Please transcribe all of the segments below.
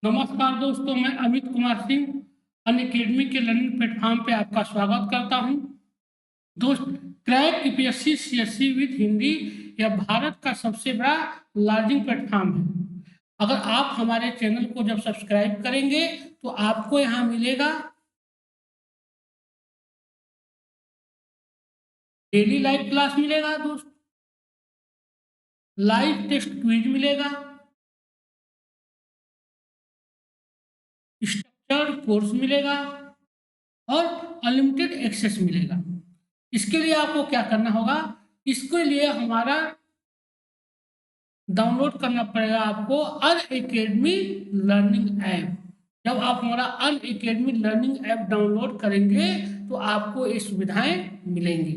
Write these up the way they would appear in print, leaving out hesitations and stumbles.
नमस्कार दोस्तों, मैं अमित कुमार सिंह अनअकैडमी के लर्निंग प्लेटफॉर्म पे आपका स्वागत करता हूं। दोस्त, crack UPSC CSC with Hindi यह भारत का सबसे बड़ा लर्निंग प्लेटफॉर्म है। अगर आप हमारे चैनल को जब सब्सक्राइब करेंगे तो आपको यहाँ मिलेगा डेली लाइव क्लास मिलेगा दोस्त, लाइव टेस्ट क्विज मिलेगा, स्ट्रक्चर्ड कोर्स मिलेगा और अनलिमिटेड एक्सेस मिलेगा। इसके लिए आपको क्या करना होगा, इसके लिए हमारा डाउनलोड करना पड़ेगा आपको अनअकैडमी लर्निंग ऐप। जब आप हमारा अनअकैडमी लर्निंग ऐप डाउनलोड करेंगे तो आपको ये सुविधाएं मिलेंगी।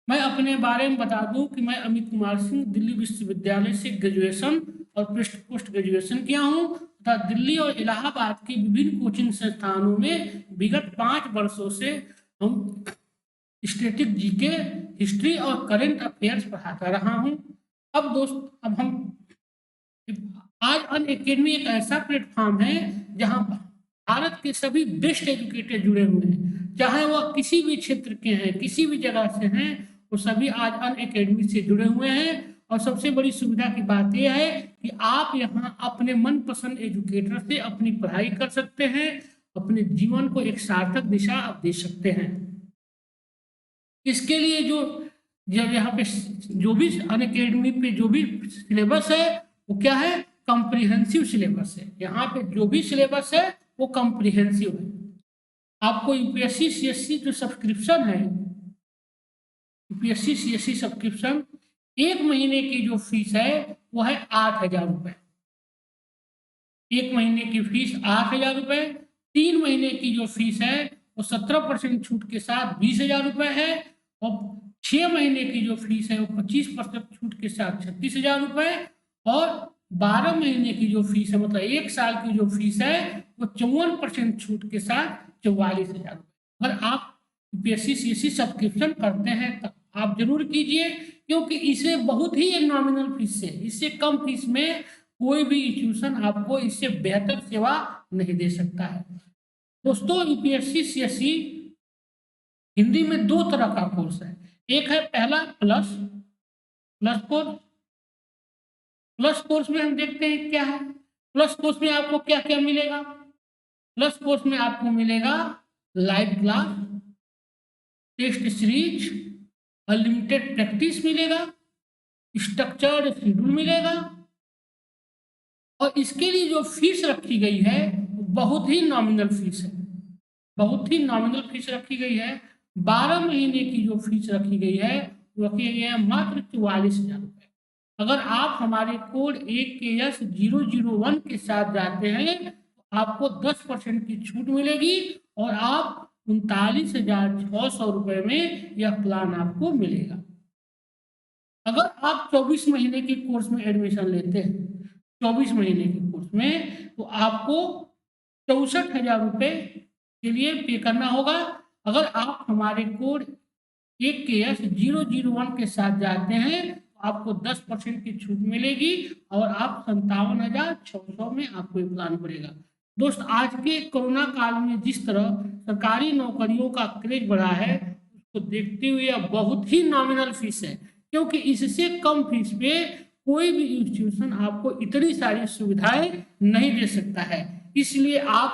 मैं अपने बारे में बता दूं कि मैं अमित कुमार सिंह दिल्ली विश्वविद्यालय से ग्रेजुएशन और पोस्ट ग्रेजुएशन किया हूं तथा दिल्ली और इलाहाबाद के विभिन्न कोचिंग संस्थानों में विगत 5 वर्षों से हम स्टैटिक जीके, हिस्ट्री और करंट अफेयर्स पढ़ाता रहा हूं। अब दोस्त, अब हम आज अनअकैडमी एक ऐसा प्लेटफॉर्म है जहां भारत के सभी बेस्ट एजुकेटर जुड़े हुए हैं, चाहे वह किसी भी क्षेत्र के हैं, किसी भी जगह से हैं, वो सभी आज अनअकैडमी से जुड़े हुए हैं। और सबसे बड़ी सुविधा की बात यह है कि आप यहाँ अपने मनपसंद एजुकेटर से अपनी पढ़ाई कर सकते हैं, अपने जीवन को एक सार्थक दिशा आप दे सकते हैं। इसके लिए जब यहाँ पे जो भी अनअकैडमी पे जो भी सिलेबस है वो क्या है, कॉम्प्रिहेंसिव सिलेबस है। यहाँ पे जो भी सिलेबस है वो कॉम्प्रिहेंसिव है। आपको यूपीएससी सीएससी जो सब्सक्रिप्शन है, यूपीएससी सीएससी सब्सक्रिप्शन 1 महीने की जो फीस है वो है 8,000 रुपये। 1 महीने की फीस 8,000 रुपये। 3 महीने की जो फीस है वो 17% छूट के साथ 20,000 रुपये है। और 6 महीने की जो फीस है वो 25% छूट के साथ 36,000 रुपये। और 12 महीने की जो फीस है, मतलब 1 साल की जो फीस है वो 54% छूट के साथ 44,000 रुपये। अगर आप यूपीएससी सीएससी सब्सक्रिप्शन करते हैं तो आप जरूर कीजिए, क्योंकि इसे बहुत ही नॉमिनल फीस है। इससे कम फीस में कोई भी इंस्टीट्यूशन आपको इससे बेहतर सेवा नहीं दे सकता है। दोस्तों, यूपीएससी सीएससी हिंदी में 2 तरह का कोर्स है। एक है पहला प्लस कोर्स। प्लस कोर्स में हम देखते हैं क्या है। प्लस कोर्स में आपको क्या क्या मिलेगा। प्लस कोर्स में आपको मिलेगा live class, test series, unlimited practice मिलेगा, स्ट्रक्चर्ड शेड्यूल मिलेगा। और इसके लिए जो फीस रखी गई है बहुत ही नॉमिनल फीस है, बहुत ही नॉमिनल फीस रखी गई है। 12 महीने की जो फीस रखी गई है वो रखी गई है मात्र 44,000 रुपये। अगर आप हमारे कोड AKS001 के साथ जाते हैं तो आपको 10% की छूट मिलेगी और आप 39,600 रुपये में यह प्लान आपको मिलेगा। अगर आप 24 महीने के कोर्स में एडमिशन लेते हैं, 24 महीने के कोर्स में, तो आपको 64,000 रुपये के लिए पे करना होगा। अगर आप हमारे कोड AKS001 के साथ जाते हैं तो आपको 10% की छूट मिलेगी और आप 57,600 में आपको ये प्लान पड़ेगा। दोस्त, आज के कोरोना काल में जिस तरह सरकारी नौकरियों का क्रेज बढ़ा है उसको देखते हुए यह बहुत ही नॉमिनल फीस है, क्योंकि इससे कम फीस पे कोई भी इंस्टीट्यूशन आपको इतनी सारी सुविधाएं नहीं दे सकता है। इसलिए आप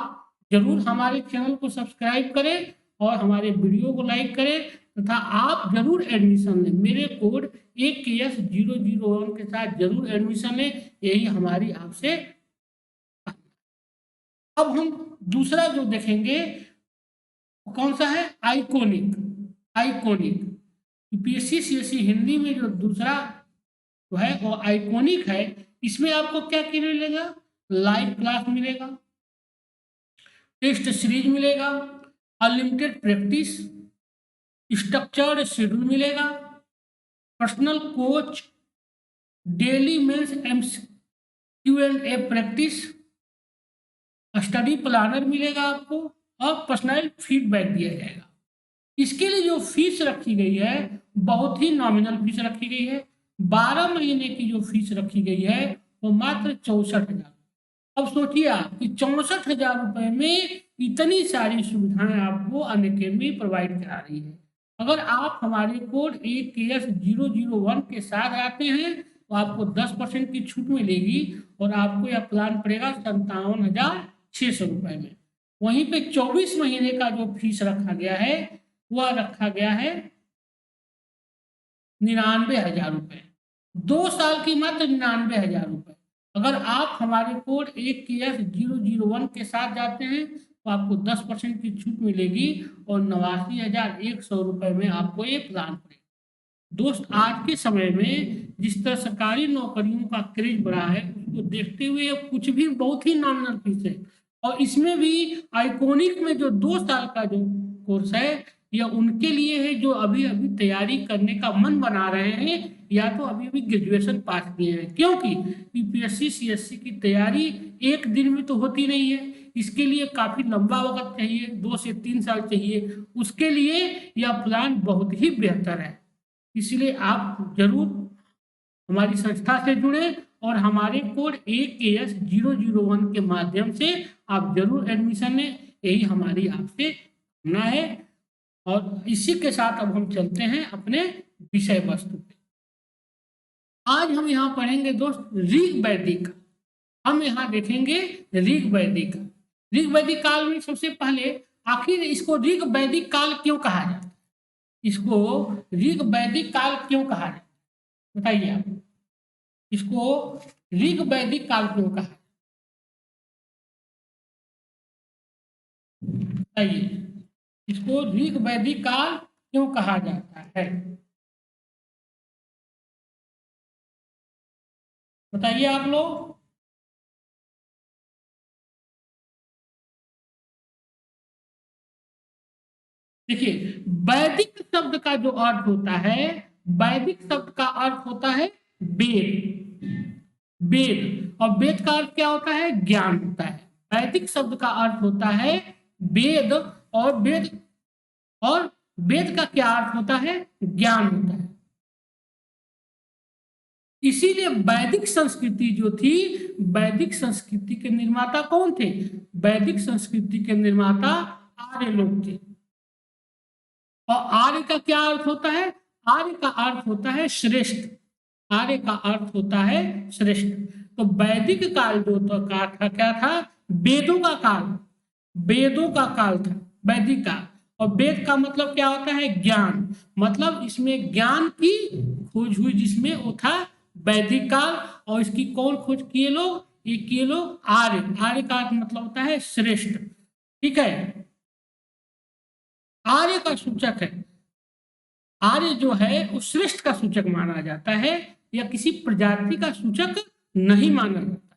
जरूर हमारे चैनल को सब्सक्राइब करें और हमारे वीडियो को लाइक करें तथा आप जरूर एडमिशन लें। मेरे कोड AKS001 के साथ जरूर एडमिशन लें, यही हमारी आपसे। अब हम दूसरा जो देखेंगे कौन सा है, आइकोनिक। यूपीएससी सीएससी हिंदी में जो दूसरा जो है वो आइकोनिक है। इसमें आपको क्या क्या मिलेगा, लाइव क्लास मिलेगा, टेस्ट सीरीज मिलेगा, अनलिमिटेड प्रैक्टिस, स्ट्रक्चर्ड शेड्यूल मिलेगा, personal coach, daily mains Q&A practice, study planner मिलेगा आपको और पर्सनल फीडबैक दिया जाएगा। इसके लिए जो फीस रखी गई है बहुत ही नॉमिनल फीस रखी गई है। 12 महीने की जो फीस रखी गई है वो मात्र 64,000। अब सोचिए आप कि 64,000 रुपए में इतनी सारी सुविधाएं आपको अनअकैडमी प्रोवाइड करा रही है। अगर आप हमारे कोड AKS001 के साथ आते हैं तो आपको 10% की छूट मिलेगी और आपको यह प्लान पड़ेगा 57,600 रुपए में। वहीं पे 24 महीने का जो फीस रखा गया है वह रखा गया है 99,000 रुपए। 2 साल की मात्र 99,000 रुपए। अगर आप हमारे कोड AKS001 के साथ जाते हैं तो आपको 10% की छूट मिलेगी और 89,100 रुपए में आपको ये प्लान पड़ेगा। दोस्त, आज के समय में जिस तरह सरकारी नौकरियों का क्रेज बढ़ा है उसको देखते हुए कुछ भी बहुत ही नॉमिनल फीस है। और इसमें भी आइकॉनिक में जो 2 साल का जो कोर्स है यह उनके लिए है जो अभी अभी तैयारी करने का मन बना रहे हैं या तो अभी अभी ग्रेजुएशन पास किए हैं, क्योंकि यूपीएससी सीएससी की तैयारी एक दिन में तो होती नहीं है। इसके लिए काफी लंबा वक्त चाहिए, 2 से 3 साल चाहिए। उसके लिए यह प्लान बहुत ही बेहतर है। इसलिए आप जरूर हमारी संस्था से जुड़े और हमारे कोड AKS001 के माध्यम से आप जरूर एडमिशन लें, यही हमारी आपसे कामना है। और इसी के साथ अब हम चलते हैं अपने विषय वस्तु पे। आज हम यहाँ पढ़ेंगे दोस्त ऋग वैदिक। हम यहाँ देखेंगे ऋग वैदिक। ऋग वैदिक काल में सबसे पहले आखिर इसको ऋग वैदिक काल क्यों कहा जाता है? इसको ऋग वैदिक काल क्यों कहा जाता है? बताइए आप, इसको ऋग वैदिक काल क्यों कहा? बताइए, इसको ऋग वैदिक काल क्यों कहा जाता है? बताइए आप लोग। देखिए, वैदिक शब्द का जो अर्थ होता है, वैदिक शब्द का अर्थ होता है वेद। वेद और वेद का अर्थ क्या होता है? ज्ञान होता है। वैदिक शब्द का अर्थ होता है वेद और वेद का क्या अर्थ होता है? ज्ञान होता है। इसीलिए वैदिक संस्कृति जो थी, वैदिक संस्कृति के निर्माता कौन थे? वैदिक संस्कृति के निर्माता आर्य लोग थे। और आर्य का क्या अर्थ होता है? आर्य का अर्थ होता है श्रेष्ठ। आर्य का अर्थ होता है श्रेष्ठ। तो वैदिक काल जो तो का था, क्या था? वेदों का काल। वेदों का काल था वैदिक काल। और वेद का मतलब क्या होता है? ज्ञान। मतलब इसमें ज्ञान की खोज हुई, जिसमें वो था वैदिक काल। और इसकी कौन खोज किए लोग? ये किए लोग आर्य। आर्य का मतलब होता है श्रेष्ठ। ठीक है, आर्य का सूचक है। आर्य जो है वो श्रेष्ठ का सूचक माना जाता है या किसी प्रजाति का सूचक नहीं माना जाता।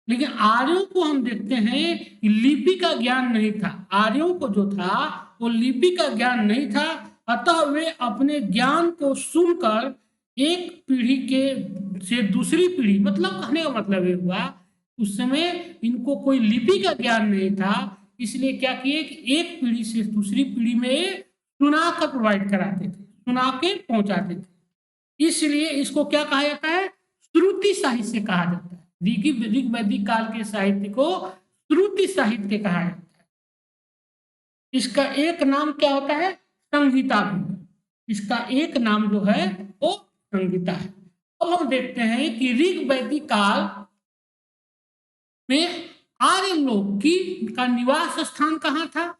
लेकिन आर्यों को हम देखते हैं कि लिपि का ज्ञान नहीं था। आर्यों को जो था वो लिपि का ज्ञान नहीं था। अतः वे अपने ज्ञान को सुनकर एक पीढ़ी के से दूसरी पीढ़ी, मतलब कहने का मतलब ये हुआ उस समय इनको कोई लिपि का ज्ञान नहीं था। इसलिए क्या किए कि एक पीढ़ी से दूसरी पीढ़ी में सुना कर प्रोवाइड कराते थे, सुना के पहुंचाते थे। इसलिए इसको क्या कहा जाता है? श्रुति साहित्य कहा जाता है। ऋग वैदिक काल के साहित्य को श्रुति साहित्य कहा जाता है। इसका एक नाम क्या होता है? संहिता भी। इसका एक नाम जो है वो संहिता है। अब हम देखते हैं कि ऋग वैदिक काल में आर्य लोग की का निवास स्थान कहाँ था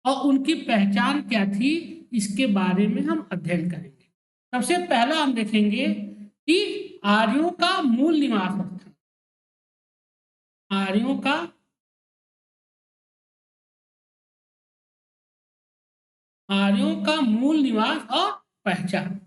और उनकी पहचान क्या थी, इसके बारे में हम अध्ययन करेंगे। सबसे पहला हम देखेंगे कि आर्यों का मूल निवास स्थान। आर्यों का मूल निवास और पहचान।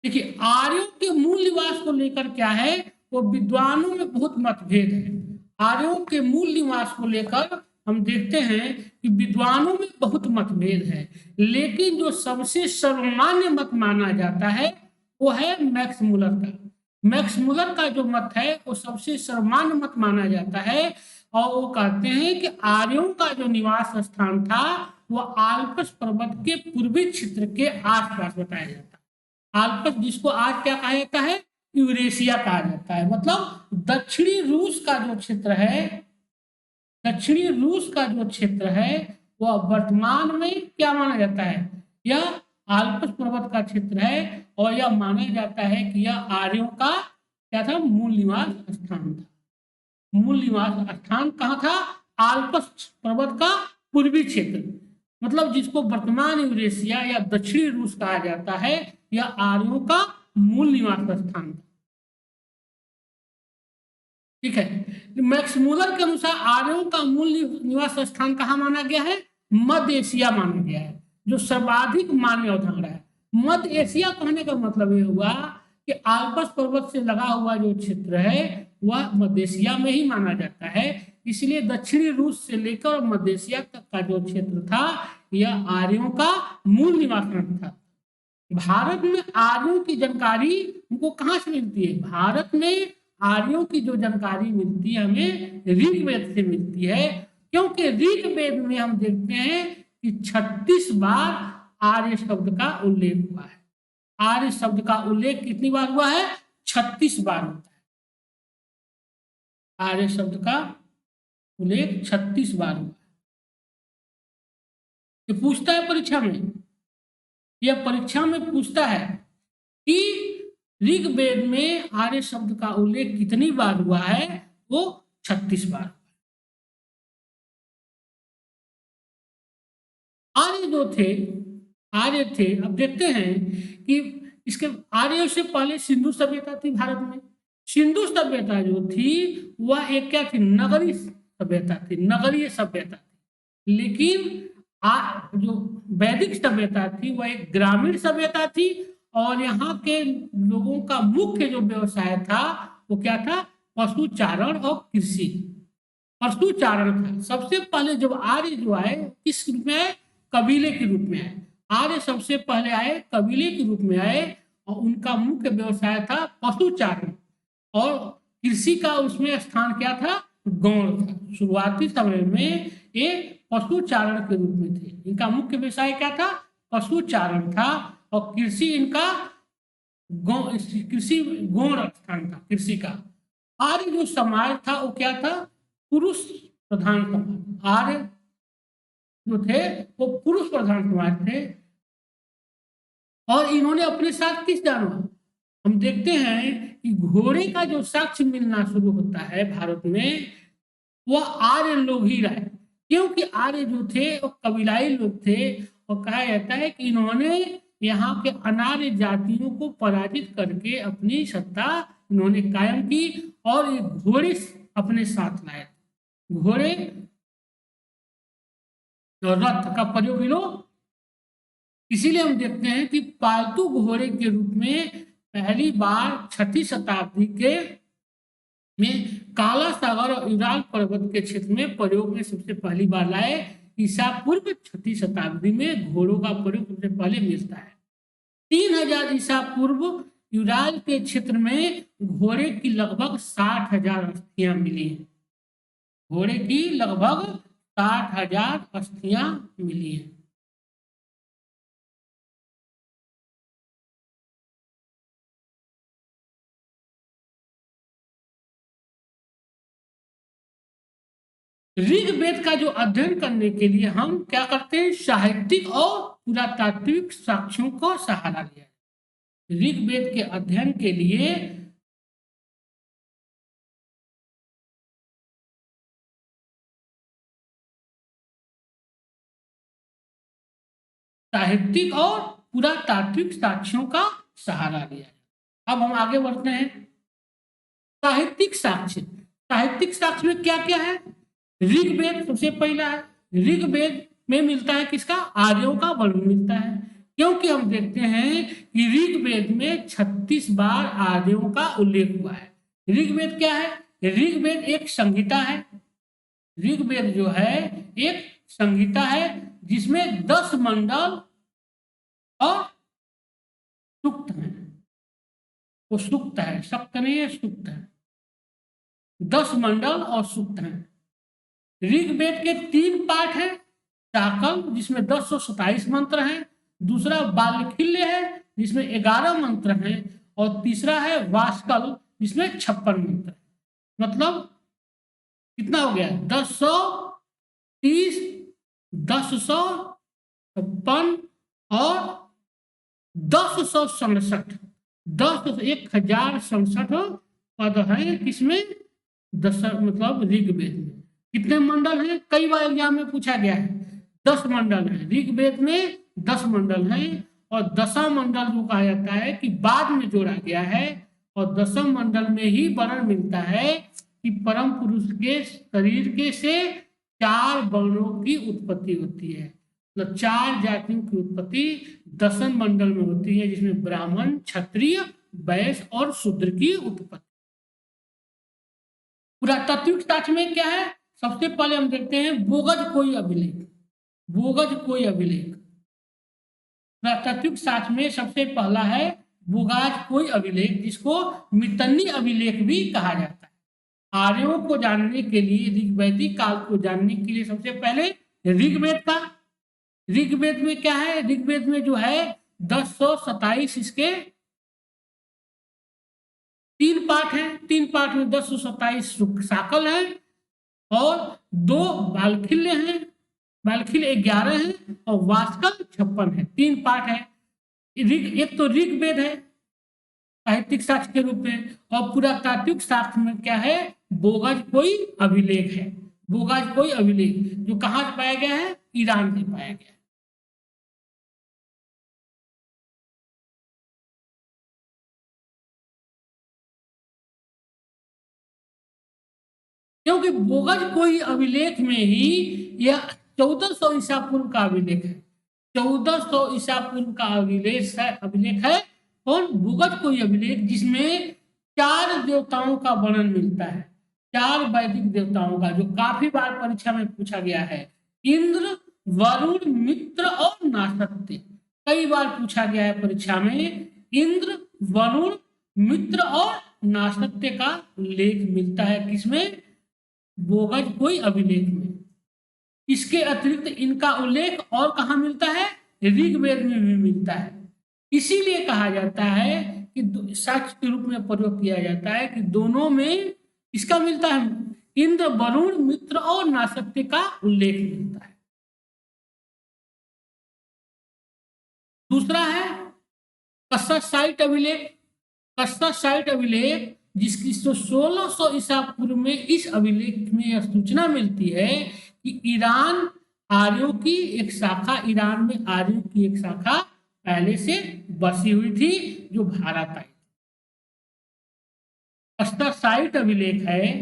देखिए, आर्यों के मूल निवास को लेकर क्या है, वो विद्वानों में बहुत मतभेद है। आर्यों के मूल निवास को लेकर हम देखते हैं कि विद्वानों में बहुत मतभेद है। लेकिन जो सबसे सर्वमान्य मत माना जाता है वो है मैक्स मुलर का। मैक्स मुलर का जो मत है वो सबसे सर्वमान्य मत माना जाता है। और वो कहते हैं कि आर्यों का जो निवास स्थान था वो आल्प्स पर्वत के पूर्वी क्षेत्र के आसपास बताया जाता है। आल्प्स जिसको आज क्या कहा जाता है? यूरेशिया कहा जाता है। मतलब दक्षिणी रूस का जो क्षेत्र है, दक्षिणी रूस का जो क्षेत्र है वह वर्तमान में क्या माना जाता है, यह आल्प्स पर्वत का क्षेत्र है और यह माना जाता है कि यह आर्यों का क्या था, मूल निवास स्थान था। मूल निवास स्थान कहाँ था, आल्प्स पर्वत का पूर्वी क्षेत्र, मतलब जिसको वर्तमान यूरेशिया या दक्षिणी रूस कहा जाता है, यह आर्यों का मूल निवास स्थान था। ठीक है। मैक्स मूलर के अनुसार आर्यों का मूल निवास स्थान कहाँ माना गया है, मध्य एशिया माना गया है, जो सर्वाधिक मान्य अवधारणा है। मध्य एशिया कहने का मतलब ये हुआ कि आल्प्स पर्वत से लगा हुआ जो क्षेत्र है वह मध्य एशिया में ही माना जाता है। इसलिए दक्षिणी रूस से लेकर मध्य एशिया तक का जो क्षेत्र था यह आर्यों का मूल निवास था। भारत में आर्यों की जानकारी हमको कहाँ से मिलती है, भारत में आर्यों की जो जानकारी मिलती है हमें ऋग्वेद से मिलती है, क्योंकि ऋग्वेद में हम देखते हैं कि 36 बार आर्य शब्द का उल्लेख हुआ है। आर्य शब्द का उल्लेख कितनी बार हुआ है, 36 बार होता है। आर्य शब्द का उल्लेख 36 बार हुआ है। ये पूछता है परीक्षा में, यह परीक्षा में पूछता है कि ऋग्वेद में आर्य शब्द का उल्लेख कितनी बार हुआ है, वो 36 बार। आर्य जो थे, आर्य थे, अब देखते हैं कि इसके आर्य से पहले सिंधु सभ्यता थी भारत में। सिंधु सभ्यता जो थी वह एक क्या थी, नगरीय सभ्यता थी, नगरीय सभ्यता थी। लेकिन जो वैदिक सभ्यता थी वह एक ग्रामीण सभ्यता थी और यहाँ के लोगों का मुख्य जो व्यवसाय था वो क्या था, पशुचारण और कृषि। पशुचारण था। सबसे पहले जब आर्य जो आए किस रूप में आए, कबीले के रूप में आए। आर्य सबसे पहले आए कबीले के रूप में आए और उनका मुख्य व्यवसाय था पशुचारण और कृषि का उसमें स्थान क्या था, गौण था। शुरुआती समय में ये पशुचारण के रूप में थे। इनका मुख्य व्यवसाय क्या था, पशुचारण था और कृषि इनका कृषि गौण स्थान था कृषि का। आर्य जो समाज था वो क्या था, पुरुष प्रधान समाज। आर्य जो थे वो पुरुष प्रधान समाज थे और इन्होंने अपने साथ किस जानवर, हम देखते हैं कि घोड़े का जो साक्ष्य मिलना शुरू होता है भारत में वह आर्य लोग ही रहे, क्योंकि आर्य जो थे वो कबीलाई लोग थे और कहा जाता है कि इन्होंने यहाँ के अनार्य जातियों को पराजित करके अपनी सत्ता इन्होंने कायम की और ये घोड़े अपने साथ लाए। घोड़े और रथ का प्रयोग इन्हों, इसीलिए हम देखते हैं कि पालतू घोड़े के रूप में पहली बार 6ठी शताब्दी के में काला सागर और यूराल पर्वत के क्षेत्र में प्रयोग में सबसे पहली बार लाए। ईसा पूर्व 6ठी शताब्दी में घोड़ों का प्रयोग सबसे पहले मिलता है। 3000 ईसा पूर्व यूराल के क्षेत्र में घोड़े की लगभग 60,000 अस्थियां मिली हैं। घोड़े की लगभग 60,000 अस्थियां मिली हैं। ऋग्वेद का जो अध्ययन करने के लिए हम क्या करते हैं, साहित्यिक और पुरातात्विक साक्ष्यों का सहारा लिया। ऋग्वेद के अध्ययन के लिए साहित्यिक और पुरातात्विक साक्ष्यों का सहारा लिया। अब हम आगे बढ़ते हैं। साहित्यिक साक्ष्य, साहित्यिक साक्ष्य में क्या क्या है, ऋग्वेद सबसे पहला है। ऋग्वेद में मिलता है किसका, आर्यों का वर्णन मिलता है, क्योंकि हम देखते हैं कि ऋग्वेद में 36 बार आर्यों का उल्लेख हुआ है। ऋग्वेद क्या है, ऋग्वेद एक संहिता है। ऋग्वेद जो है एक संहिता है जिसमें 10 मंडल और सूक्त है। वो सूक्त है, सक्त नहीं है, सूक्त है। 10 मंडल और सूक्त हैं। ऋग्वेद के 3 पाठ हैं, शाकल जिसमें 1027 मंत्र हैं, दूसरा बाल्यखिल्य है जिसमें 11 मंत्र हैं और तीसरा है वास्कल जिसमें 56 मंत्र है। मतलब कितना हो गया 1030, 1056 और 1067, 1067 पद है किसमें, मतलब ऋग्वेद में। कितने मंडल हैं, कई बार एग्जाम में पूछा गया है, 10 मंडल है ऋग्वेद में, 10 मंडल है। और 10वां मंडल जो कहा जाता है कि बाद में जोड़ा गया है, और 10वें मंडल में ही वर्णन मिलता है कि परम पुरुष के शरीर के से 4 वर्णों की उत्पत्ति होती है। मतलब 4 जातियों की उत्पत्ति 10वें मंडल में होती है, जिसमें ब्राह्मण, क्षत्रिय, वैश्य और शूद्र की उत्पत्ति। पुरातात्विक साक्ष्य में क्या है, सबसे पहले हम देखते हैं बोगज कोई अभिलेख। बोगज कोई अभिलेख पुरातात्विक साक्ष्य में सबसे पहला है बोगाज कोई अभिलेख, जिसको मितन्नी अभिलेख भी कहा जाता है। आर्यों को जानने के लिए, ऋग्वैदिक काल को जानने के लिए सबसे पहले ऋग्वेद का, ऋग्वेद में क्या है, ऋग्वेद में जो है 1027 इसके 3 पाठ हैं, 3 पाठ में 1027 शाकल है और 2 बालखिल्य हैं, बालखिल्य 11 हैं और वास्कल 56 है। 3 पाठ है। एक तो ऋग्वेद है साहित्यिक साक्ष्य के रूप में, और पुरातात्विक साक्ष्य में क्या है, बोगज कोई अभिलेख है। बोगज कोई अभिलेख जो कहाँ से पाया गया है, ईरान से पाया गया है। क्योंकि बोगज कोई अभिलेख में ही यह 1400 ईसा पूर्व का अभिलेख है। 1400 ईसा पूर्व का अभिलेख है कौन, बोगज कोई अभिलेख, जिसमें 4 देवताओं का वर्णन मिलता है, 4 वैदिक देवताओं का, जो काफी बार परीक्षा में पूछा गया है। इंद्र, वरुण, मित्र और नासत्य, कई बार पूछा गया है परीक्षा में। इंद्र, वरुण, मित्र और नासत्य का उल्लेख मिलता है किसमें, बोगज कोई अभिलेख में। इसके अतिरिक्त इनका उल्लेख और कहाँ मिलता है, ऋग्वेद में भी मिलता है। इसीलिए कहा जाता है कि साक्ष्य के रूप में प्रयोग किया जाता है कि दोनों में इसका मिलता है, इंद्र, वरुण, मित्र और नासत्य का उल्लेख मिलता है। दूसरा है कस्सासाइट अभिलेख। कस्सासाइट अभिलेख जिसकी 1600 ईसा पूर्व में इस अभिलेख में यह सूचना मिलती है कि ईरान आर्यों की एक शाखा, ईरान में आर्यों की एक शाखा पहले से बसी हुई थी जो भारत आई। कस्सासाइट अभिलेख है,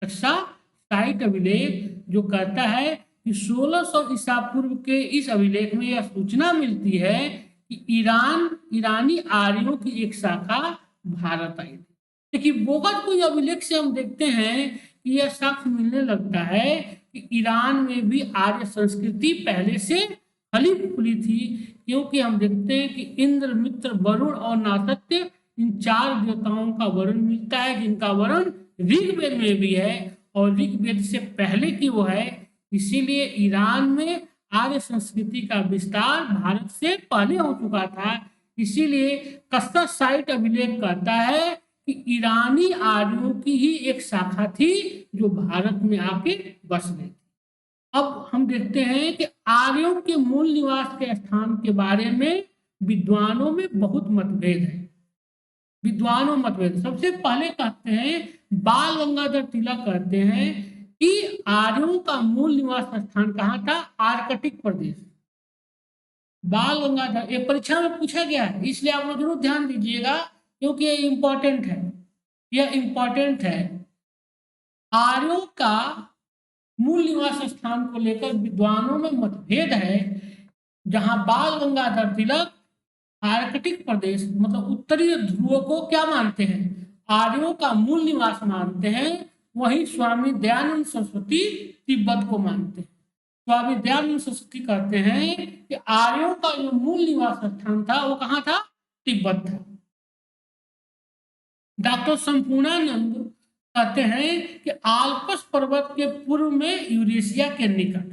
कस्सासाइट अभिलेख जो कहता है कि 1600 ईसा पूर्व के इस अभिलेख में यह सूचना मिलती है कि ईरानी आर्यों की एक शाखा भारत आई थी। लेकिन बोगज कोई अभिलेख से हम देखते हैं कि यह साक्ष्य मिलने लगता है कि ईरान में भी आर्य संस्कृति पहले से फली फूली थी, क्योंकि हम देखते हैं कि इंद्र, मित्र, वरुण और नासत्य, इन 4 देवताओं का वर्णन मिलता है, जिनका वर्णन ऋग्वेद में भी है और ऋग्वेद से पहले की वो है। इसीलिए ईरान में आर्य संस्कृति का विस्तार भारत से पहले हो चुका था। इसीलिए कस्सासाइट अभिलेख कहता है कि ईरानी आर्यों की ही एक शाखा थी जो भारत में आके बस गई। अब हम देखते हैं कि आर्यों के मूल निवास के स्थान के बारे में विद्वानों में बहुत मतभेद है। विद्वानों मतभेद, सबसे पहले कहते हैं बाल गंगाधर तिलक कहते हैं कि आर्यों का मूल निवास स्थान कहाँ था, आर्कटिक प्रदेश। बाल गंगाधर, ये परीक्षा में पूछा गया है, इसलिए आप लोग जरूर ध्यान दीजिएगा क्योंकि ये इंपॉर्टेंट है, यह इंपॉर्टेंट है। आर्यों का मूल निवास स्थान को लेकर विद्वानों में मतभेद है। जहां बाल गंगाधर तिलक आर्कटिक प्रदेश मतलब उत्तरी ध्रुव को क्या मानते हैं, आर्यों का मूल निवास मानते हैं, वहीं स्वामी दयानंद सरस्वती तिब्बत को मानते हैं। स्वामी दयानंद सरस्वती कहते हैं कि आर्यों का जो मूल निवास स्थान था वो कहाँ था, तिब्बत था। डॉक्टर संपूर्णानंद कहते हैं कि आल्पस पर्वत के पूर्व में यूरेशिया के निकट।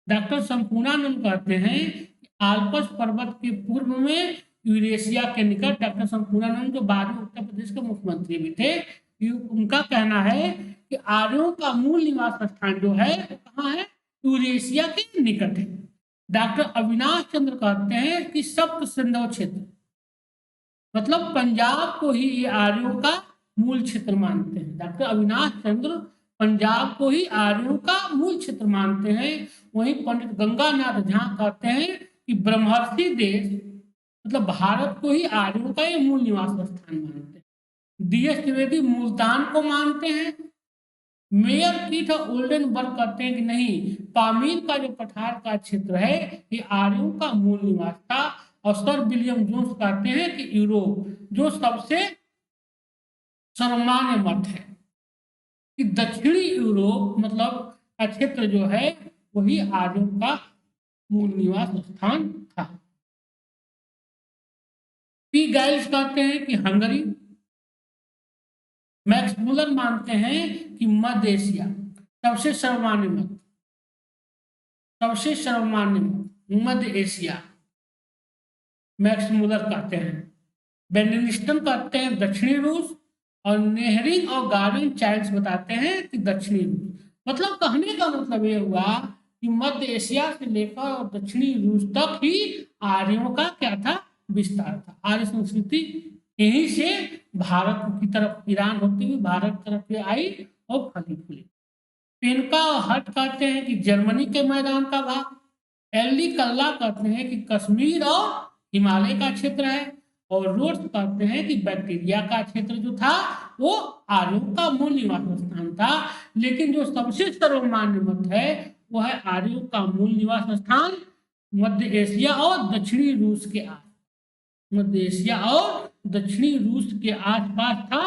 डॉक्टर संपूर्णानंद कहते हैं कि आल्पस पर्वत के पूर्व में यूरेशिया के निकट डॉक्टर संपूर्णानंद, जो बाद में उत्तर प्रदेश के मुख्यमंत्री भी थे, उनका कहना है कि आर्यों का मूल निवास स्थान जो है वो कहाँ है, यूरेशिया के निकट है। डॉक्टर अविनाश चंद्र कहते हैं कि सप्त सिंधु क्षेत्र, मतलब पंजाब को ही ये आर्यों का मूल क्षेत्र मानते हैं। डॉक्टर अविनाश चंद्र पंजाब को ही आर्यों का मूल क्षेत्र मानते हैं। वहीं पंडित गंगानाथ झा कहते हैं कि ब्रह्मर्षि देश, मतलब भारत को ही आर्यों का ये मूल निवास स्थान मानते हैं। डीएस त्रिवेदी मुल्तान को मानते हैं। मेयर कीथ ओल्डनबर्ग कहते हैं कि नहीं, पामीर का जो पठार का क्षेत्र है ये आर्यों का मूल निवास था। और सर विलियम जोन्स कहते हैं कि यूरोप, जो सबसे सर्वमान्य मत है कि दक्षिणी यूरोप मतलब का क्षेत्र जो है वही आर्यों का मूल निवास स्थान था। पी गाइल्स कहते हैं कि हंगरी। मैक्स मुलर मानते हैं कि मध्य एशिया, सबसे सर्वमान्य मत, सबसे सर्वमान्य मत मध्य एशिया, मैक्स मुलर कहते हैं। बेनिस्टन कहते हैं दक्षिणी रूस, और नेहरिंग और गार्डन चाइल्ड्स बताते हैं कि दक्षिणी रूस। मतलब कहने का मतलब ये हुआ कि मध्य एशिया से लेकर और दक्षिणी रूस तक ही आर्यों का क्या था, विस्तार था। आर्य संस्कृति यहीं से भारत की तरफ, ईरान होती हुई भारत की तरफ आई और फली फूली। पेनका और हट कहते हैं कि जर्मनी के मैदान का भाग। एलडी कल्ला कहते हैं कि कश्मीर और हिमालय का क्षेत्र है। और रोड्स कहते हैं कि बैक्टीरिया का क्षेत्र जो था वो आर्यों का मूल निवास स्थान था। लेकिन जो सबसे सर्वमान्य मत है वो है आर्यों का मूल निवास स्थान मध्य एशिया और दक्षिणी रूस के आस, मध्य एशिया और दक्षिणी रूस के आसपास था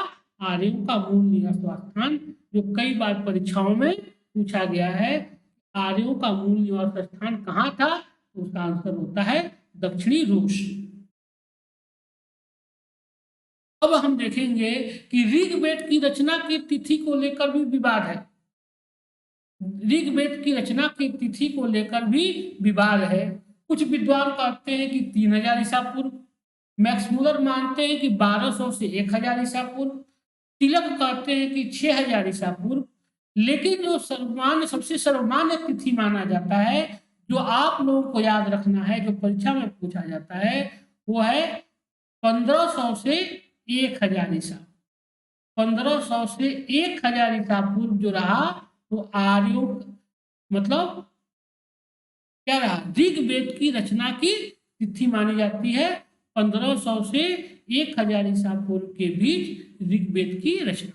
आर्यों का मूल निवास स्थान, जो कई बार परीक्षाओं में पूछा गया है। आर्यों का मूल निवास स्थान कहाँ था, उसका आंसर होता है दक्षिणी रूस। अब हम देखेंगे कि ऋग्वेद की रचना की तिथि को लेकर भी विवाद है। ऋग्वेद की रचना की तिथि को लेकर भी विवाद है। कुछ विद्वान कहते हैं कि 3000 ईसा पूर्व, मैक्स मुलर मानते हैं कि 1200 से 1000 ईसा पूर्व, तिलक कहते हैं कि 6000 ईसा पूर्व। लेकिन जो सर्वमान्य, सबसे सर्वमान्य तिथि माना जाता है, जो आप लोगों को याद रखना है, जो परीक्षा में पूछा जाता है, वो है 1500 से 1000 ईसा। 1500 से 1000 ईसा पूर्व जो रहा वो आर्यों, मतलब क्या रहा, ऋग्वेद की रचना की तिथि मानी जाती है। 1500 से 1000 ईसा पूर्व के बीच ऋग्वेद की रचना।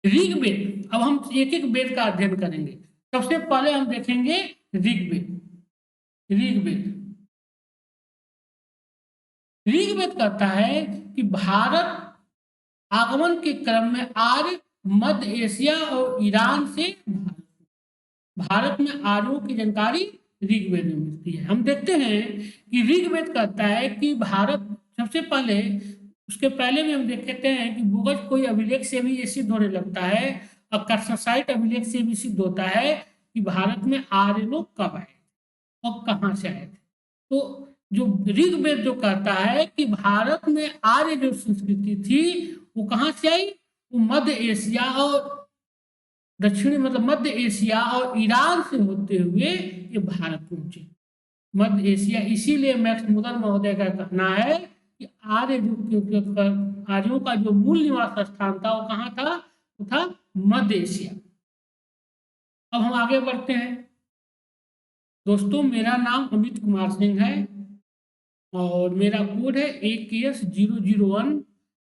ऋग्वेद, अब हम एक एक वेद का अध्ययन करेंगे। सबसे पहले हम देखेंगे ऋग्वेद। ऋग्वेद कहता है कि भारत आगमन के क्रम में आर्य मध्य एशिया और ईरान से भारत में आर्यों की जानकारी ऋग्वेद में मिलती है। हम देखते हैं कि ऋग्वेद कहता है कि भारत सबसे पहले, उसके पहले भी हम देखते हैं कि भूगज कोई अभिलेख से भी ये सिद्ध होने लगता है, और कर्ससाइट अभिलेख से भी सिद्ध होता है कि भारत में आर्य लोग कब आए और कहाँ से आए थे। तो जो ऋग्वेद जो कहता है कि भारत में आर्य जो संस्कृति थी वो कहाँ से आई, वो मध्य एशिया और दक्षिणी, मतलब मध्य एशिया और ईरान से होते हुए ये भारत पहुंचे। मध्य एशिया, इसीलिए मैक्स मुलर महोदय का कहना है कि आर्यों का जो मूल निवास स्थान था वो कहाँ था, वो था मध्य एशिया। अब हम आगे बढ़ते हैं। दोस्तों, मेरा नाम अमित कुमार सिंह है और मेरा कोड है AKS001।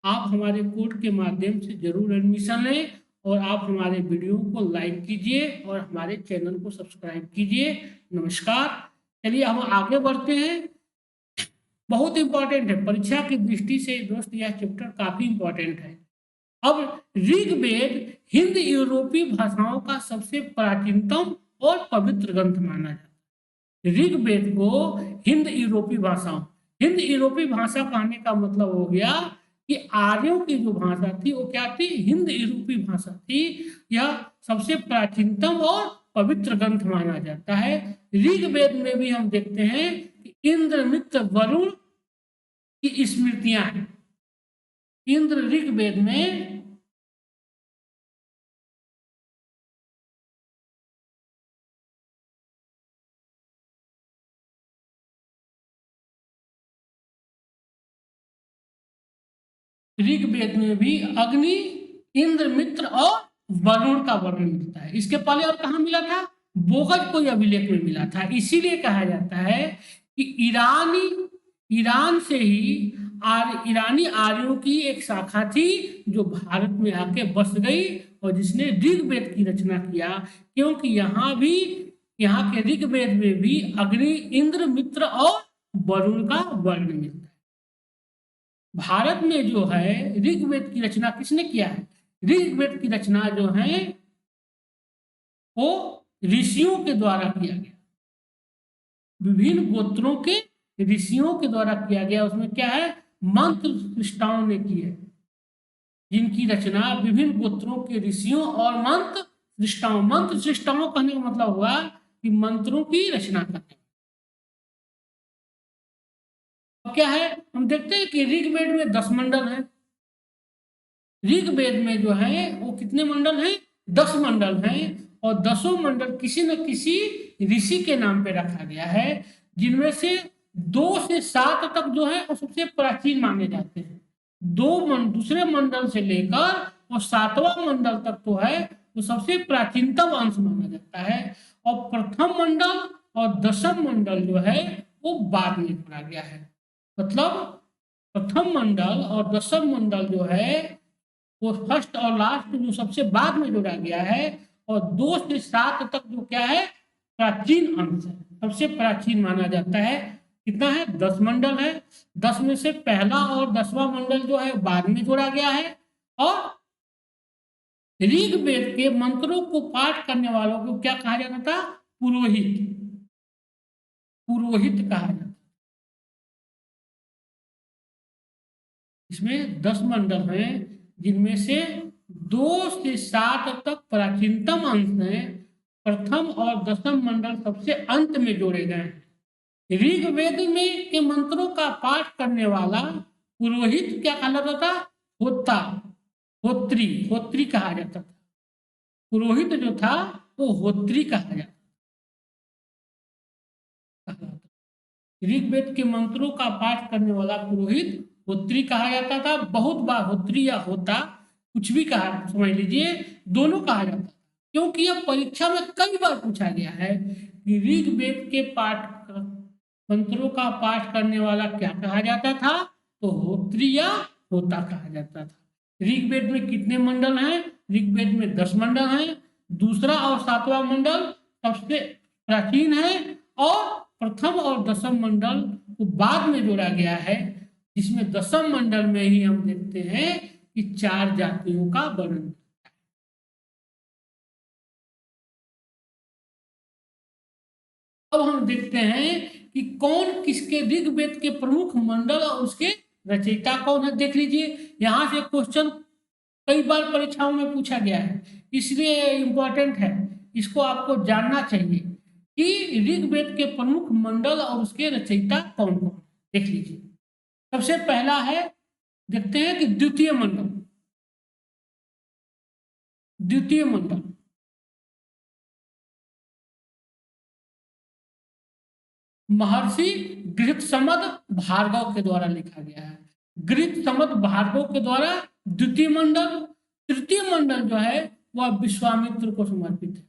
आप हमारे कोड के माध्यम से जरूर एडमिशन लें और आप हमारे वीडियो को लाइक कीजिए और हमारे चैनल को सब्सक्राइब कीजिए। नमस्कार। चलिए हम आगे बढ़ते हैं। बहुत इंपॉर्टेंट है परीक्षा की दृष्टि से दोस्त, यह चैप्टर काफी इंपॉर्टेंट है। अब ऋग्वेद हिंद यूरोपीय भाषाओं का सबसे प्राचीनतम और पवित्र ग्रंथ माना जाता है। ऋग्वेद को हिंद यूरोपीय भाषाओं, हिंद यूरोपीय भाषा कहने का मतलब हो गया कि आर्यों की जो भाषा थी वो क्या थी, हिंद यूरोपीय भाषा थी। यह सबसे प्राचीनतम और पवित्र ग्रंथ माना जाता है। ऋग्वेद में भी हम देखते हैं कि इंद्र मित्र वरुण की स्मृतियां हैं। इंद्र ऋग्वेद में भी अग्नि, इंद्र मित्र और वरुण का वर्णन मिलता है। इसके पहले और कहाँ मिला था? बोगज कोई अभिलेख में मिला था। इसीलिए कहा जाता है कि ईरान से ही ईरानी आर्यों की एक शाखा थी जो भारत में आके बस गई और जिसने ऋग्वेद की रचना किया, क्योंकि यहाँ के ऋग्वेद में भी अग्नि, इंद्र, मित्र और वरुण का वर्णन मिलता है। भारत में जो है ऋग्वेद की रचना किसने किया है? ऋग्वेद की रचना जो है वो ऋषियों के द्वारा किया गया, विभिन्न गोत्रों के ऋषियों के द्वारा किया गया। उसमें क्या है? मंत्र सृष्टाओं ने की है, जिनकी रचना विभिन्न गोत्रों के ऋषियों और मंत्र सृष्टाओं कहने का मतलब हुआ कि मंत्रों की रचना करने। क्या है? हम देखते हैं कि ऋग्वेद में 10 मंडल हैं। ऋग्वेद में जो है वो कितने मंडल हैं? 10 मंडल हैं, और 10 मंडल किसी न किसी ऋषि के नाम पे रखा गया है, जिनमें से 2 से 7 तक जो है वो सबसे प्राचीन माने जाते हैं। दूसरे मंडल से लेकर और 7वां मंडल तक तो है वो सबसे प्राचीनतम अंश माना जाता है, और प्रथम मंडल और 10म मंडल जो है वो बाद में जोड़ा गया है। मतलब प्रथम मंडल और 10म मंडल जो है वो फर्स्ट और लास्ट जो सबसे बाद में जोड़ा गया है, और 2 से 7 तक जो क्या है प्राचीन अंश है, सबसे प्राचीन माना जाता है। कितना है? 10 मंडल है। 10 में से पहला और 10वां मंडल जो है बाद में जोड़ा गया है, और ऋग्वेद के मंत्रों को पाठ करने वालों को क्या कहा जाता था? पुरोहित कहा जाता। इसमें 10 मंडल हैं, जिनमें से 2 से 7 तक प्राचीनतम अंश हैं। प्रथम और 10म मंडल सबसे अंत में जोड़े गए हैं। ऋग्वेद में के मंत्रों का पाठ करने वाला पुरोहित क्या कहलाता था? होत्री कहा जाता था। पुरोहित जो था वो होत्री कहा जाता था। ऋग्वेद के मंत्रों का पाठ करने वाला पुरोहित होत्री कहा जाता था। बहुत बार होत्री या होता कुछ भी कहा, समझ लीजिए, दोनों कहा जाता था, क्योंकि यह परीक्षा में कई बार पूछा गया है कि ऋग्वेद के मंत्रों का पाठ करने वाला क्या कहा जाता था? तो होत्री या होता कहा जाता था। ऋग्वेद में कितने मंडल हैं? ऋग्वेद में 10 मंडल हैं। दूसरा और 7वां मंडल सबसे प्राचीन है, और प्रथम और 10म मंडल को बाद में जोड़ा गया है, जिसमें 10म मंडल में ही हम देखते हैं कि 4 जातियों का वर्णन। अब हम देखते हैं कि कौन किसके ऋग्वेद के प्रमुख मंडल और उसके रचयिता कौन है। देख लीजिए, यहाँ से क्वेश्चन कई बार परीक्षाओं में पूछा गया है, इसलिए इंपॉर्टेंट है, इसको आपको जानना चाहिए कि ऋग्वेद के प्रमुख मंडल और उसके रचयिता कौन कौन। देख लीजिए, सबसे पहला है, देखते हैं कि द्वितीय मंडल महर्षि गृहसमद भार्गव के द्वारा लिखा गया है। गृहसमद भार्गव के द्वारा द्वितीय मंडल। तृतीय मंडल जो है वह विश्वामित्र को समर्पित है।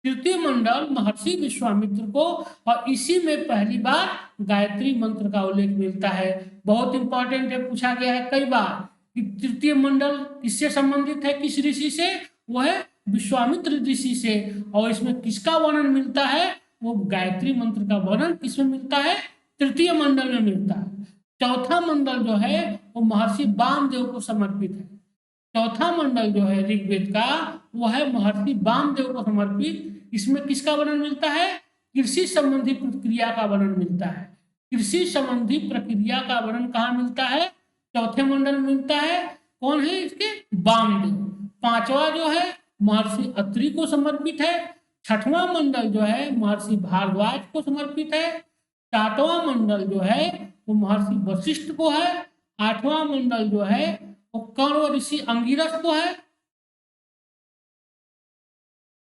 तृतीय मंडल महर्षि विश्वामित्र को, और इसी में पहली बार गायत्री मंत्र का उल्लेख मिलता है। बहुत इंपॉर्टेंट है, पूछा गया है कई बार कि तृतीय मंडल किससे संबंधित है, किस ऋषि से? वो है विश्वामित्र ऋषि से। और इसमें किसका वर्णन मिलता है? वो गायत्री मंत्र का वर्णन किसमें मिलता है? तृतीय मंडल में मिलता है। चौथा मंडल जो है वो महर्षि वामदेव को समर्पित है। चौथा मंडल जो है ऋग्वेद का वो है महर्षि वामदेव को समर्पित। इसमें किसका वर्णन मिलता है? कृषि संबंधी प्रक्रिया का वर्णन मिलता है। कृषि संबंधी प्रक्रिया का वर्णन कहाँ मिलता है? चौथे मंडल में मिलता है। कौन है इसके? वामदेव। पांचवा जो है महर्षि अत्रि को समर्पित है। छठवां मंडल जो है महर्षि भारद्वाज को समर्पित है। सातवां मंडल जो है वो महर्षि वशिष्ठ को है। आठवां मंडल जो है वो कण्व ऋषि अंगिरस को है।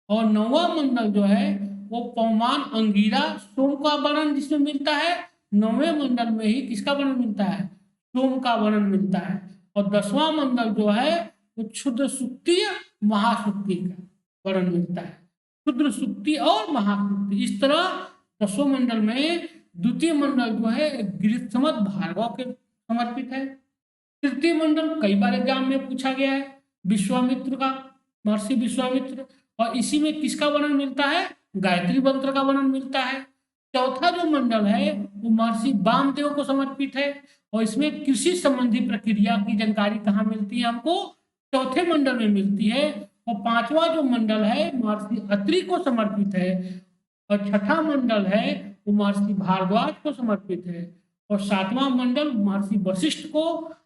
और नौवां मंडल जो है वो पौमान अंगीरा सोम का वर्णन जिसमें मिलता है। नौवें मंडल में ही किसका वर्णन मिलता है? सोम का वर्णन मिलता है। और 10वां मंडल जो है वो क्षुद्र सुक्ति महासुक्ति का वर्णन मिलता है। क्षुद्र सुक्ति और महासुक्ति, इस तरह 10वें मंडल में द्वितीय मंडल जो है गिरिशमत भार्गव के समर्पित है। तृतीय मंडल कई बार एग्जाम में पूछा गया है, विश्वामित्र का, महर्षि विश्वामित्र, और इसी में किसका वर्णन मिलता है? गायत्री मंत्र का वर्णन मिलता है। चौथा जो मंडल है वो महर्षि वामदेव को समर्पित है और इसमें कृषि संबंधी प्रक्रिया की जानकारी कहाँ मिलती है? हमको चौथे मंडल में मिलती है। और पांचवा जो मंडल है महर्षि अत्रि को समर्पित है और छठा मंडल है वो महर्षि भारद्वाज को समर्पित है और सातवां मंडल महर्षि वशिष्ठ को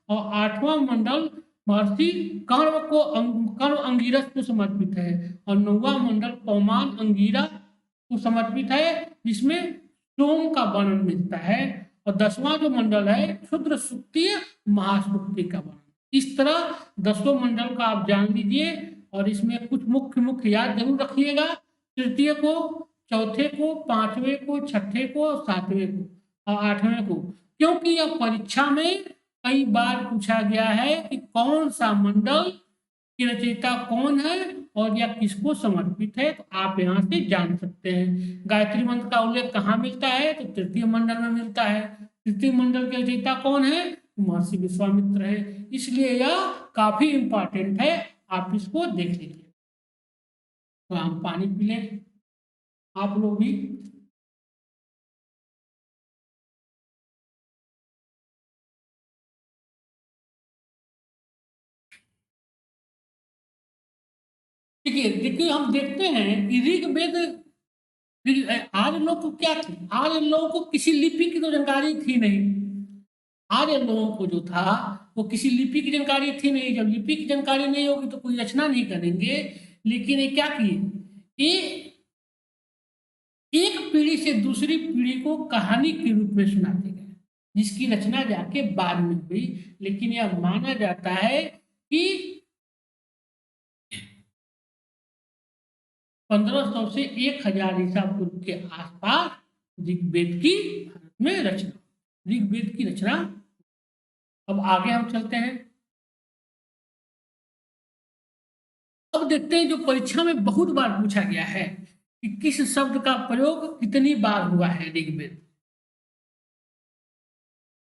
और आठवां मंडल महर्षि कण्व अंगिरस को समर्पित है और नौवां मंडल पौमान अंगिरा को समर्पित है जिसमें सोम का वर्णन मिलता है। और 10वां जो मंडल है क्षुद्र सुक्ति महासुक्ति का वर्णन। इस तरह 10वें मंडल का आप जान लीजिए और इसमें कुछ मुख्य याद जरूर रखिएगा। तृतीय को, चौथे को, पांचवें को, छठे को, सातवें को और आठवें को, क्योंकि यह परीक्षा में कई बार पूछा गया है कि कौन सा मंडल की रचयिता कौन है और यह किसको समर्पित है, तो आप यहाँ से जान सकते हैं। गायत्री मंत्र का उल्लेख कहाँ मिलता है? तो तृतीय मंडल में मिलता है। तृतीय मंडल के रचयिता कौन है? महर्षि विश्वामित्र है। इसलिए यह काफी इंपॉर्टेंट है, आप इसको देख लीजिए। तो हम पानी पी लें, आप लोग भी। देखिए हम देखते हैं कि ऋग्वेद, आर्य लोग को क्या थी? आर्य लोगों को किसी लिपि की तो जानकारी थी नहीं। आर्य लोगों को जो था वो किसी लिपि की जानकारी थी नहीं। जब लिपि की जानकारी नहीं होगी तो कोई रचना नहीं करेंगे। लेकिन ये क्या किए, ये एक पीढ़ी से दूसरी पीढ़ी को कहानी के रूप में सुनाते गए, जिसकी रचना जाके बाद में हुई। लेकिन यह माना जाता है कि 1500 से 1000 ईसा पूर्व के आसपास ऋग्वेद की भारत में रचना, ऋग्वेद की रचना। अब आगे हम चलते हैं। अब देखते हैं जो परीक्षा में बहुत बार पूछा गया है कि किस शब्द का प्रयोग कितनी बार हुआ है ऋग्वेद।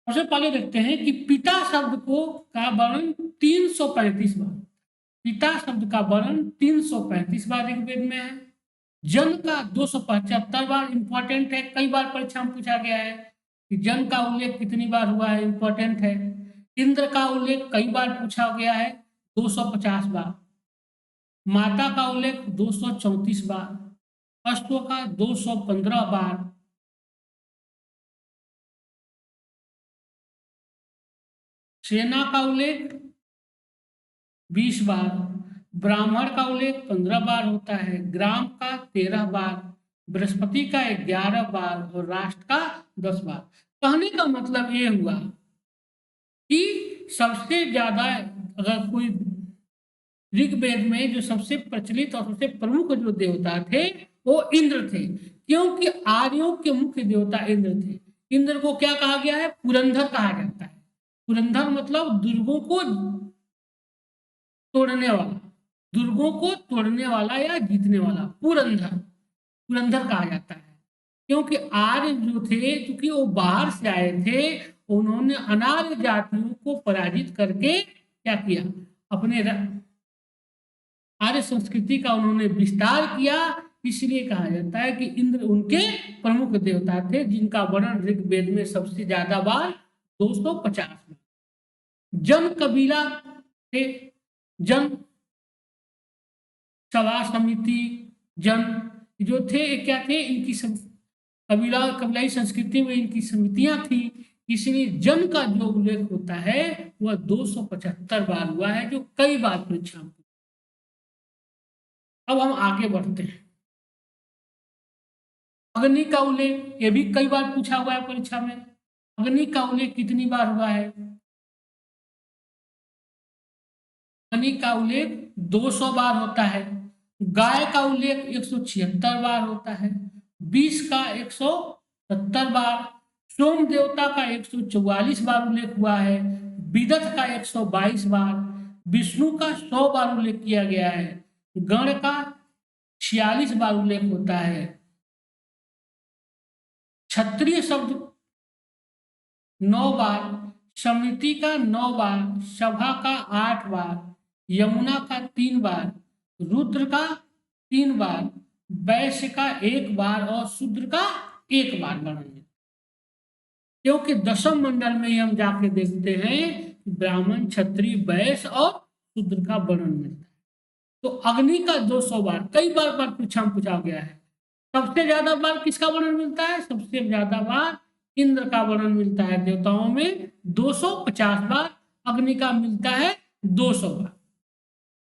सबसे पहले देखते हैं कि पिता शब्द को का वर्णन 335 बार, पिता शब्द का वर्णन 335 बार ऋग्वेद में है। जन का 275 बार, इंपॉर्टेंट है, कई बार परीक्षा में पूछा गया है कि जन का उल्लेख कितनी बार हुआ है, इंपॉर्टेंट है। इंद्र का उल्लेख कई बार पूछा गया है, 250 बार। माता का उल्लेख 234 बार। अश्व का 215 बार। सेना का उल्लेख 20 बार। ब्राह्मण का उल्लेख 15 बार होता है। ग्राम का 13 बार। बृहस्पति का 11 बार और राष्ट्र का 10 बार। कहने का मतलब ये हुआ कि सबसे ज्यादा, अगर कोई ऋग्वेद में जो सबसे प्रचलित और सबसे प्रमुख जो देवता थे वो इंद्र थे, क्योंकि आर्यों के मुख्य देवता इंद्र थे। इंद्र को क्या कहा गया है? पुरंदर कहा जाता है। पुरंदर मतलब दुर्गों को तोड़ने वाला, दुर्गों को तोड़ने वाला या जीतने वाला, पुरंदर, पुरंदर कहा जाता है। क्योंकि आर्य जो थे, क्योंकि वो बाहर से आए थे, उन्होंने अनार्य जातियों को पराजित करके क्या किया? अपने आर्य संस्कृति का उन्होंने विस्तार किया। इसलिए कहा जाता है कि इंद्र उनके प्रमुख देवता थे, जिनका वर्णन ऋग्वेद में सबसे ज्यादा बार 250 बार। जन कबीला थे, जन सभा समिति, जन जो थे क्या थे? इनकी कबीलाई संस्कृति में इनकी समितियां थी। इसलिए जन का जो उल्लेख होता है वह 275 बार हुआ है, जो कई बार परीक्षा अब हम आगे बढ़ते हैं। अग्नि का उल्लेख, ये भी कई बार पूछा हुआ है परीक्षा में। अग्नि का उल्लेख कितनी बार हुआ है? अग्नि का उल्लेख 200 बार होता है। गाय का उल्लेख 176 बार होता है। विष का 170 बार, सोम देवता का 144 बार उल्लेख हुआ है। विदथ का 122 बार, विष्णु का 100 बार उल्लेख किया गया है। गण का 46 बार उल्लेख होता है। क्षत्रिय शब्द 9 बार, समिति का 9 बार, सभा का 8 बार, यमुना का 3 बार, रुद्र का 3 बार, वैश्य का 1 बार और शूद्र का 1 बार वर्णन मिलता है। क्योंकि दशम मंडल में ही हम जाके देखते हैं ब्राह्मण, क्षत्रिय, वैश्य और शूद्र का वर्णन मिलता है। तो अग्नि का 200 बार, कई बार पूछा गया है। सबसे ज्यादा बार किसका वर्णन मिलता है? सबसे ज्यादा बार इंद्र का वर्णन मिलता है देवताओं में 250 बार, अग्नि का मिलता है 200 बार।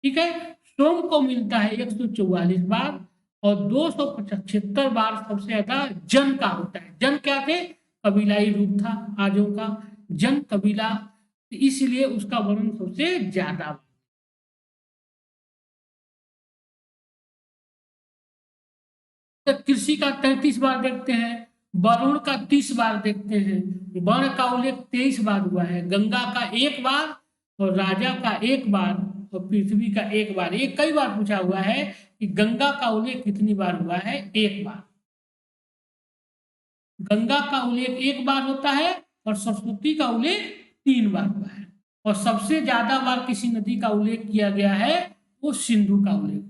ठीक है, सोम को मिलता है 144 बार और 275 बार सबसे ज्यादा जन का होता है। जन क्या थे? कबीलाई रूप था आजों का, जन कबीला, इसलिए उसका वर्णन सबसे ज्यादा। कृषि का 33 बार देखते हैं, वरुण का 30 बार देखते हैं, वर्ण का उल्लेख 23 बार हुआ है, गंगा का 1 बार और राजा का 1 बार और पृथ्वी का 1 बार। ये कई बार पूछा हुआ है कि गंगा का उल्लेख कितनी बार हुआ है? 1 बार। गंगा का उल्लेख 1 बार होता है और सरस्वती का उल्लेख 3 बार हुआ है। और सबसे ज्यादा बार किसी नदी का उल्लेख किया गया है वो सिंधु का उल्लेख,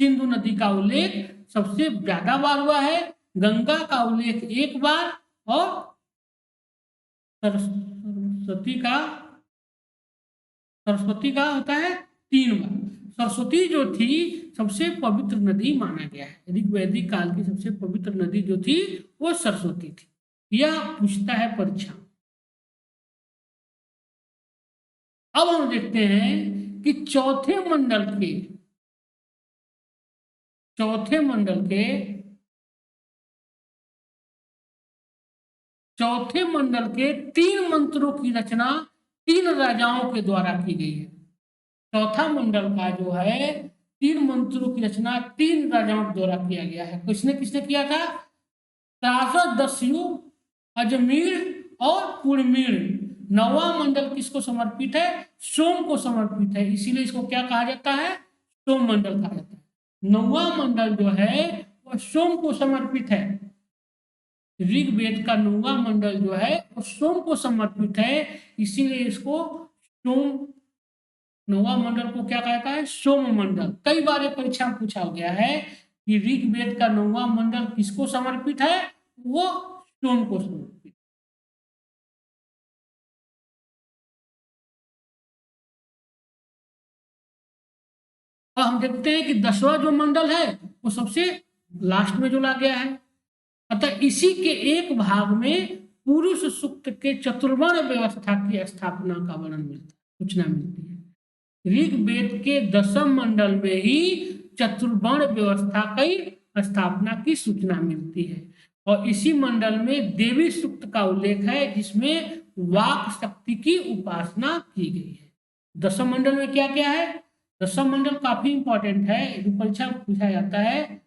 सिंधु नदी का उल्लेख सबसे ज्यादा बार हुआ है। गंगा का उल्लेख 1 बार और सरस्वती का होता है 3 बार। सरस्वती जो थी सबसे पवित्र नदी माना गया है। ऋग्वैदिक काल की सबसे पवित्र नदी जो थी वो सरस्वती थी। यह पूछता है परीक्षा। अब हम देखते हैं कि चौथे मंडल के 3 मंत्रों की रचना 3 राजाओं के द्वारा की गई है। चौथा मंडल का जो है 3 मंत्रों की रचना 3 राजाओं के द्वारा किया गया है। किसने किसने किया था? त्रासदस्यु, अजमेर और पुरमीर। 9वां मंडल किसको समर्पित है? सोम को समर्पित है, इसीलिए इसको क्या कहा जाता है? सोम मंडल कहा जाता है। 9वां मंडल जो है वह सोम को समर्पित है। ऋग्वेद का 9वां मंडल जो है वो सोम को समर्पित है, इसीलिए इसको सोम, 9वां मंडल को क्या कहता है? सोम मंडल। कई बार परीक्षा में पूछा गया है कि ऋग्वेद का 9वां मंडल किसको समर्पित है? वो सोम को समर्पित। और हम देखते हैं कि 10वां जो मंडल है वो सबसे लास्ट में जो ला गया है। अतः इसी के एक भाग में पुरुष सूक्त के चतुर्वर्ण व्यवस्था की स्थापना का वर्णन मिलता है, सूचना मिलती है। ऋग्वेद के 10वें मंडल में ही चतुर्वर्ण व्यवस्था की स्थापना की सूचना मिलती है और इसी मंडल में देवी सूक्त का उल्लेख है जिसमें वाक शक्ति की उपासना की गई है। 10वें मंडल में क्या क्या है? 10वां मंडल काफी इंपॉर्टेंट है, जो परीक्षा में पूछा जाता है।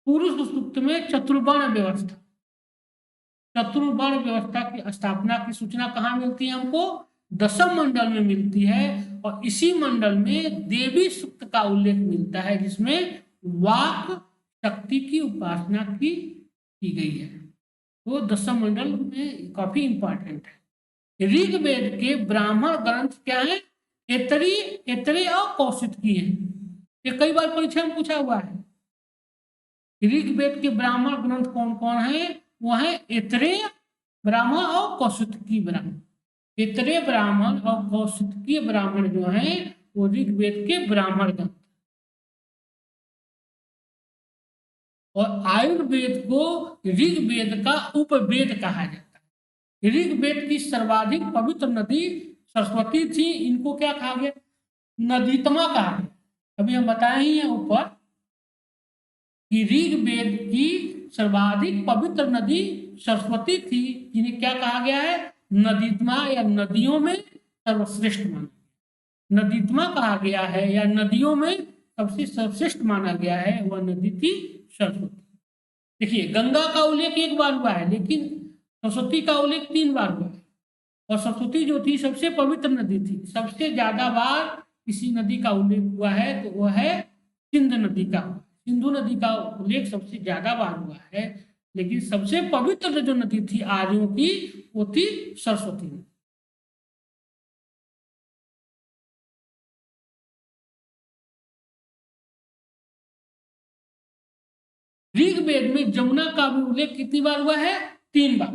पुरुष सूक्त में चतुर्वर्ण व्यवस्था, चतुर्वर्ण व्यवस्था की स्थापना की सूचना कहाँ मिलती है? हमको 10वें मंडल में मिलती है और इसी मंडल में देवी सूक्त का उल्लेख मिलता है जिसमें वाक शक्ति की उपासना की गई है। वो 10वें मंडल में काफी इंपॉर्टेंट है। ऋग्वेद के ब्राह्मण ग्रंथ क्या है? ऐतरेय और कौशिकी है। ये कई बार परीक्षा में पूछा हुआ है। ऋग्वेद के ब्राह्मण ग्रंथ कौन कौन है? वो है ऐतरेय ब्राह्मण और कौशिकी ब्राह्मण। ऐतरेय ब्राह्मण और कौशिकी ब्राह्मण जो है वो ऋग्वेद के ब्राह्मण ग्रंथ। और आयुर्वेद को ऋग्वेद का उपवेद कहा जाता है। ऋग्वेद की सर्वाधिक पवित्र नदी सरस्वती थी, इनको क्या कहा गया? नदीतमा कहा गया। अभी हम बताए ही हैं ऊपर कि ऋग्वेद की सर्वाधिक पवित्र नदी सरस्वती थी, जिन्हें क्या कहा गया है, नदीत्मा या नदियों में सर्वश्रेष्ठ माना, नदीत्मा कहा गया है या नदियों में सबसे सर्वश्रेष्ठ माना गया है, वह नदी थी सरस्वती। देखिए, गंगा का उल्लेख एक बार हुआ है, लेकिन सरस्वती का उल्लेख 3 बार हुआ है। और सरस्वती जो थी सबसे पवित्र नदी थी। सबसे ज्यादा बार किसी नदी का उल्लेख हुआ है तो वह है सिंधु नदी का। सिंधु नदी का उल्लेख सबसे ज्यादा बार हुआ है, लेकिन सबसे पवित्र जो नदी थी आर्यों की, वो थी सरस्वती नदी। ऋग्वेद में जमुना का भी उल्लेख कितनी बार हुआ है, 3 बार।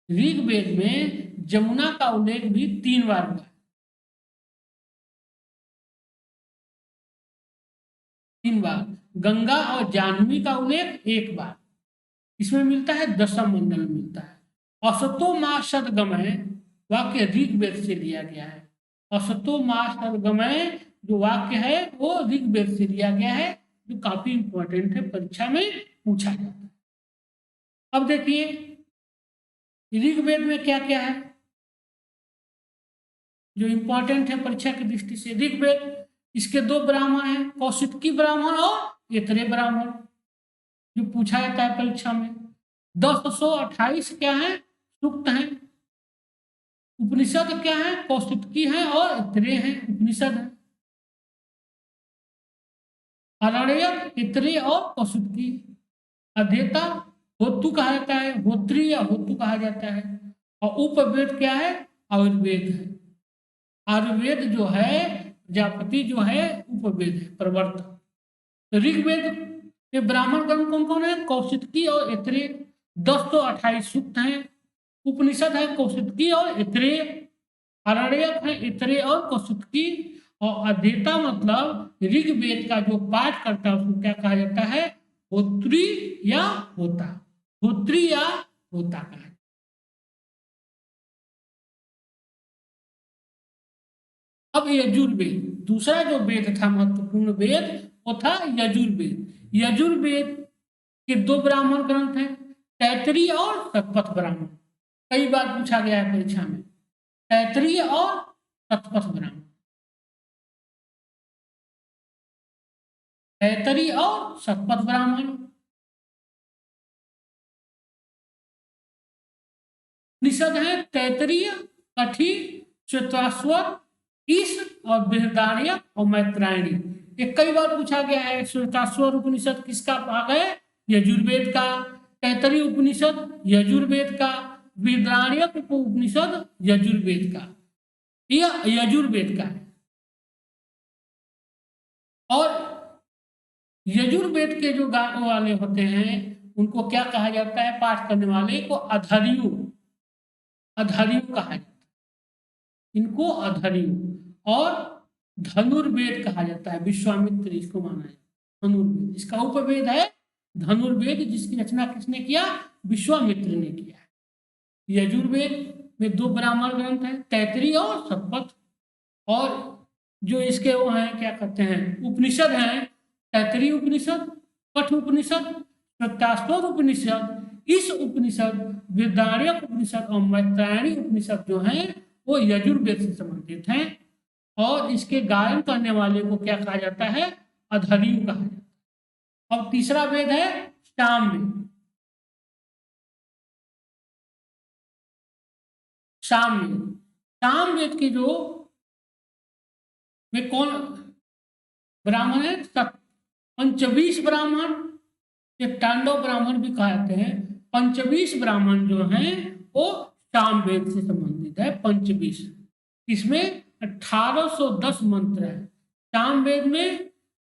ऋग्वेद में जमुना का उल्लेख भी 3 बार हुआ है। 3 बार। गंगा और जाह्नवी का उल्लेख 1 बार। इसमें मिलता है दशम मंडल में मिलता है। असतो मा सदगमय वाक्य ऋग्वेद से लिया गया है। असतो मा सदगमय जो वाक्य है वो ऋग्वेद से लिया गया है, जो काफी इंपॉर्टेंट है, परीक्षा में पूछा जाता है। अब देखिए ऋग्वेद में क्या क्या है जो इंपॉर्टेंट है परीक्षा की दृष्टि से। ऋग्वेद, इसके 2 ब्राह्मण हैं, कौशिकी ब्राह्मण और ऐतरेय ब्राह्मण, जो पूछा जाता है परीक्षा में। 1028 क्या है, सूक्त हैं। उपनिषद क्या है, कौशिकी है और ऐतरेय है, उपनिषद है। आरण्यक, ऐतरेय और कौशिकी। अध्येता होतु कहा जाता है, होत्री या होतु कहा जाता है। और उपवेद क्या है, आयुर्वेद है। आयुर्वेद जो है, प्रजापति जो है, उपवेद है, प्रवर्तक। तो ऋग्वेद के ब्राह्मण ग्रंथ कौन कौन है, कौशिकी और ऐतरेय। 1028 सूक्त हैं। उपनिषद है कौशिकी और ऐतरेय। आरण्यक है ऐतरेय और कौशिकी। और अध्येता मतलब ऋग्वेद का जो पाठ करता है उसको क्या कहा जाता है, होत्री या होता। होत्री या होता कहा जाता है। अब यजुर्वेद, दूसरा जो वेद था महत्वपूर्ण वेद, वो था यजुर्वेद। यजुर्वेद के 2 ब्राह्मण ग्रंथ हैं, तैतरीय और शतपथ ब्राह्मण। कई बार पूछा गया है परीक्षा में, तैतरीय और शतपथ ब्राह्मण। तैतरीय और शतपथ ब्राह्मण। निषद है तैतरीय, कठी, श्वेताश्वर, ईश और बृहदारण्यक और मैत्रायणी। ये कई बार पूछा गया है। श्वेताश्वर उपनिषद किसका भाग है, यजुर्वेद का। तैतरीय उपनिषद यजुर्वेद का। बृहदारण्यक उपनिषद यजुर्वेद का, यह यजुर्वेद का है। और यजुर्वेद के जो गाने वाले होते हैं उनको क्या कहा जाता है, पाठ करने वाले को अधर्यु, अधर्यु कहा जाता है, इनको अधर्यु। और धनुर्वेद कहा जाता है, विश्वामित्र इसको माना है धनुर्वेद। इसका उपवेद है धनुर्वेद, जिसकी रचना किसने किया, विश्वामित्र ने किया है। यजुर्वेद में 2 ब्राह्मण ग्रंथ हैं, तैतरीय और शतपथ। और जो इसके वो हैं क्या कहते हैं, उपनिषद हैं, तैतरीय उपनिषद, कठ उपनिषद, श्वेताश्वर उपनिषद, इस उपनिषद, बृहदारण्यक उपनिषद और मैत्रायणी उपनिषद जो हैं वो यजुर्वेद से संबंधित हैं। और इसके गायन करने वाले को क्या कहा जाता है, अधर्यु कहा जाता है। और तीसरा वेद है सामवेद। सामवेद, सामवेद की जो में कौन ब्राह्मण है, 25 ब्राह्मण, ये तांडव ब्राह्मण भी कहते हैं। 25 ब्राह्मण जो हैं वो सामवेद से संबंधित है। 25, इसमें 1810 मंत्र है। सामवेद में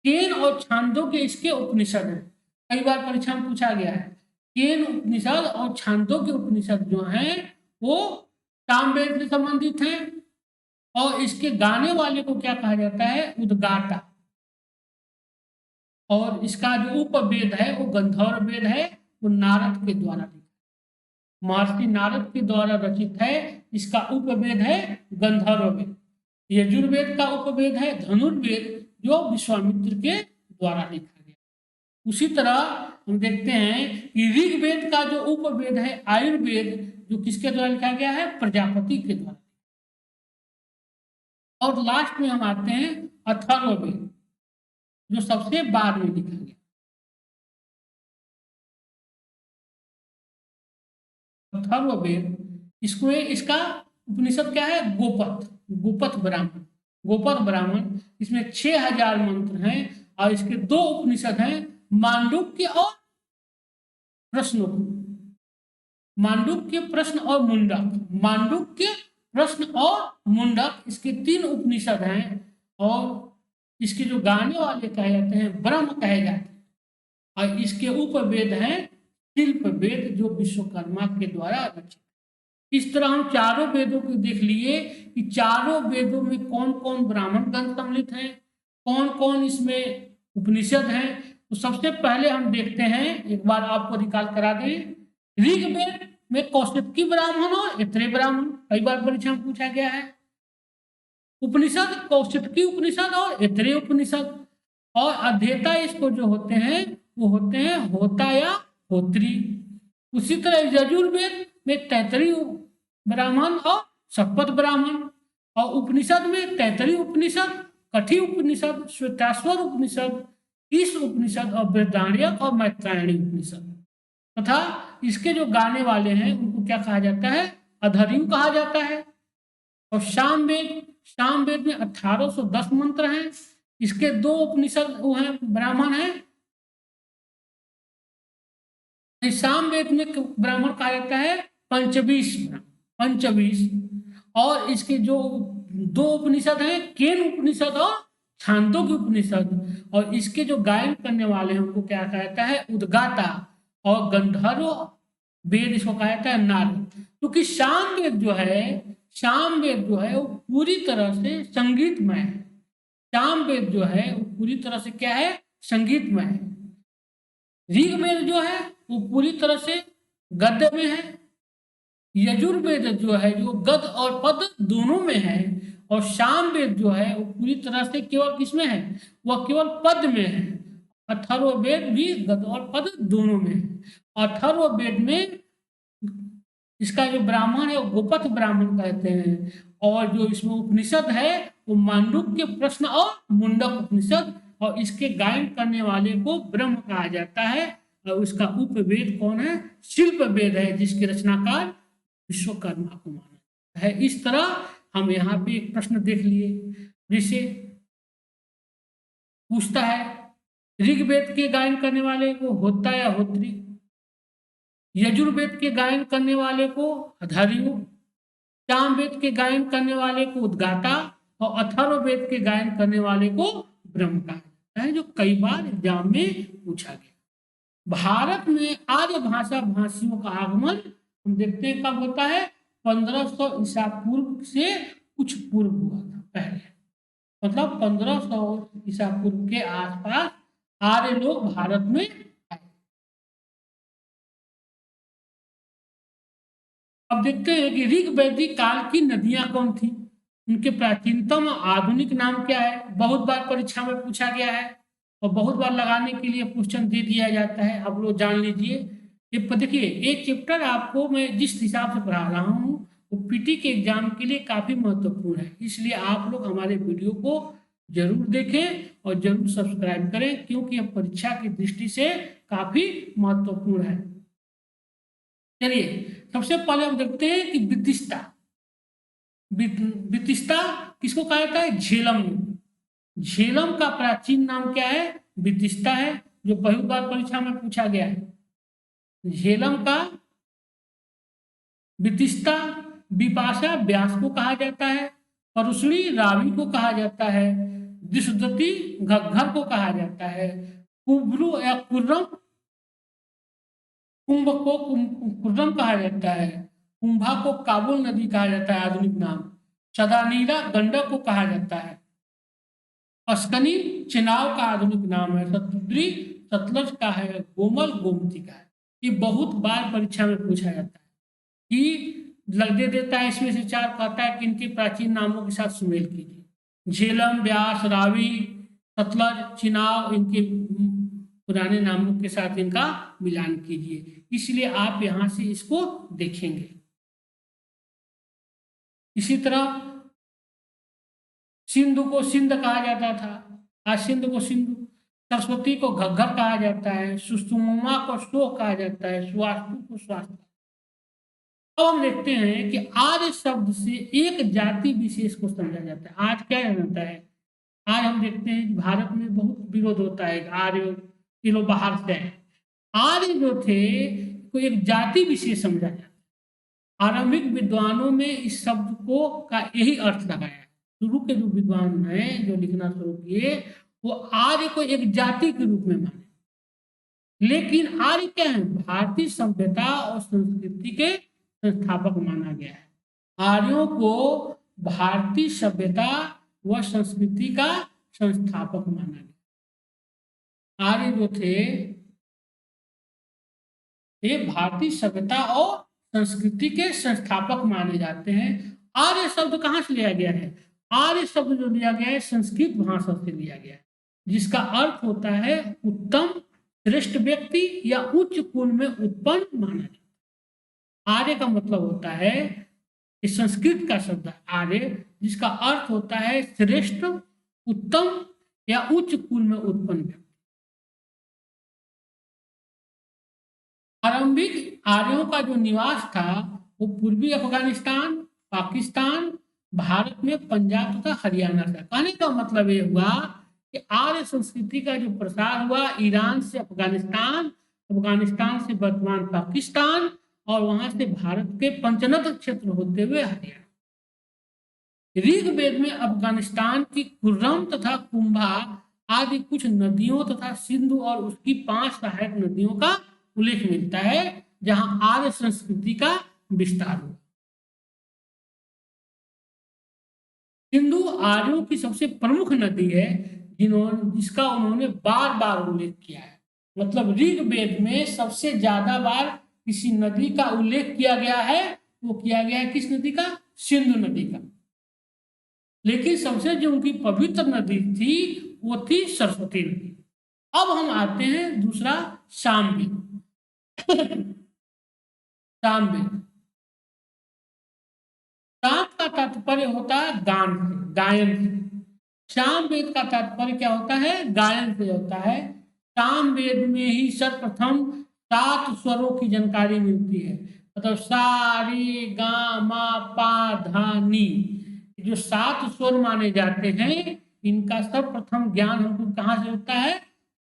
केन और छांदोग्य इसके उपनिषद हैं। कई बार परीक्षा में पूछा गया है, केन उपनिषद और छांदोग्य उपनिषद जो हैं वो सामवेद से संबंधित हैं। और इसके गाने वाले को क्या कहा जाता है, उद्गाता। और इसका जो उपवेद है वो गंधर्व वेद है, वो नारद के द्वारा लिखा, महर्षि नारद के द्वारा रचित है। इसका उपवेद है गंधर्व वेद। यजुर्वेद का उपवेद है धनुर्वेद, जो विश्वामित्र के द्वारा लिखा गया। उसी तरह हम देखते हैं कि ऋग्वेद का जो उपवेद है आयुर्वेद, जो किसके द्वारा लिखा गया है? प्रजापति के द्वारा। और लास्ट में हम आते हैं अथर्ववेद, जो सबसे बाद में लिखा गया। अथर्ववेद, इसको इसका उपनिषद क्या है? गोपथ, गोपथ ब्राह्मण, गोपथ ब्राह्मण। इसमें 6000 मंत्र हैं और इसके 2 उपनिषद हैं, मांडुक्य और प्रश्नों, मांडुक्य प्रश्न और मुंडक, मांडुक्य प्रश्न और मुंडक, इसके 3 उपनिषद हैं। और इसके जो गाने वाले कहे जाते हैं ब्रह्म कहे जाते हैं, और इसके उपवेद हैं शिल्प वेद, जो विश्वकर्मा के द्वारा रचित। इस तरह हम चारों वेदों को देख लिए कि चारों वेदों में कौन कौन ब्राह्मण ग्रंथ सम्मिलित हैं, कौन कौन इसमें उपनिषद हैं। तो सबसे पहले हम देखते हैं, एक बार आपको निकाल करा दें, ऋग्वेद में कौशिकी ब्राह्मण और ऐत्रेय ब्राह्मण, कई बार परीक्षा में पूछा गया है। उपनिषद कौशिकी उपनिषद और ऐत्रेय उपनिषद, और अध्येता इसको जो होते हैं वो होते हैं होता या होत्री। उसी तरह यजुर्वेद में तैतरीय ब्राह्मण और शतपथ ब्राह्मण, और उपनिषद में तैतरीय उपनिषद, कठी उपनिषद, श्वेताश्वर उपनिषद, ईश उपनिषद और बृहदारण्यक और मैत्रायणी उपनिषद। तथा इसके जो गाने वाले हैं उनको क्या कहा जाता है? अधर्यु कहा जाता है। और सामवेद, सामवेद में 1810 मंत्र हैं। इसके 2 उपनिषद वो हैं, ब्राह्मण हैं। सामवेद में ब्राह्मण कहा जाता है पंचवीस, पंचवीस। और इसके जो 2 उपनिषद हैं, केन उपनिषद और छांदोग्य उपनिषद, और इसके जो गायन करने वाले हैं उनको क्या कहा जाता है? उद्गाता। और गंधर्व वेद इसको कहा जाता है नारद। क्योंकि सामवेद जो है, सामवेद जो है वो पूरी तरह से संगीतमय है। सामवेद जो है वो पूरी तरह से क्या है? संगीतमय है। ऋग्वेद जो है वो पूरी तरह से गद्य में है। यजुर्वेद जो है जो गद्य और पद दोनों में है, और सामवेद जो है वो पूरी तरह से केवल किसमें है? वह केवल पद में है। अथर्ववेद भी गद्य और पद दोनों में है। अथर्ववेद में इसका जो ब्राह्मण है वो गोपथ ब्राह्मण कहते हैं, और जो इसमें उपनिषद है वो मांडुक्य प्रश्न और मुंडक उपनिषद, और इसके गायन करने वाले को ब्रह्म कहा जाता है। और उसका उपवेद कौन है? शिल्प वेद है, जिसके रचनाकार विश्वकर्मा को माना है। इस तरह हम यहाँ पे एक प्रश्न देख लिए, जिसे पूछता है ऋग्वेद के गायन करने वाले को होता या होत्री, यजुर्वेद के गायन करने वाले को अधर्यु, सामवेद के गायन करने वाले को उद्गाता, और अथर्ववेद के गायन करने वाले को ब्रह्म कहा जाता है, जो कई बार एग्जाम में पूछा गया। भारत में आर्य भाषा भाषियों का आगमन हम देखते हैं कब होता है? 1500 ईसा पूर्व से कुछ पूर्व हुआ था पहले, मतलब 1500 ईसा पूर्व के आसपास आर्य लोग भारत में आए। अब देखते हैं कि ऋग्वैदिक काल की नदियां कौन थी, उनके प्राचीनतम आधुनिक नाम क्या है? बहुत बार परीक्षा में पूछा गया है और बहुत बार लगाने के लिए क्वेश्चन दे दिया जाता है, आप लोग जान लीजिए। ये देखिए, एक चैप्टर आपको मैं जिस हिसाब से पढ़ा रहा हूँ वो पीटी के एग्जाम के लिए काफी महत्वपूर्ण है, इसलिए आप लोग हमारे वीडियो को जरूर देखें और जरूर सब्सक्राइब करें, क्योंकि यह परीक्षा की दृष्टि से काफी महत्वपूर्ण है। चलिए, सबसे पहले हम देखते हैं कि विदिष्टा, विदिष्टा किसको कहा जाता है? झेलम। झेलम का प्राचीन नाम क्या है? विदिष्टा है, जो बहुत बार परीक्षा में पूछा गया है। झेलम का विदिष्टा, विपाशा व्यास को कहा जाता है, परुष्णी रावी को कहा जाता है, दिशदती घग्घर को कहा जाता है, कुब्रू या कुर्रम, कुंभ को कुर्रम कहा जाता है, कुंभा को काबुल नदी कहा जाता है आधुनिक नाम, सदानीरा गंडक को कहा जाता है, अस्कनी चिनाव का आधुनिक नाम है, सतुद्री सतलज का है, गोमल गोमती का है। ये बहुत बार परीक्षा में पूछा जाता है कि लग दे देता है इसमें से 4, कहता है कि इनके प्राचीन नामों के साथ सुमेल कीजिए। झेलम, व्यास, रावी, सतलज, चिनाव, इनके पुराने नामों के साथ इनका मिलान कीजिए, इसलिए आप यहाँ से इसको देखेंगे। इसी तरह सिंधु को सिंध कहा जाता था, आज सिंधु को सिंधु। सरस्वती को घग्गर कहा जाता है, सुषुम्ना को श्लोक कहा जाता है, स्वास्तु को स्वास्थ्य। अब हम देखते हैं कि आर्य शब्द से एक जाति विशेष को समझा जाता है। आज क्या होता है, आज हम देखते हैं कि भारत में बहुत विरोध होता है, आर्य ये लोग बाहर से आए। आर्य जो थे को एक जाति विशेष समझा जाता है। आरंभिक विद्वानों में इस शब्द को का यही अर्थ लगाया है। शुरू के जो विद्वान हैं जो लिखना शुरू किए वो आर्य को एक जाति के रूप में माने, लेकिन आर्य क्या है, भारतीय सभ्यता और संस्कृति के संस्थापक माना गया है। आर्यों को भारतीय सभ्यता व संस्कृति का संस्थापक माना गया। आर्य जो थे ये भारतीय सभ्यता और संस्कृति के संस्थापक माने जाते हैं। आर्य शब्द कहाँ से लिया गया है, आर्य शब्द जो लिया गया है संस्कृत भाषा से लिया गया है, जिसका अर्थ होता है उत्तम, श्रेष्ठ व्यक्ति या उच्च कुल में उत्पन्न माना जाता है। आर्य का मतलब होता है, इस संस्कृत का शब्द आर्य, जिसका अर्थ होता है श्रेष्ठ, उत्तम या उच्च कुल में उत्पन्न व्यक्ति। आरंभिक आर्यों का जो निवास था वो पूर्वी अफगानिस्तान, पाकिस्तान, भारत में पंजाब तथा हरियाणा था। कहने का मतलब ये हुआ कि आर्य संस्कृति का जो प्रसार हुआ ईरान से अफगानिस्तान, अफगानिस्तान से वर्तमान पाकिस्तान और वहां से भारत के पंचनद क्षेत्र होते हुए हरियाणा। ऋग्वेद में अफगानिस्तान की कुर्रम तथा कुंभा आदि कुछ नदियों तथा सिंधु और उसकी 5 सहायक नदियों का उल्लेख मिलता है जहां आर्य संस्कृति का विस्तार हुआ। सिंधु आर्यों की सबसे प्रमुख नदी है जिसका उन्होंने बार बार उल्लेख किया है। मतलब ऋग्वेद में सबसे ज्यादा बार किसी नदी का उल्लेख किया गया है, वो किया गया है किस नदी का, सिंधु नदी का। लेकिन सबसे जो उनकी पवित्र नदी थी वो थी सरस्वती नदी। अब हम आते हैं दूसरा सामवेद। सामवेद, साम का तात्पर्य होता है गान से, गायन से। सामवेद का तात्पर्य क्या होता है, गायन से होता है। सामवेद में ही सर्वप्रथम 7 स्वरों की जानकारी मिलती है। मतलब सा रे गा मा पा धा नी, जो 7 स्वर माने जाते हैं, इनका सर्वप्रथम ज्ञान हमको कहाँ से होता है,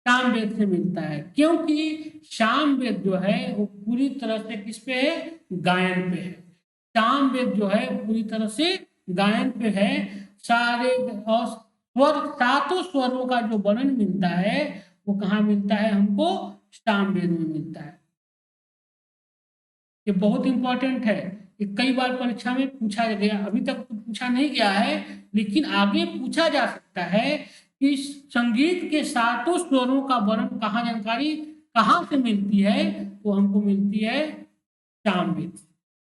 सामवेद से मिलता है। क्योंकि सामवेद जो है वो पूरी तरह से किस पे है, गायन पे है। सामवेद जो है पूरी तरह से गायन पे है। सारे और स्वर, 7 स्वरों का जो वर्णन मिलता है वो कहाँ मिलता है, हमको सामवेद में मिलता है। ये बहुत इंपॉर्टेंट है, ये कई बार परीक्षा में पूछा गया, अभी तक तो पूछा नहीं गया है लेकिन आगे पूछा जा सकता है कि संगीत के 7 स्वरों का वर्णन कहाँ, जानकारी कहाँ से मिलती है, वो हमको मिलती है सामवेद,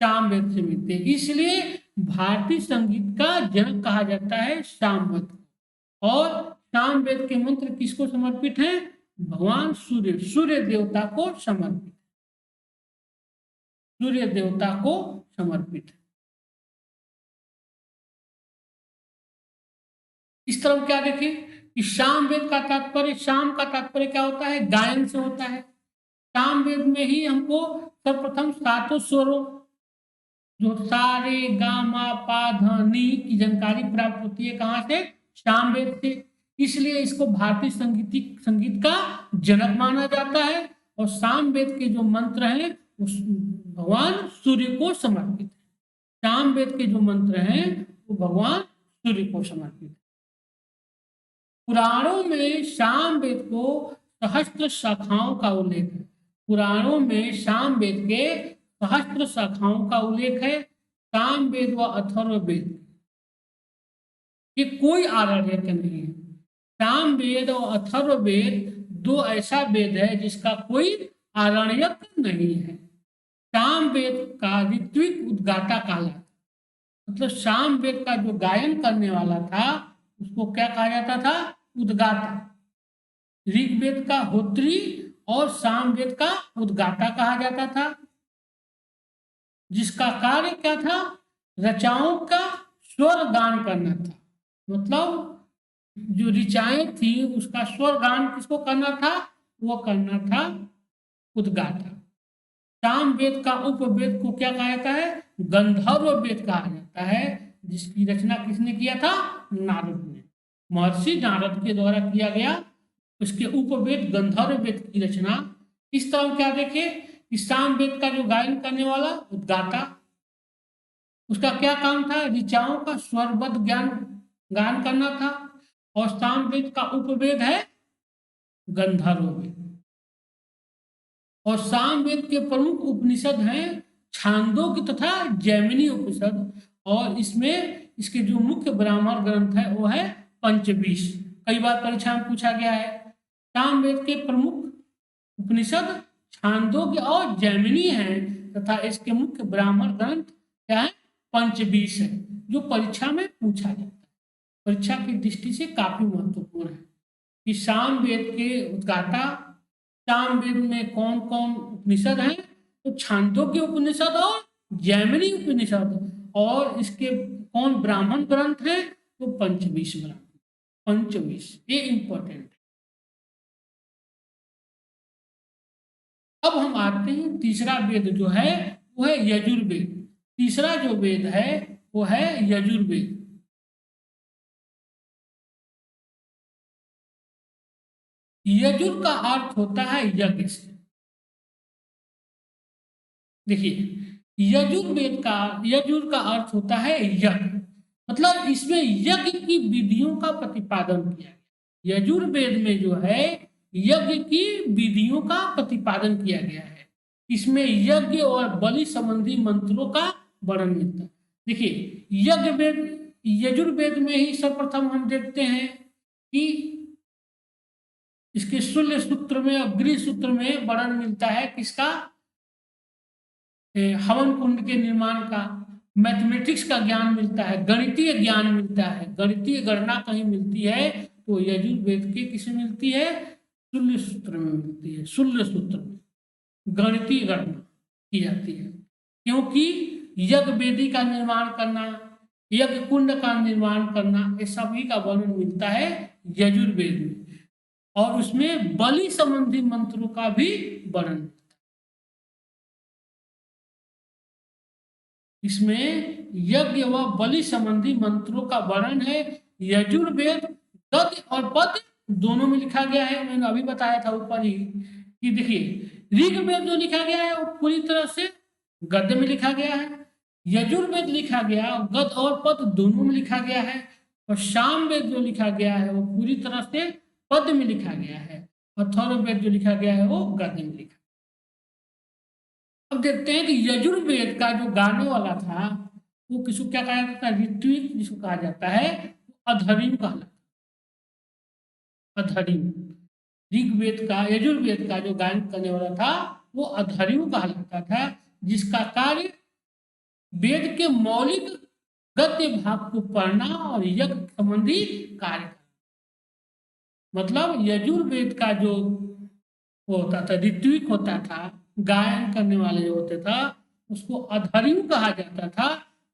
सामवेद से मिलती है। इसलिए भारतीय संगीत का जनक कहा जाता है सामवेद। और सामवेद के मंत्र किसको समर्पित हैं, भगवान सूर्य, सूर्य देवता को समर्पित, सूर्य देवता को समर्पित है। इस तरफ क्या देखें कि सामवेद का तात्पर्य, शाम का तात्पर्य क्या होता है, गायन से होता है। सामवेद में ही हमको सर्वप्रथम 7 स्वरों जो सा रे गा मा पा धा नी की जानकारी प्राप्त होती है, कहाँ से, सामवेद से। इसलिए इसको भारतीय संगीत का जनक माना जाता है। और सामवेद के जो मंत्र हैं उस भगवान सूर्य को समर्पित है। सामवेद के जो मंत्र हैं वो भगवान सूर्य को समर्पित है। पुराणों में सामवेद को सहस्त्र शाखाओं का उल्लेख है। पुराणों में सामवेद के सहस्त्र शाखाओं का उल्लेख है। सामवेद व अथर्ववेद ये कोई आरण्यक नहीं है। सामवेद और अथर्ववेद 2 ऐसा वेद है जिसका कोई आरण्यक नहीं है। सामवेद का ऋत्विक उद्गाता कहलाता, मतलब सामवेद का जो गायन करने वाला था उसको क्या कहा जाता था, उद्गाता। ऋग्वेद का होत्री और सामवेद का उद्गाता कहा जाता था, जिसका कार्य क्या था, रचाओं का स्वर गान करना था। मतलब जो ऋचाएं थी उसका स्वर गान किसको करना था, वो करना था उद्गाता। सामवेद का उपवेद को क्या कहा जाता है, गंधर्व वेद कहा जाता है, जिसकी रचना किसने किया था, नारद ने, महर्षि नारद के द्वारा किया गया। उसके उपवेद गंधर्व वेद की रचना। इस तरह क्या देखे कि सामवेद का जो गायन करने वाला उद्गाता, उसका क्या काम था, ऋचाओं का स्वरबद्ध ज्ञान गान करना था। और सामवेद का उपवेद है गंधर्व वेद। और सामवेद के प्रमुख उपनिषद हैं छांदोग्य तथा जैमिनी उपनिषद। और इसमें इसके जो मुख्य ब्राह्मण ग्रंथ है वो है पंचवीस। कई बार परीक्षा में पूछा गया है। सामवेद के प्रमुख उपनिषद छांदोग्य और जैमिनी हैं तथा इसके मुख्य ब्राह्मण ग्रंथ क्या है, पंचवीस है, जो परीक्षा में पूछा जाता है। परीक्षा की दृष्टि से काफी महत्वपूर्ण है कि सामवेद के उद्गाता, सामवेद में कौन कौन उपनिषद हैं, तो छांदोग्य उपनिषद और जैमिनी उपनिषद। और इसके कौन ब्राह्मण ग्रंथ हैं, तो पंचवीस ब्राह्मण, पंचवीस, ये इंपॉर्टेंट है। अब हम आते हैं तीसरा वेद जो है वो है यजुर्वेद। तीसरा जो वेद है वो है यजुर्वेद। यजुर का अर्थ होता है यज्ञ से। देखिए यजुर का अर्थ होता है यज्ञ, मतलब इसमें यज्ञ की विधियों का प्रतिपादन किया गया। यजुर्वेद में जो है यज्ञ की विधियों का प्रतिपादन किया गया है। इसमें यज्ञ और बलि संबंधी मंत्रों का वर्णन मिलता है। देखिए यजुर्वेद में ही सर्वप्रथम हम देखते हैं कि इसके शूल्य सूत्र में और गृह सूत्र में वर्णन मिलता है किसका, हवन कुंड के निर्माण का, मैथमेटिक्स का ज्ञान मिलता है, गणितीय ज्ञान मिलता है, गणितीय गणना कहीं मिलती है तो यजुर्वेद के किसमें मिलती है, शूल्य सूत्र में मिलती है। शूल्य सूत्र में गणितीय गणना की जाती है, क्योंकि यज्ञ वेदी का निर्माण करना, यज्ञ कुंड का निर्माण करना, ये सभी का वर्णन मिलता है यजुर्वेद में। और उसमें बलि संबंधी मंत्रों का भी वर्णन, इसमें यज्ञ व बलि संबंधी मंत्रों का वर्णन है। यजुर्वेद गद्य और पद्य दोनों में लिखा गया है। मैंने अभी बताया था ऊपर ही कि देखिए ऋग्वेद जो लिखा गया है वो पूरी तरह से गद्य में लिखा गया है। यजुर्वेद लिखा गया गद्य और पद्य दोनों में लिखा गया है। और सामवेद जो लिखा गया है वो पूरी तरह से पद्य में लिखा गया है। अथर्ववेद जो लिखा गया है वो गद्य में लिखा। अब देखते हैं कि यजुर्वेद का जो गाने वाला था वो किसको क्या कहा जाता है, ऋत्विक जिसको कहा जाता है, अधर्म कहलाता है। अधर्म ऋग्वेद का, यजुर्वेद का जो गायन करने वाला था वो अधर्म कहलाता था, जिसका कार्य वेद के मौलिक गद्य भाग को पढ़ना और यज्ञ संबंधी कार्य करना। मतलब यजुर्वेद का जो होता था, ऋत्विक होता था, गायन करने वाले जो होते था, उसको अधर्म कहा जाता था।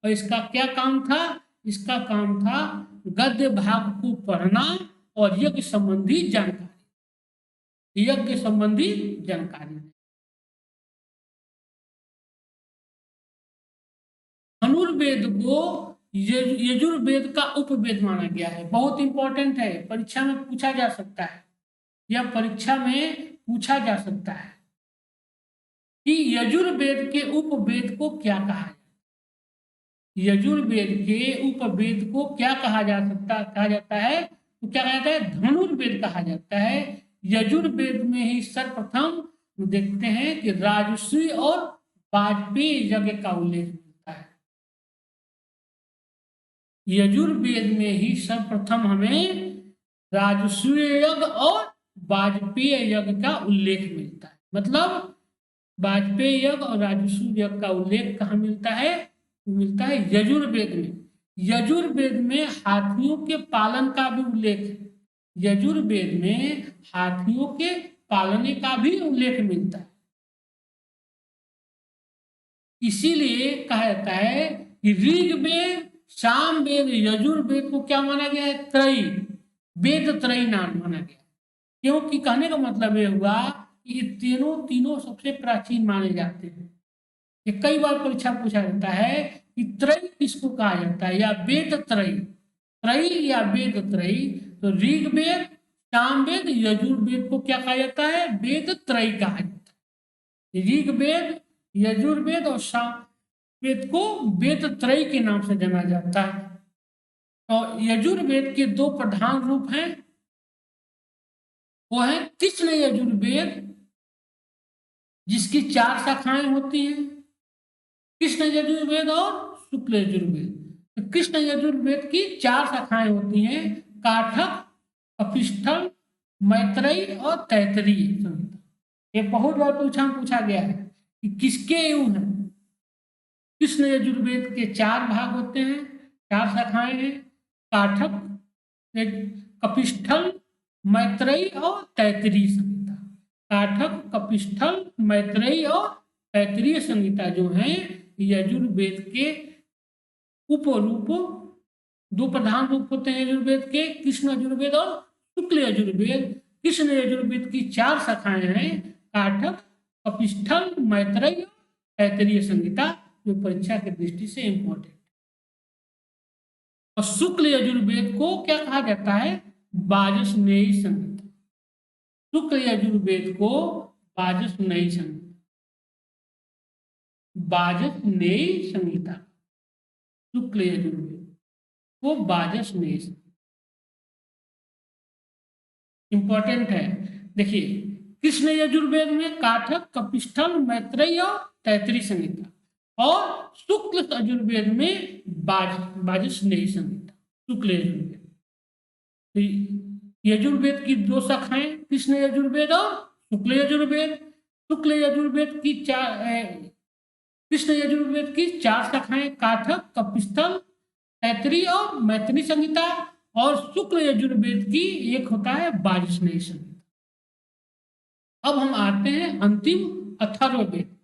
और इसका क्या काम था, इसका काम था गद्य भाग को पढ़ना और यज्ञ संबंधी जानकारी, यज्ञ संबंधी जानकारी। धनुर्वेद को यजुर्वेद का उपवेद माना गया है। बहुत इंपॉर्टेंट है, परीक्षा में पूछा जा सकता है, या परीक्षा में पूछा जा सकता है कि यजुर्वेद के उपवेद को क्या कहा जाए। यजुर्वेद के उपवेद को क्या कहा जाता है, तो क्या कहा जाता है, धनुर्वेद कहा जाता है। यजुर्वेद में ही सर्वप्रथम देखते हैं कि राजस्वी और वाजपेयी यज्ञ का उल्लेख मिलता है। यजुर्वेद में ही सर्वप्रथम हमें राजस्वी यज्ञ और वाजपेयी यज्ञ का उल्लेख मिलता है। मतलब वाजपेयी यज्ञ और राजस्व यज्ञ का उल्लेख कहाँ मिलता है, मिलता है यजुर्वेद में। यजुर्वेद में हाथियों के पालन का भी उल्लेख है। यजुर्वेद में हाथियों के पालने का भी उल्लेख मिलता है। इसीलिए कहा जाता है कि ऋग्वेद, सामवेद, यजुर्वेद को क्या माना गया है? त्रयी, वेद त्रयी नाम माना गया। क्योंकि कहने का मतलब ये हुआ कि ये तीनों सबसे प्राचीन माने जाते हैं। ये कई बार परीक्षा पूछा जाता है कि त्रयी किसको कहा जाता है, या वेद त्रयी, त्रयी या वेद त्रयी। तो ऋग्वेद, सामवेद, यजुर्वेद को क्या कहा जाता है? वेद त्रयी कहा जाता है। ऋग्वेद, यजुर्वेद और सामवेद को वेद त्रयी के नाम से जाना जाता है। और यजुर्वेद के दो प्रधान रूप हैं, वो है कृष्ण यजुर्वेद, जिसकी 4 शाखाएं होती हैं, कृष्ण यजुर्वेद और शुक्ल यजुर्वेद। तो कृष्ण यजुर्वेद की 4 शाखाएं होती हैं, काठक, कपिस्थल, मैत्रेयी और तैत्तिरीय संहिता। ये बहुत बार पूछा गया है कि किसके युग हैं। कृष्ण यजुर्वेद के 4 भाग होते हैं, 4 शाखाएं हैं, काठक, कपिस्थल, मैत्रेयी और तैत्तिरीय संहिता। काठक, कपिस्थल, मैत्रेयी और तैत्तिरीय संहिता जो है यजुर्वेद के उपरूप, 2 प्रधान रूप होते हैं यजुर्वेद के, कृष्ण यजुर्वेद और शुक्ल यजुर्वेद। कृष्ण यजुर्वेद की 4 शाखाएं हैं, काठक, कपिस्थल, मैत्रेयी और तैत्तिरीय संहिता, जो परीक्षा की दृष्टि से इंपॉर्टेंट। और शुक्ल यजुर्वेद को क्या कहा जाता है? वाजस्नेयी संहिता। शुक्ल यजुर्वेद को वाजस्नेयी संहिता, वाजस्नेयी संहिता, शुक्ल यजुर्वेद को वाजस्नेयी संहिता इंपॉर्टेंट है। देखिए, कृष्ण यजुर्वेद में काठक, कपिस्थल, मैत्रेयी और तैत्तिरीय संहिता, और शुक्ल यजुर्वेद में वाजस्नेयी संहिता, शुक्ल यजुर्वेद। यजुर्वेद की 2 शाखाएं, कृष्ण यजुर्वेद और शुक्ल यजुर्वेद। शुक्ल यजुर्वेद की कृष्ण यजुर्वेद की 4 शाखाएं, काठक, कपिस्थल, तैत्तिरीय और मैत्रेयी संहिता, और शुक्ल यजुर्वेद की एक होता है वाजस्नेयी संहिता। अब हम आते हैं अंतिम अथर्ववेद।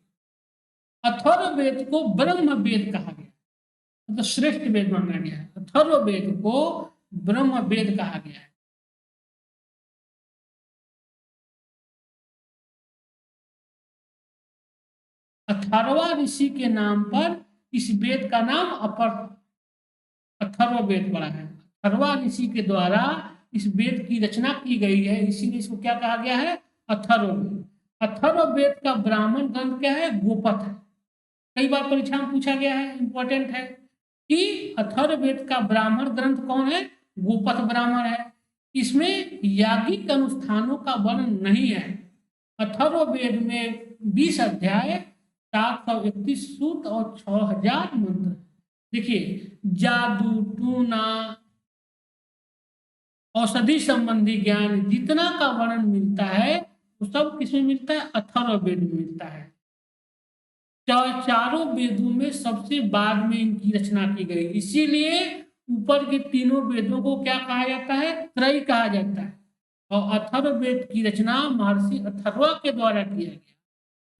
अथर्ववेद को ब्रह्म वेद कहा गया, मतलब श्रेष्ठ वेद माना गया है। अथर्ववेद को ब्रह्म वेद कहा गया है। अथर्वा ऋषि के नाम पर इस वेद का नाम अथर्ववेद पड़ा है। अथर्वा ऋषि के द्वारा इस वेद की रचना की गई है, इसीलिए इसको क्या कहा गया है? अथर्ववेद। अथर्ववेद का ब्राह्मण ग्रंथ क्या है? गोपथ है। कई बार परीक्षा में पूछा गया है, इंपॉर्टेंट है कि अथर्ववेद का ब्राह्मण ग्रंथ कौन है? गोपथ ब्राह्मण है। इसमें याज्ञिक अनुष्ठानों का वर्णन नहीं है। अथर्ववेद में 20 अध्याय, 731 सूक्त और 6000 मंत्र। देखिए, जादू, टूना, औषधि संबंधी ज्ञान जितना का वर्णन मिलता है वो सब किसमें मिलता है? अथर्ववेद में मिलता है। चारों वेदों में सबसे बाद में इनकी रचना की गई, इसीलिए ऊपर के तीनों वेदों को क्या कहा जाता है? त्रयी कहा जाता है। और अथर्ववेद की रचना महर्षि अथर्वा के द्वारा किया गया,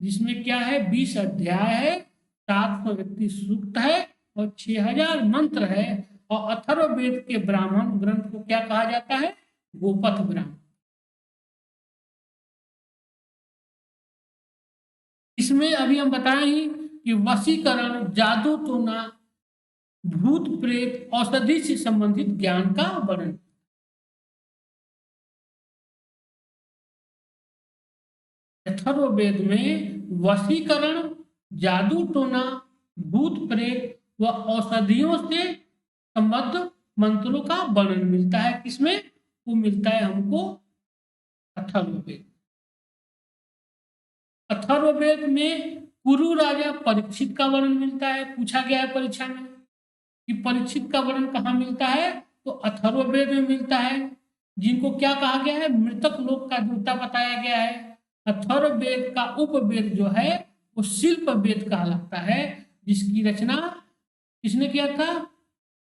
जिसमें क्या है? 20 अध्याय है, 731 सूक्त है और 6000 मंत्र है। और अथर्ववेद के ब्राह्मण ग्रंथ को क्या कहा जाता है? गोपथ ब्राह्मण। इसमें अभी हम बताए ही कि वशीकरण, जादू टोना, भूत प्रेत, औषधि से संबंधित ज्ञान का वर्णन। अथर्ववेद में वशीकरण, जादू टोना, भूत प्रेत व औषधियों से संबद्ध मंत्रों का वर्णन मिलता है। किसमें? वो मिलता है हमको अथर्ववेद। अथर्ववेद में कुरु राजा परीक्षित का वर्णन मिलता है। पूछा गया है परीक्षा में कि परीक्षित का वर्णन कहाँ मिलता है? तो अथर्ववेद में मिलता है, जिनको क्या कहा गया है? मृतक लोक का देवता बताया गया है। अथर्ववेद का उपवेद जो है वो शिल्प वेद कहलाता है, जिसकी रचना किसने किया था?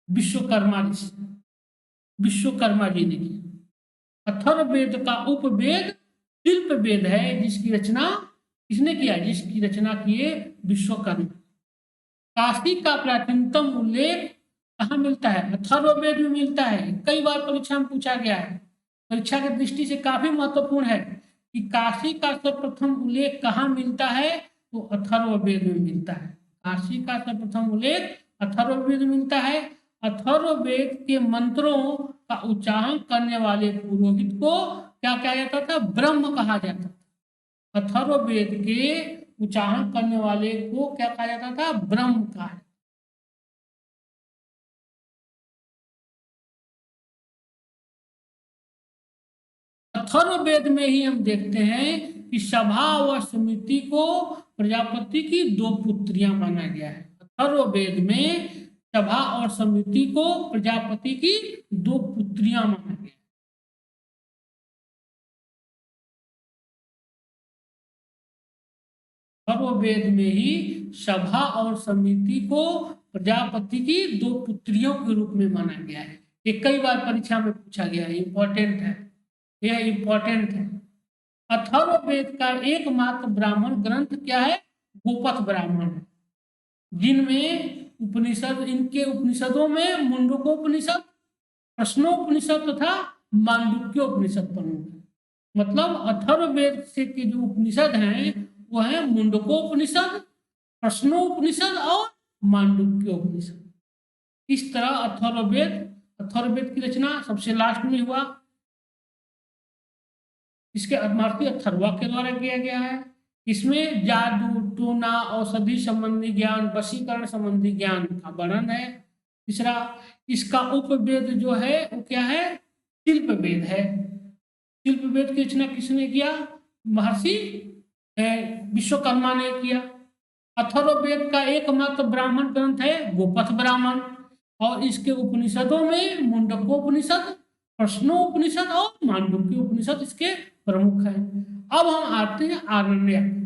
विश्वकर्मा जी ने किया। अथर्ववेद का उपवेद शिल्प वेद है, जिसकी रचना किसने किया? जिसकी रचना किए विश्वकर्मा। काशी का प्राचीनतम उल्लेख कहाँ मिलता है? अथर्ववेद में मिलता है। कई बार परीक्षा में पूछा गया है, परीक्षा की दृष्टि से काफी महत्वपूर्ण है कि काशी का सर्वप्रथम उल्लेख कहाँ मिलता है? तो अथर्ववेद में मिलता है। काशी का सर्वप्रथम उल्लेख अथर्ववेद में मिलता है। अथर्ववेद के मंत्रों का उच्चारण करने वाले पुरोहित को क्या कहा जाता था? ब्रह्म कहा जाता था। अथर्ववेद के उच्चारण करने वाले को क्या कहा जाता था? ब्रह्म कहा। अथर्ववेद में ही हम देखते हैं कि सभा व समिति को प्रजापति की दो पुत्रियां माना गया है। अथर्ववेद में सभा और समिति को प्रजापति की दो पुत्रियां माना गया। अथर्ववेद में ही सभा और समिति को प्रजापति की दो पुत्रियों के रूप में माना गया है। ये कई बार परीक्षा में पूछा गया है, इंपॉर्टेंट है, यह इंपॉर्टेंट है। अथर्ववेद का एकमात्र ब्राह्मण ग्रंथ क्या है? गोपथ ब्राह्मण है, जिनमें उपनिषद, इनके उपनिषदों में मुंडकोपनिषद, प्रश्नोपनिषद तथा मांडुक्योपनिषद प्रमुख है। मतलब अथर्ववेद से के जो उपनिषद हैं वो है मुंडकोपनिषद, प्रश्नोपनिषद और मांडुक्योपनिषद। इस तरह अथर्ववेद की रचना सबसे लास्ट में हुआ। इसके महर्षि अथर्वा के द्वारा किया गया है। इसमें जादू, टोना, औषधि संबंधी ज्ञान, वशीकरण संबंधी ज्ञान का वर्णन है। तीसरा, इसका उपवेद जो है वो क्या है? शिल्प वेद है। शिल्प वेद की रचना किसने किया? महर्षि विश्वकर्मा ने किया। अथर्ववेद का एकमात्र ब्राह्मण ग्रंथ है गोपथ ब्राह्मण, और इसके उपनिषदों में मुंडकोपनिषद, प्रश्नोपनिषद और मांडुक्य उपनिषद इसके प्रमुख हैं। अब हम आते हैं आरण्यक।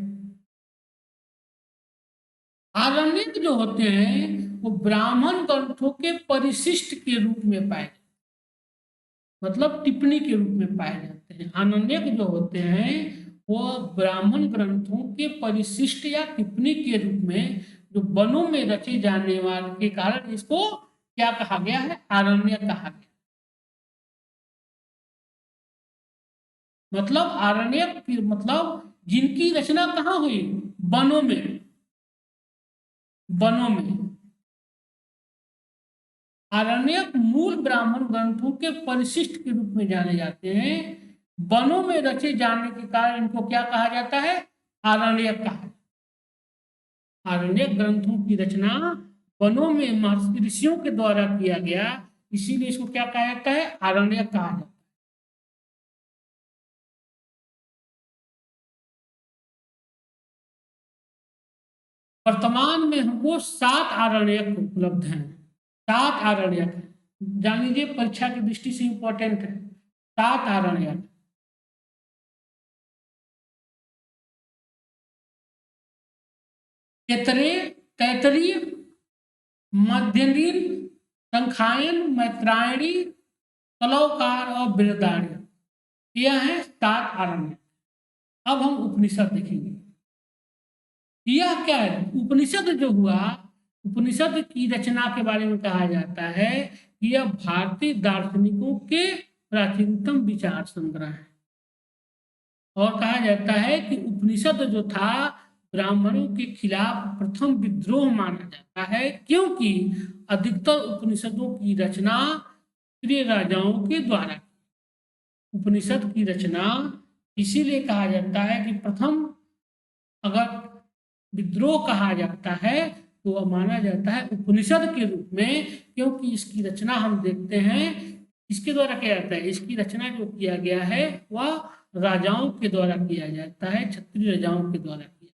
आरण्यक जो होते हैं वो ब्राह्मण ग्रंथों के परिशिष्ट के रूप में पाए, मतलब टिप्पणी के रूप में पाए जाते हैं। आरण्यक जो होते हैं वो ब्राह्मण ग्रंथों के परिशिष्ट या टिप्पणी के रूप में जो वनों में रचे जाने वाले के कारण इसको क्या कहा गया है? आरण्यक कहा गया। मतलब आरण्यक की मतलब जिनकी रचना कहाँ हुई? वनों में। वनों में आरण्यक मूल ब्राह्मण ग्रंथों के परिशिष्ट के रूप में जाने जाते हैं। वनों में रचे जाने के कारण इनको क्या कहा जाता है? आरण्यक कहा। आरण्यक ग्रंथों की रचना वनों में महर्षि ऋषियों के द्वारा किया गया, इसीलिए इसको क्या कहा जाता है? आरण्यक कहा जाता है। वर्तमान में हमको 7 आरण्यक उपलब्ध हैं। 7 आरण्यक है, जान लीजिए, परीक्षा की दृष्टि से इंपॉर्टेंट है। 7 आरण्यक। तैतरीय, मध्यनील, संखायन, मैत्रायणी, तलवकार और बृहदारण्यक। यह है 7 आरण्यक। अब हम उपनिषद देखेंगे। यह क्या है? उपनिषद जो हुआ, उपनिषद की रचना के बारे में कहा जाता है कि यह भारतीय दार्शनिकों के प्राचीनतम विचार संग्रह है। और कहा जाता है कि उपनिषद जो था ब्राह्मणों के खिलाफ प्रथम विद्रोह माना जाता है, क्योंकि अधिकतर उपनिषदों की रचना क्षत्रिय राजाओं के द्वारा। उपनिषद की रचना इसीलिए कहा जाता है कि प्रथम अगर विद्रोह कहा जाता है तो वह माना जाता है उपनिषद के रूप में, क्योंकि इसकी रचना हम देखते हैं इसके द्वारा किया जाता है। इसकी रचना जो किया गया है वह राजाओं के द्वारा किया जाता है, क्षत्रिय राजाओं के द्वारा किया।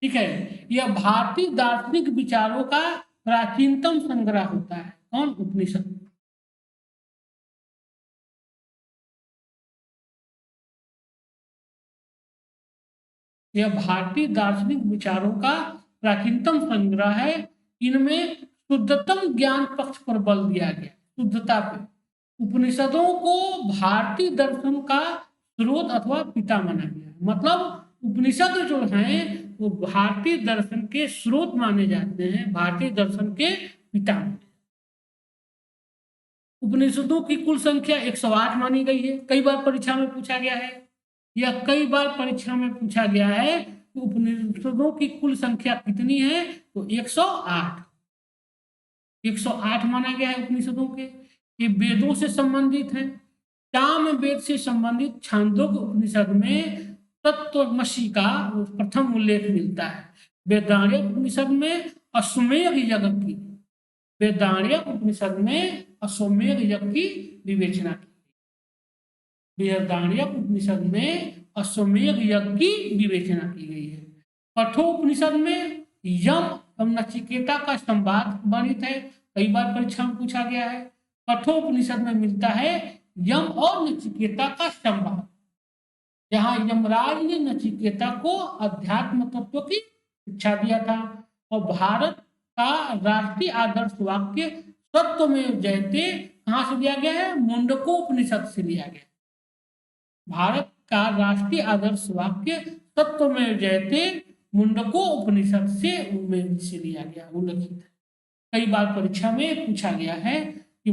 ठीक है, यह भारतीय दार्शनिक विचारों का प्राचीनतम संग्रह होता है। कौन? उपनिषद। यह भारतीय दार्शनिक विचारों का प्राचीनतम संग्रह है। इनमें शुद्धतम ज्ञान पक्ष पर बल दिया गया, शुद्धता पे। उपनिषदों को भारतीय दर्शन का स्रोत अथवा पिता माना गया है। मतलब उपनिषद जो हैं वो भारतीय दर्शन के स्रोत माने जाते हैं, भारतीय दर्शन के पिता माने। उपनिषदों की कुल संख्या 108 मानी गई है। कई बार परीक्षा में पूछा गया है, या कई बार परीक्षा में पूछा गया है कि उपनिषदों की कुल संख्या कितनी है, तो 108। 108 माना गया है उपनिषदों के। ये वेदों से संबंधित है। साम वेद से संबंधित छांदोग्य उपनिषद में तत्त्वमसि का प्रथम उल्लेख मिलता है। वेदारण्यक उपनिषद में अश्वमेध यज्ञ की, वेदारण्यक उपनिषद में अश्वमेध यज्ञ की विवेचना की। वेदारण्यक उपनिषद में अश्वमेध यज्ञ की विवेचना की गई है। कठोपनिषद में यम और नचिकेता का संवाद वर्णित है। कई बार परीक्षा में पूछा गया है। कठोपनिषद में मिलता है यम और नचिकेता का संवाद, जहां यमराज ने नचिकेता को अध्यात्म तत्व की शिक्षा दिया था। और भारत का राष्ट्रीय आदर्श वाक्य सत्य में जयते कहां से लिया गया है, मुंडकोपनिषद से लिया गया। भारत का राष्ट्रीय आदर्श वाक्य सत्य में जयते मुंडको उपनिषद से लिया गया, उल्लिखित है। कई बार परीक्षा में पूछा गया है कि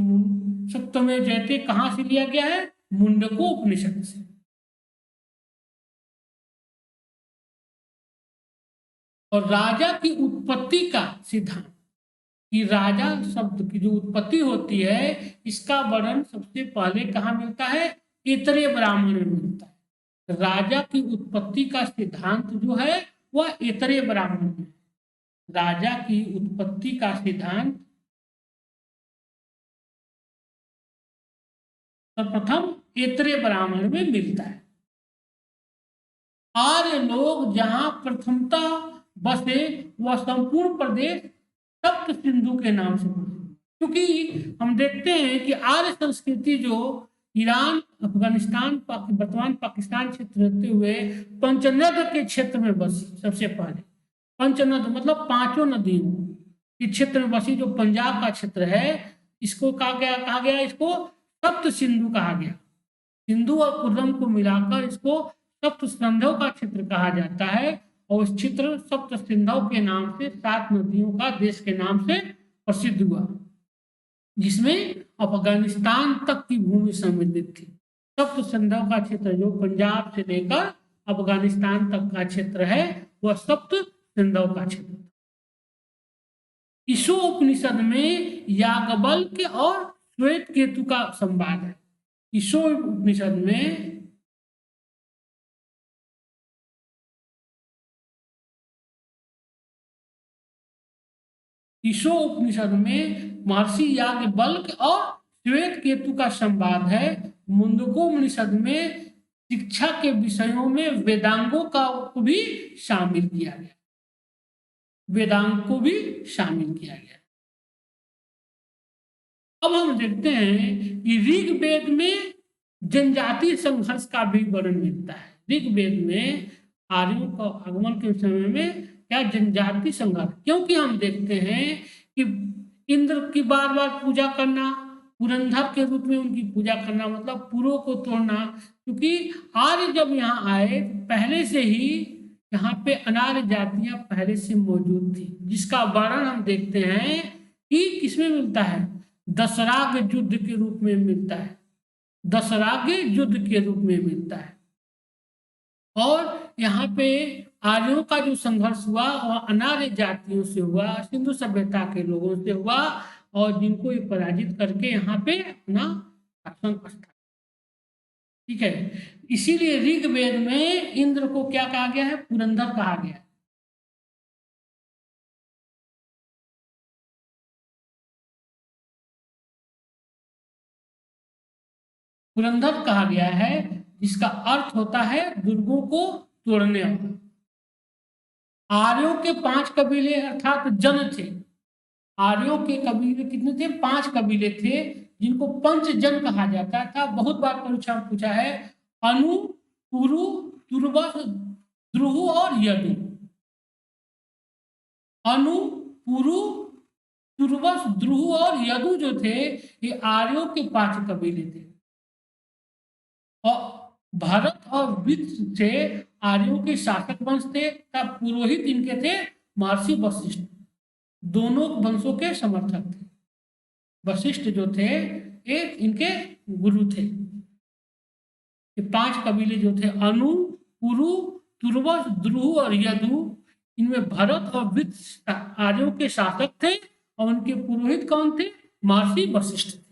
सत्य में जयते कहां से लिया गया है, मुंडको उपनिषद से। और राजा की उत्पत्ति का सिद्धांत, कि राजा शब्द की जो उत्पत्ति होती है इसका वर्णन सबसे पहले कहाँ मिलता है, ऐतरेय ब्राह्मण में मिलता है। राजा की उत्पत्ति का सिद्धांत जो है वह ऐतरेय ब्राह्मण में। राजा की उत्पत्ति का सिद्धांत सर्वप्रथम ऐतरेय ब्राह्मण में मिलता है। आर्य लोग जहां प्रथमतः बसे वह संपूर्ण प्रदेश सप्त सिंधु के नाम से प्रसिद्ध। क्योंकि हम देखते हैं कि आर्य संस्कृति जो ईरान, अफगानिस्तान, वर्तमान पाकिस्तान क्षेत्र रहते हुए पंचनद के क्षेत्र में बसी। सबसे पहले पंचनद मतलब पांचों नदियों के क्षेत्र में बसी, जो पंजाब का क्षेत्र है। इसको कहा गया इसको सप्त सिंधु कहा गया। सिंधु और कुर्रम को मिलाकर इसको सप्त सिंधु का क्षेत्र कहा जाता है। और इस क्षेत्र सप्त सिंधु के नाम से 7 नदियों का देश के नाम से प्रसिद्ध हुआ, जिसमें अफगानिस्तान तक की भूमि सम्मिलित थी। सप्त सिंधु का क्षेत्र जो पंजाब से लेकर अफगानिस्तान तक का क्षेत्र है वह सप्त सिंधु का क्षेत्र। ईशोपनिषद में याज्ञवल्क्य और श्वेत केतु का संवाद है। ईशोपनिषद में ईशोपनिषद में महर्षि याज्ञवल्क्य और श्वेत केतु का संवाद है। मुंडकोपनिषद में शिक्षा के विषयों में वेदांगों का को भी शामिल किया गया, वेदांग को भी शामिल किया गया। अब हम देखते हैं कि ऋग्वेद में जनजातीय संघर्ष का भी वर्णन मिलता है। ऋग्वेद में आर्यों का आगमन के समय में क्या जनजातीय संघर्ष, क्योंकि हम देखते हैं कि इंद्र की बार बार पूजा करना, पुरंदर के रूप में उनकी पूजा करना, मतलब पुरों को तोड़ना। क्योंकि आर्य जब यहाँ आए पहले से ही यहाँ पे अनार्य जातियां पहले से मौजूद थी, जिसका वर्णन हम देखते हैं कि किसमें मिलता है, दशराग युद्ध के रूप में मिलता है। दशराग युद्ध के रूप में मिलता है। और यहाँ पे आर्यों का जो संघर्ष हुआ वह अनार्य जातियों से हुआ, सिंधु सभ्यता के लोगों से हुआ, और जिनको ये पराजित करके यहाँ पे अपना शासन स्थापित। ठीक है, इसीलिए ऋग्वेद में इंद्र को क्या कहा गया है, पुरंदर कहा गया। पुरंदर कहा गया है, जिसका अर्थ होता है दुर्गों को तोड़ने वाला। आर्यों के 5 कबीले अर्थात जन थे। आर्यों के कबीले कितने थे, 5 कबीले थे, जिनको पंचजन कहा जाता था। बहुत बार परीक्षा में पूछा है, अनु, पुरु, तुर्वस, द्रुहु और यदु। अनु, पुरु, तुर्वस, द्रुह और यदु जो थे ये आर्यों के 5 कबीले थे। और भरत और वित्त थे आर्यों के शासक वंश थे, तब पुरोहित इनके थे महर्षि वशिष्ठ, दोनों वंशों के समर्थक थे। वशिष्ठ जो थे ये इनके गुरु थे। ये 5 कबीले जो थे अनु, पुरु, तुर्वस, द्रुह और यदु, इनमें भरत और वित्त आर्यों के शासक थे और उनके पुरोहित कौन थे? महर्षि वशिष्ठ थे।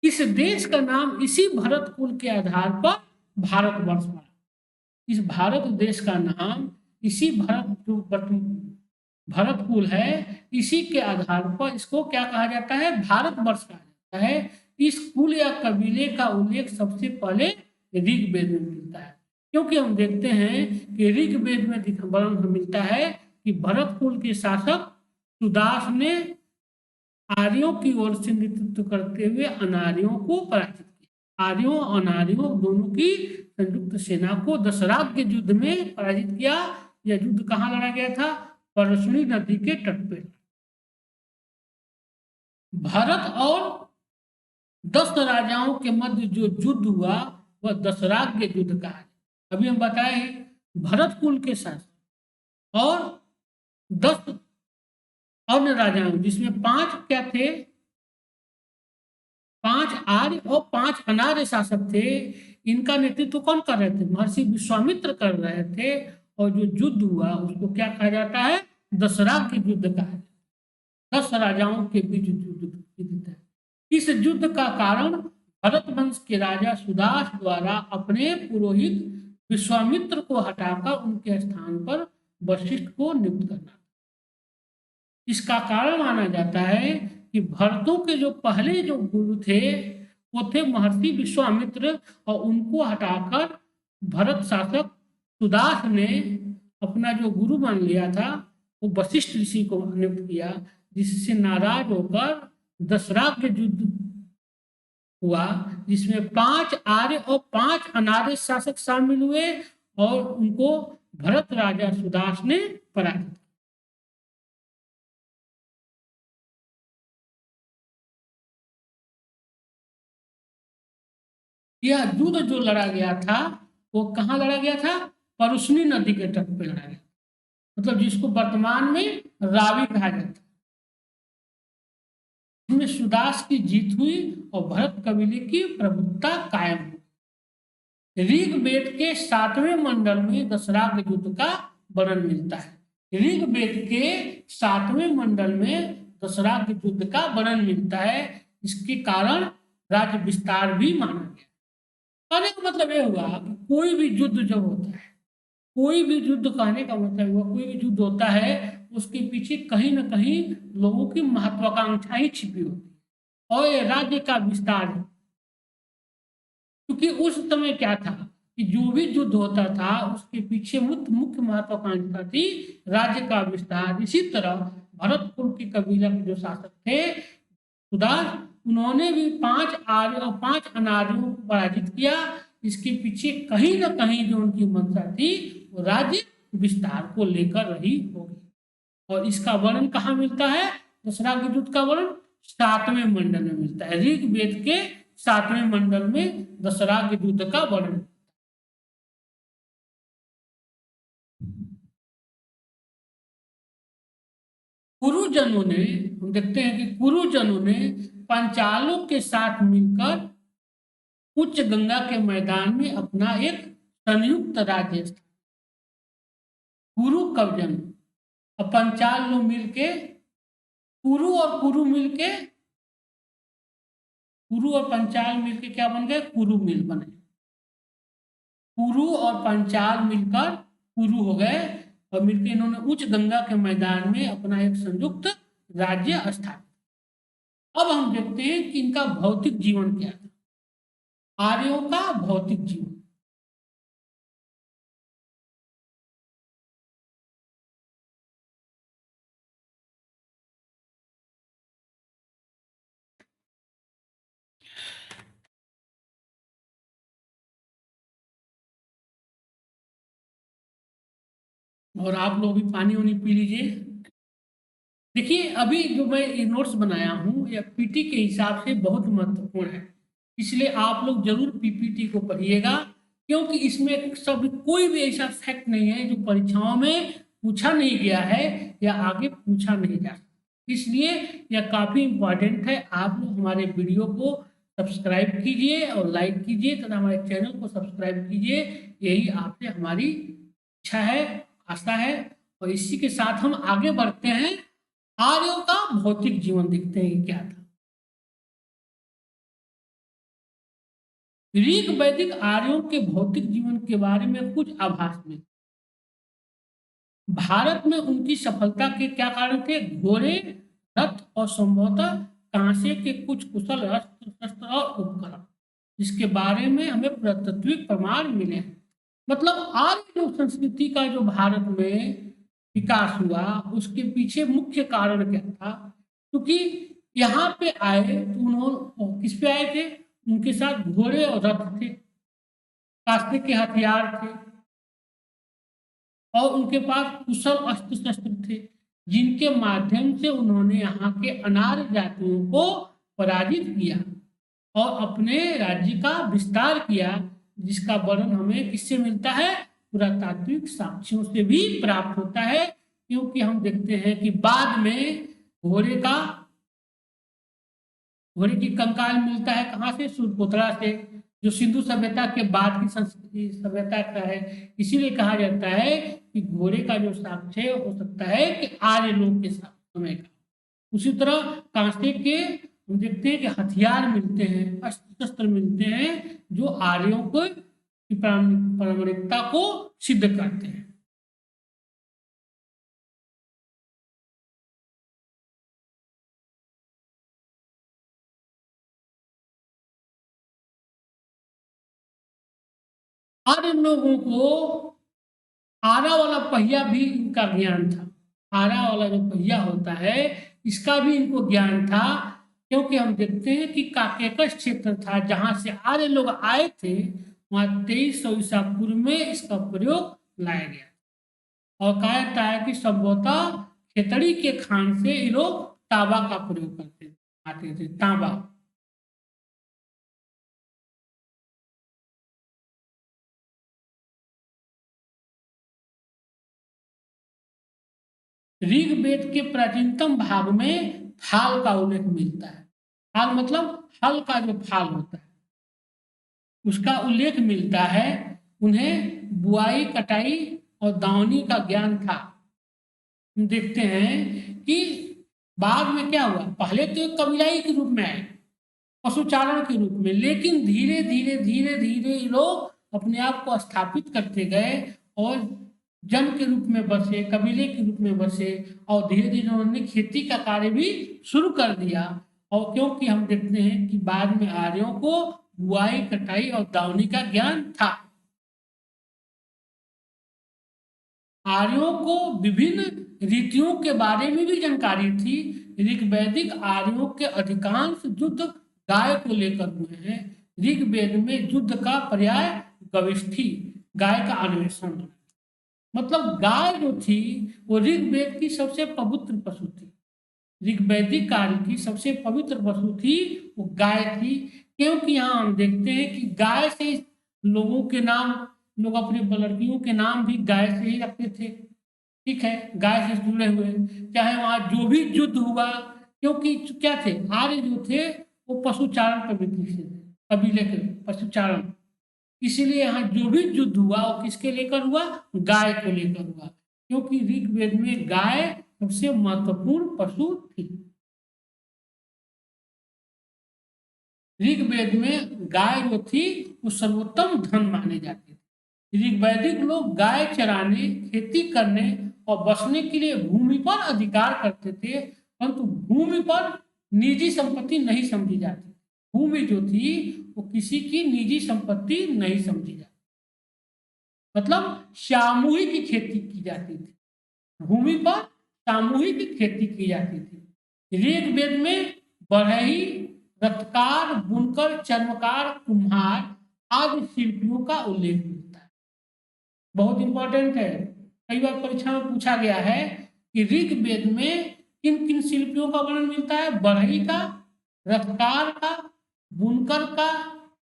इस देश का नाम इसी भरत कुल के आधार पर भारतवर्ष पड़ा। इस भारत देश का नाम इसी भरत कुल है, इसी के आधार पर इसको क्या कहा जाता है? भारतवर्ष कहा जाता है। इस कुल या कबीले का उल्लेख सबसे पहले ऋग्वेद में मिलता है, क्योंकि हम देखते हैं कि ऋग्वेद में वर्णन मिलता है कि भरत कुल के शासक सुदास ने आर्यों की ओर से नेतृत्व करते हुए अनार्यों को पराजित किया। आर्यों और अनार्यों दोनों की संयुक्त सेना को दशराग के युद्ध में पराजित किया। यह युद्ध कहाँ लड़ा गया था? परशुनी नदी के तट पे। भारत और 10 राजाओं के मध्य जो युद्ध हुआ वह दशराग के युद्ध का है। अभी हम बताए भरत कुल के शासक और 10 अन्य राजाओं, जिसमें 5 क्या थे? 5 आर्य और 5 अनार्य शासक थे। इनका नेतृत्व कौन कर रहे थे? महर्षि विश्वामित्र कर रहे थे। और जो युद्ध हुआ उसको क्या कहा जाता है? दशराग के युद्ध कहा जाता है। 10 राजाओं के बीच युद्ध है। इस युद्ध का कारण भरत वंश के राजा सुदास द्वारा अपने पुरोहित विश्वामित्र को हटाकर उनके स्थान पर वशिष्ठ को नियुक्त करना। इसका कारण माना जाता है कि भरतों के जो पहले जो गुरु थे वो थे महर्षि विश्वामित्र, और उनको हटाकर भरत शासक सुदास ने अपना जो गुरु मान लिया था वो वशिष्ठ ऋषि को नियुक्त किया, जिससे नाराज होकर दशराग के युद्ध हुआ, जिसमें 5 आर्य और 5 अनार्य शासक शामिल हुए और उनको भरत राजा सुदास ने पराजित। यह युद्ध जो लड़ा गया था वो कहाँ लड़ा गया था? परुष्णी नदी के तट पे लड़ा गया, मतलब जिसको वर्तमान में रावी कहा जाता है। इसमें सुदास की जीत हुई और भरत कबीले की प्रभुत्ता कायम हुई। ऋग्वेद के 7वें मंडल में दशराग युद्ध का वर्णन मिलता है। ऋग्वेद के 7वें मंडल में दशराग युद्ध का वर्णन मिलता है। इसके कारण राज्य विस्तार भी माना गया। कहने का मतलब यह हुआ कि कोई भी युद्ध जब होता है, कोई भी युद्ध कहने का मतलब हुआ कोई भी युद्ध होता है उसके पीछे कहीं ना कहीं लोगों की महत्वाकांक्षाएं छिपी होती है और ये राज्य का विस्तार है। क्योंकि उस समय क्या था कि जो भी युद्ध होता था उसके पीछे मुख्य महत्वाकांक्षा थी राज्य का विस्तार। इसी तरह भरतपुर के कबीला के जो शासक थे सुदास, उन्होंने भी 5 आर्य और 5 अनार्यों को पराजित किया। इसके पीछे कहीं ना कहीं जो उनकी मंशा थी वो राज्य विस्तार को लेकर रही होगी। और इसका वर्णन कहाँ मिलता है? दशराग युद्ध का वर्णन 7वें मंडल में मिलता है। ऋग्वेद के 7वें मंडल में दशराग युद्ध का वर्णन। कुरुजनों ने, हम देखते हैं कि कुरुजनों ने पंचालों के साथ मिलकर उच्च गंगा के मैदान में अपना एक संयुक्त राज्य स्थापित। कुरु कवजन और पंचाल लोग मिलके, कुरु और कुरु मिलके, कुरु और पंचाल मिलके क्या बन गए? कुरु मिल बने। कुरु और पंचाल मिलकर कुरु हो गए और मिलकर इन्होंने उच्च गंगा के मैदान में अपना एक संयुक्त राज्य स्थापित। अब हम देखते हैं कि इनका भौतिक जीवन क्या था। आर्यों का भौतिक जीवन। और आप लोग भी पानी वानी पी लीजिए। देखिए, अभी जो मैं ये नोट्स बनाया हूँ या पीटी के हिसाब से बहुत महत्वपूर्ण है, इसलिए आप लोग जरूर पीपीटी को पढ़िएगा, क्योंकि इसमें सब कोई भी ऐसा फैक्ट नहीं है जो परीक्षाओं में पूछा नहीं गया है या आगे पूछा नहीं जा सकता। इसलिए यह काफी इंपॉर्टेंट है। आप लोग हमारे वीडियो को सब्सक्राइब कीजिए और लाइक कीजिए तथा हमारे चैनल को सब्सक्राइब कीजिए। यही आपसे हमारी इच्छा है, आशा है। और इसी के साथ हम आगे बढ़ते हैं। आर्यों का भौतिक जीवन देखते हैं क्या था। ऋग वैदिक आर्यों के भौतिक जीवन के बारे में कुछ आभास मिले। भारत में उनकी सफलता के क्या कारण थे? घोड़े, रथ और संभवतः कांसे के कुछ कुशल अस्त्र शस्त्र और उपकरण, जिसके बारे में हमें पुरातात्विक प्रमाण मिले हैं। मतलब आर्य लोक संस्कृति का जो भारत में विकास हुआ, उसके पीछे मुख्य कारण क्या था? क्योंकि यहाँ पे आए तो उन्होंने किस पे आए थे? उनके साथ घोड़े और रथ थे, कास्ते के हथियार थे और उनके पास कुशल अस्त्र शस्त्र थे, जिनके माध्यम से उन्होंने यहाँ के अनार्य जातियों को पराजित किया और अपने राज्य का विस्तार किया, जिसका वर्णन हमें किससे मिलता है? पुरातात्विक साक्ष्यों से भी प्राप्त होता है। क्योंकि हम देखते हैं कि बाद में घोड़े की कंकाल मिलता है कहाँ से? सूर्यपुत्रा से, जो सिंधु सभ्यता के बाद की संस्कृति सभ्यता का है। इसीलिए कहा जाता है कि घोड़े का जो साक्ष्य है हो सकता है कि आर्य लोग के समय का। उसी तरह कांसे के हम देखते हैं कि हथियार मिलते हैं, अस्त्र शस्त्र मिलते हैं, जो आर्यों को प्रामाणिकता को सिद्ध करते हैं। आर्य लोगों को आरा वाला पहिया भी इनका ज्ञान था। आरा वाला जो पहिया होता है, इसका भी इनको ज्ञान था। क्योंकि हम देखते हैं कि काकेकस क्षेत्र था जहां से आर्य लोग आए थे, वहां 2300 ईसा पूर्व में इसका प्रयोग लाया गया। और कहा जाता है कि संभवतः खेतड़ी के खान से ये लोग तांबा का प्रयोग करते आते थे, तांबा। ऋग्वेद के प्राचीनतम भाग में फाल का उल्लेख मिलता है। फाल मतलब हल का जो फाल होता है, उसका उल्लेख मिलता है। उन्हें बुआई, कटाई और दावनी का ज्ञान था। हम देखते हैं कि बाद में क्या हुआ? पहले तो एक कबीलाई के रूप में आए, पशुचारण के रूप में, लेकिन धीरे धीरे धीरे धीरे लोग अपने आप को स्थापित करते गए और जन के रूप में बसे, कबीले के रूप में बसे और धीरे धीरे उन्होंने खेती का कार्य भी शुरू कर दिया। और क्योंकि हम देखते हैं कि बाद में आर्यों को बुआई, कटाई और दावनी का ज्ञान था। आर्यों को विभिन्न रीतियों के बारे में भी जानकारी थी। ऋग्वैदिक आर्यों के अधिकांश युद्ध गाय को लेकर हुए हैं। ऋग्वेद में युद्ध का पर्याय गविष्ठी, गाय का अन्वेषण। मतलब गाय जो थी वो ऋग्वेद की सबसे पवित्र पशु थी। ऋग्वैदिक काल की सबसे पवित्र पशु थी वो गाय थी। क्योंकि यहाँ हम देखते हैं कि गाय से लोगों के नाम, लोग अपने लड़कियों के नाम भी गाय से ही रखते थे। ठीक है, गाय से जुड़े हुए, चाहे वहां जो भी युद्ध हुआ, क्योंकि क्या थे? आर्य जो थे वो पशुचारण प्रवृत्ति से थे, कबीले के पशुचारण। इसीलिए यहाँ जो भी युद्ध हुआ वो किसके लेकर हुआ? गाय को लेकर हुआ। क्योंकि ऋग्वेद में गाय सबसे महत्वपूर्ण पशु थी। ऋग्वेद में गाय जो थी वो सर्वोत्तम धन माने जाते थे। ऋग्वैदिक लोग गाय चराने, खेती करने और बसने के लिए भूमि पर अधिकार करते थे, परंतु भूमि पर निजी संपत्ति नहीं समझी जाती। भूमि जो थी वो किसी की निजी संपत्ति नहीं समझी जाती। मतलब सामूहिक खेती की जाती थी, भूमि पर सामूहिक खेती की जाती थी। ऋग्वेद में बढ़ई, रथकार, बुनकर, चर्मकार, कुम्हार आदि शिल्पियों का उल्लेख मिलता है। बहुत इंपॉर्टेंट है, कई बार परीक्षा में पूछा गया है कि ऋग्वेद में किन किन शिल्पियों का वर्णन मिलता है? बढ़ई का, रथकार का, बुनकर का,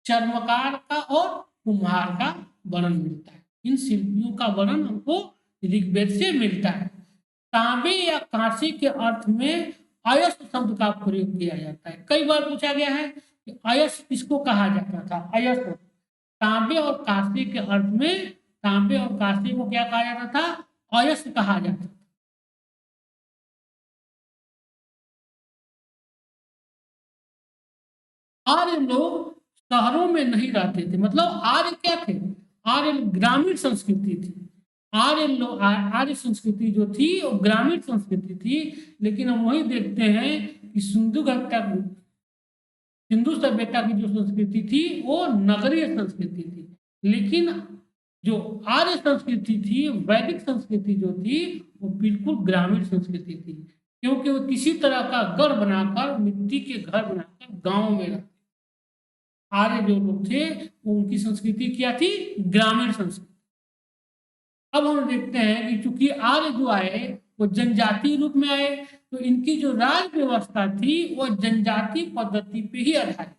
चर्मकार का और कुम्हार का वर्णन मिलता है। इन शिल्पियों का वर्णन हमको ऋग्वेद से मिलता है। तांबे या कांसे के अर्थ में अयस्क शब्द का प्रयोग किया जाता है। कई बार पूछा गया है कि अयस्क किसको कहा जाता था? अयस्क तांबे और कांसे के अर्थ में, तांबे और कांसे को क्या कहा जाता था? अयस्क कहा जाता था। आर्य लोग शहरों में नहीं रहते थे, मतलब आर्य क्या थे? आर्य ग्रामीण संस्कृति थी। आर्य संस्कृति जो थी वो ग्रामीण संस्कृति थी। लेकिन हम वही देखते हैं कि सिंधु सभ्यता की जो संस्कृति थी वो नगरीय संस्कृति थी। लेकिन जो आर्य संस्कृति थी, वैदिक संस्कृति जो थी, वो बिल्कुल ग्रामीण संस्कृति थी, क्योंकि वो किसी तरह का गढ़ बनाकर, मिट्टी के घर बनाकर गांव में रहते। आर्य जो लोग थे उनकी संस्कृति क्या थी? ग्रामीण संस्कृति। अब हम देखते हैं कि चूंकि आर्य जो आए वो जनजातीय रूप में आए, तो इनकी जो राज व्यवस्था थी वो जनजातीय पद्धति पे ही आधारित।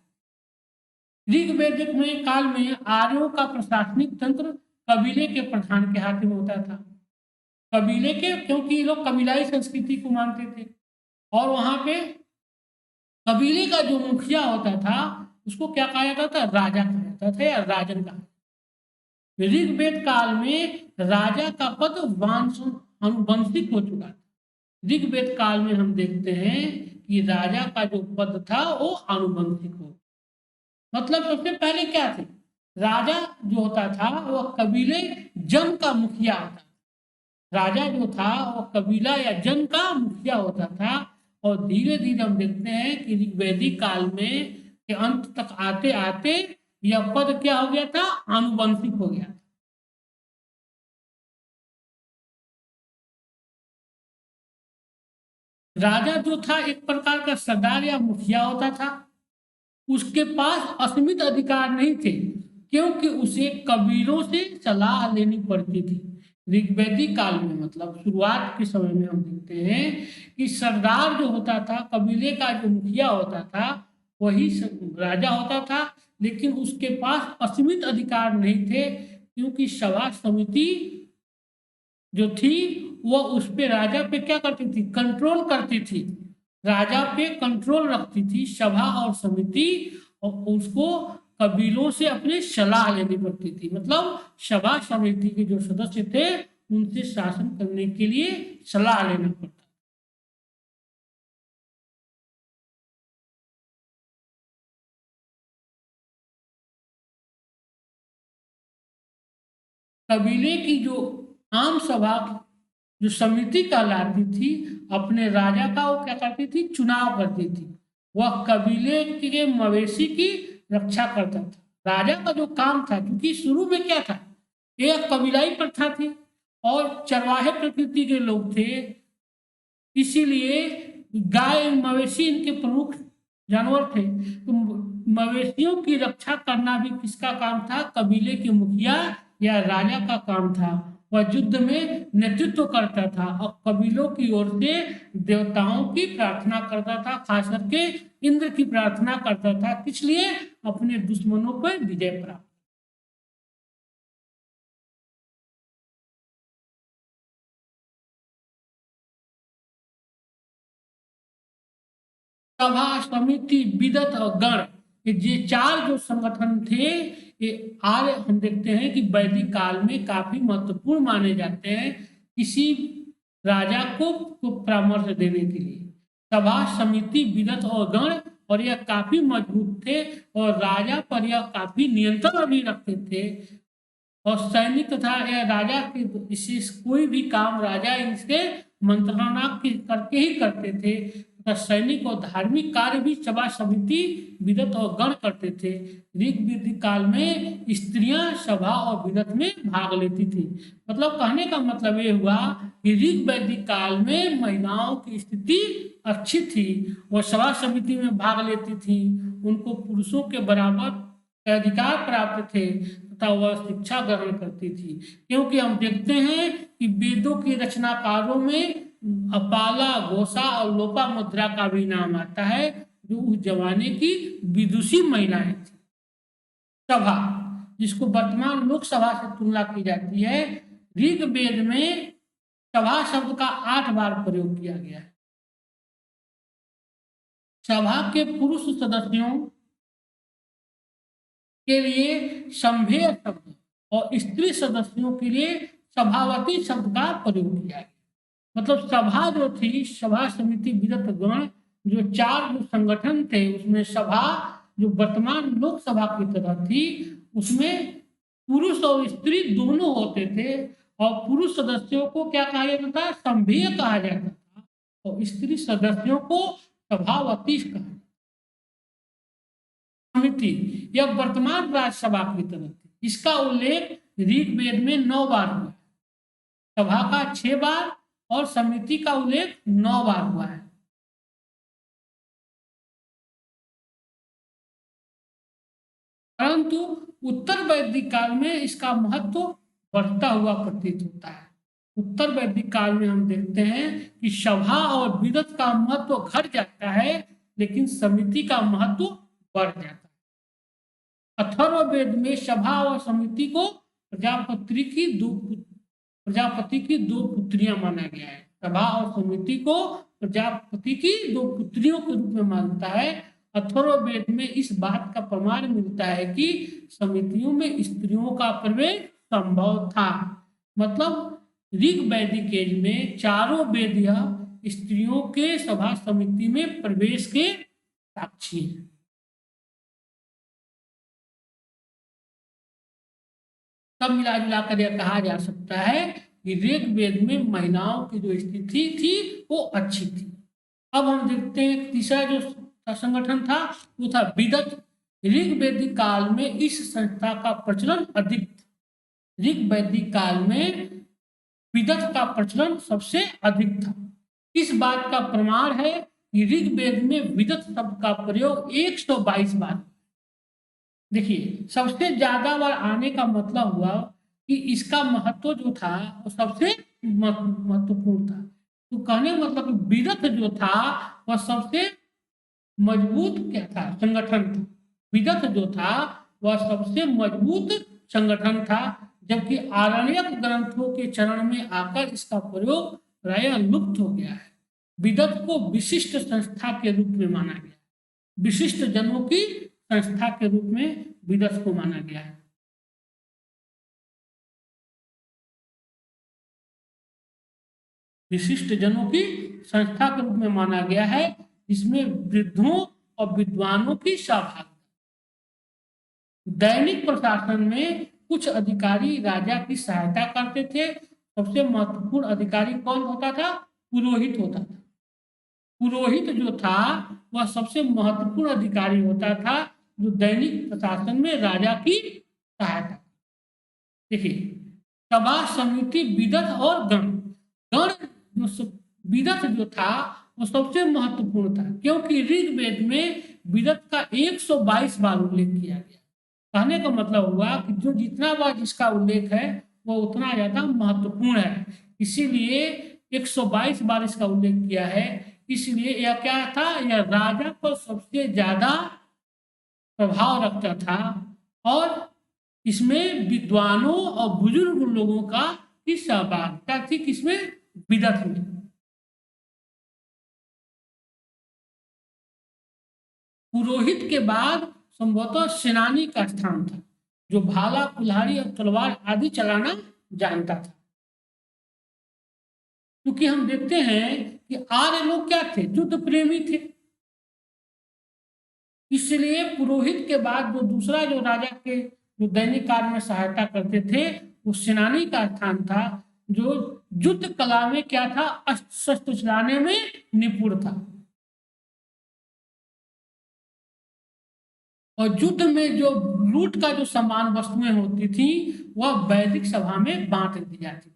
ऋग्वेदिक में काल में आर्यों का प्रशासनिक तंत्र कबीले के प्रधान के हाथ में होता था। कबीले के, क्योंकि ये लोग कबीलाई संस्कृति को मानते थे, और वहां पे कबीले का जो मुखिया होता था उसको क्या कहा जाता था? राजा कहा जाता था या राजन कहा। ऋग्वेद काल में राजा का पद आनुवंशिक हो चुका था। ऋग्वेद काल में हम देखते हैं कि राजा का जो पद था वो आनुवंशिक हो, मतलब सबसे पहले क्या थे? राजा जो होता था वह कबीले जन का मुखिया होता। राजा जो था वो कबीला या जन का मुखिया होता था। और धीरे धीरे हम देखते हैं कि ऋग्वैदिक काल में के अंत तक आते आते यह पद क्या हो गया था? आनुवंशिक हो गया। राजा जो था एक प्रकार का सरदार या मुखिया होता था। उसके पास असीमित अधिकार नहीं थे, क्योंकि उसे कबीलों से सलाह लेनी पड़ती थी। ऋग्वैदिक काल में, मतलब शुरुआत के समय में हम देखते हैं कि सरदार जो होता था, कबीले का जो मुखिया होता था, वही राजा होता था। लेकिन उसके पास असीमित अधिकार नहीं थे, क्योंकि सभा समिति जो थी वो उस पे, राजा पे क्या करती थी? कंट्रोल करती थी। राजा पे कंट्रोल रखती थी सभा और समिति, और उसको कबीलों से अपनी सलाह लेनी पड़ती थी। मतलब सभा समिति के जो सदस्य थे उनसे शासन करने के लिए सलाह लेना पड़ता। कबीले की जो आम सभा, जो समिति कहलाती थी, अपने राजा का वो क्या करती थी? चुनाव करती थी। वह कबीले के मवेशी की रक्षा करता था। राजा का जो काम था, क्योंकि शुरू में क्या था? एक कबीलाई प्रथा थी और चरवाहे प्रकृति के लोग थे, इसीलिए गाय मवेशी इनके प्रमुख जानवर थे। तो मवेशियों की रक्षा करना भी किसका काम था? कबीले के मुखिया या राजा का काम था। वह युद्ध में नेतृत्व करता था और कबीलों की ओर से देवताओं की प्रार्थना करता था, खास करके इंद्र की प्रार्थना करता था, इसलिए अपने दुश्मनों पर विजय प्राप्त। सभा समिति विदत और गण, ये चार जो संगठन थे, ये आर्य हम देखते हैं कि वैदिक काल में काफी महत्वपूर्ण माने जाते हैं किसी राजा को परामर्श देने के लिए। सभा समिति विदत और गण, और यह काफी मजबूत थे और राजा पर यह काफी नियंत्रण भी रखते थे। और सैनिक तथा यह राजा के, इससे कोई भी काम राजा इसके मंत्रणा करके ही करते थे तथा सैनिक और धार्मिक कार्य भी सभा समिति विदत और गण करते थे। ऋग्वेदिक काल में स्त्रियां सभा और विदत में भाग लेती थी। मतलब कहने का मतलब ये हुआ कि ऋग्वैदिक काल में महिलाओं की स्थिति अच्छी थी, वह सभा समिति में भाग लेती थी, उनको पुरुषों के बराबर अधिकार प्राप्त थे तथा वह शिक्षा ग्रहण करती थी। क्योंकि हम देखते हैं कि वेदों के रचनाकारों में अपाला, घोषा और लोपा मुद्रा का भी नाम आता है, जो उस जमाने की विदुषी महिलाएं थी। सभा, जिसको वर्तमान लोकसभा से तुलना की जाती है, ऋग्वेद में सभा शब्द का 8 बार प्रयोग किया गया है। सभा के पुरुष सदस्यों के लिए संभेय शब्द और स्त्री सदस्यों के लिए सभावती शब्द का प्रयोग किया गया। मतलब सभा जो थी, सभा समिति विदत गण, जो 4 जो संगठन थे, उसमें सभा जो वर्तमान लोकसभा की तरह थी, उसमें पुरुष और स्त्री दोनों होते थे, और पुरुष सदस्यों को क्या कहा जाता था? संभेय कहा जाता था, और स्त्री सदस्यों को सभावती कहा। समिति यह वर्तमान राज्यसभा की तरह थी। इसका उल्लेख ऋग्वेद में 9 बार हुआ है, सभा का 6 बार और समिति का उल्लेख 9 बार हुआ है। परंतु उत्तर वैदिक काल में इसका महत्व बढ़ता हुआ प्रतीत होता है। उत्तर वैदिक काल में हम देखते हैं कि सभा और विदत का महत्व घट जाता है, लेकिन समिति का महत्व बढ़ जाता है। अथर्ववेद में सभा और समिति को प्रजापति की 2 पुत्रियां माना गया है। सभा और समिति को प्रजापति की 2 पुत्रियों के रूप में मानता है। अथर्ववेद में इस बात का प्रमाण मिलता है कि समितियों में स्त्रियों का प्रवेश संभव था। मतलब ऋग्वैदिक एज में चारों वेद स्त्रियों के सभा समिति में प्रवेश के साक्षी हैं। सब मिला जुला कर यह कहा जा सकता है कि ऋग्वेद में महिलाओं की जो स्थिति थी वो अच्छी थी। अब हम देखते हैं तीसरा जो संगठन था वो था विदत। ऋग्वैदिक काल में इस संस्था का प्रचलन अधिक था। ऋग्वैदिक काल में विदत का प्रचलन सबसे अधिक था। इस बात का प्रमाण है कि ऋग्वेद में विदत शब्द का प्रयोग 122 बार। देखिए, सबसे ज्यादा बार आने का मतलब हुआ कि इसका महत्व जो था वो सबसे महत्वपूर्ण था। तो कहने मतलब विदत जो था वह सबसे मजबूत क्या था? संगठन था। विदत जो था वह सबसे मजबूत संगठन था, जबकि आरण्यक ग्रंथों के चरण में आकर इसका प्रयोग प्रायः लुप्त हो गया है। विदत को विशिष्ट संस्था के रूप में माना गया, विशिष्ट जनों की संस्था के रूप में विदत को माना गया है। विशिष्ट जनों की संस्था के रूप में माना गया है, जिसमें वृद्धों और विद्वानों की सहभागिता। दैनिक प्रशासन में कुछ अधिकारी राजा की सहायता करते थे। सबसे महत्वपूर्ण अधिकारी कौन होता था? पुरोहित होता था। पुरोहित जो था वह सबसे महत्वपूर्ण अधिकारी होता था, जो दैनिक प्रशासन में राजा की सहायता। देखिए, सभा समिति विदत और गण विदत जो था वो सबसे महत्वपूर्ण था, क्योंकि ऋग्वेद में विदत का 122 बार उल्लेख किया गया। कहने का मतलब हुआ कि जो जितना बार जिसका उल्लेख है वो उतना ज्यादा महत्वपूर्ण है, इसीलिए 122 बार इसका उल्लेख किया है। इसलिए यह क्या था? यह राजा पर सबसे ज्यादा प्रभाव रखता था, और इसमें विद्वानों और बुजुर्ग लोगों का की सहभागिता थी। किसमें? विदत में। पुरोहित के बाद संभवतः सेनानी का स्थान था, जो भाला, कुल्हाड़ी और तलवार आदि चलाना जानता था। क्योंकि हम देखते हैं कि आर्य लोग क्या थे? युद्ध प्रेमी थे। इसलिए पुरोहित के बाद जो दूसरा जो राजा के जो दैनिक कार्य में सहायता करते थे वो सेनानी का स्थान था, जो युद्ध कला में क्या था? अस्त्र शस्त्र चलाने में निपुण था, और युद्ध में जो लूट का जो सामान वस्तुएं होती थी वह वैदिक सभा में बांट दी जाती थी।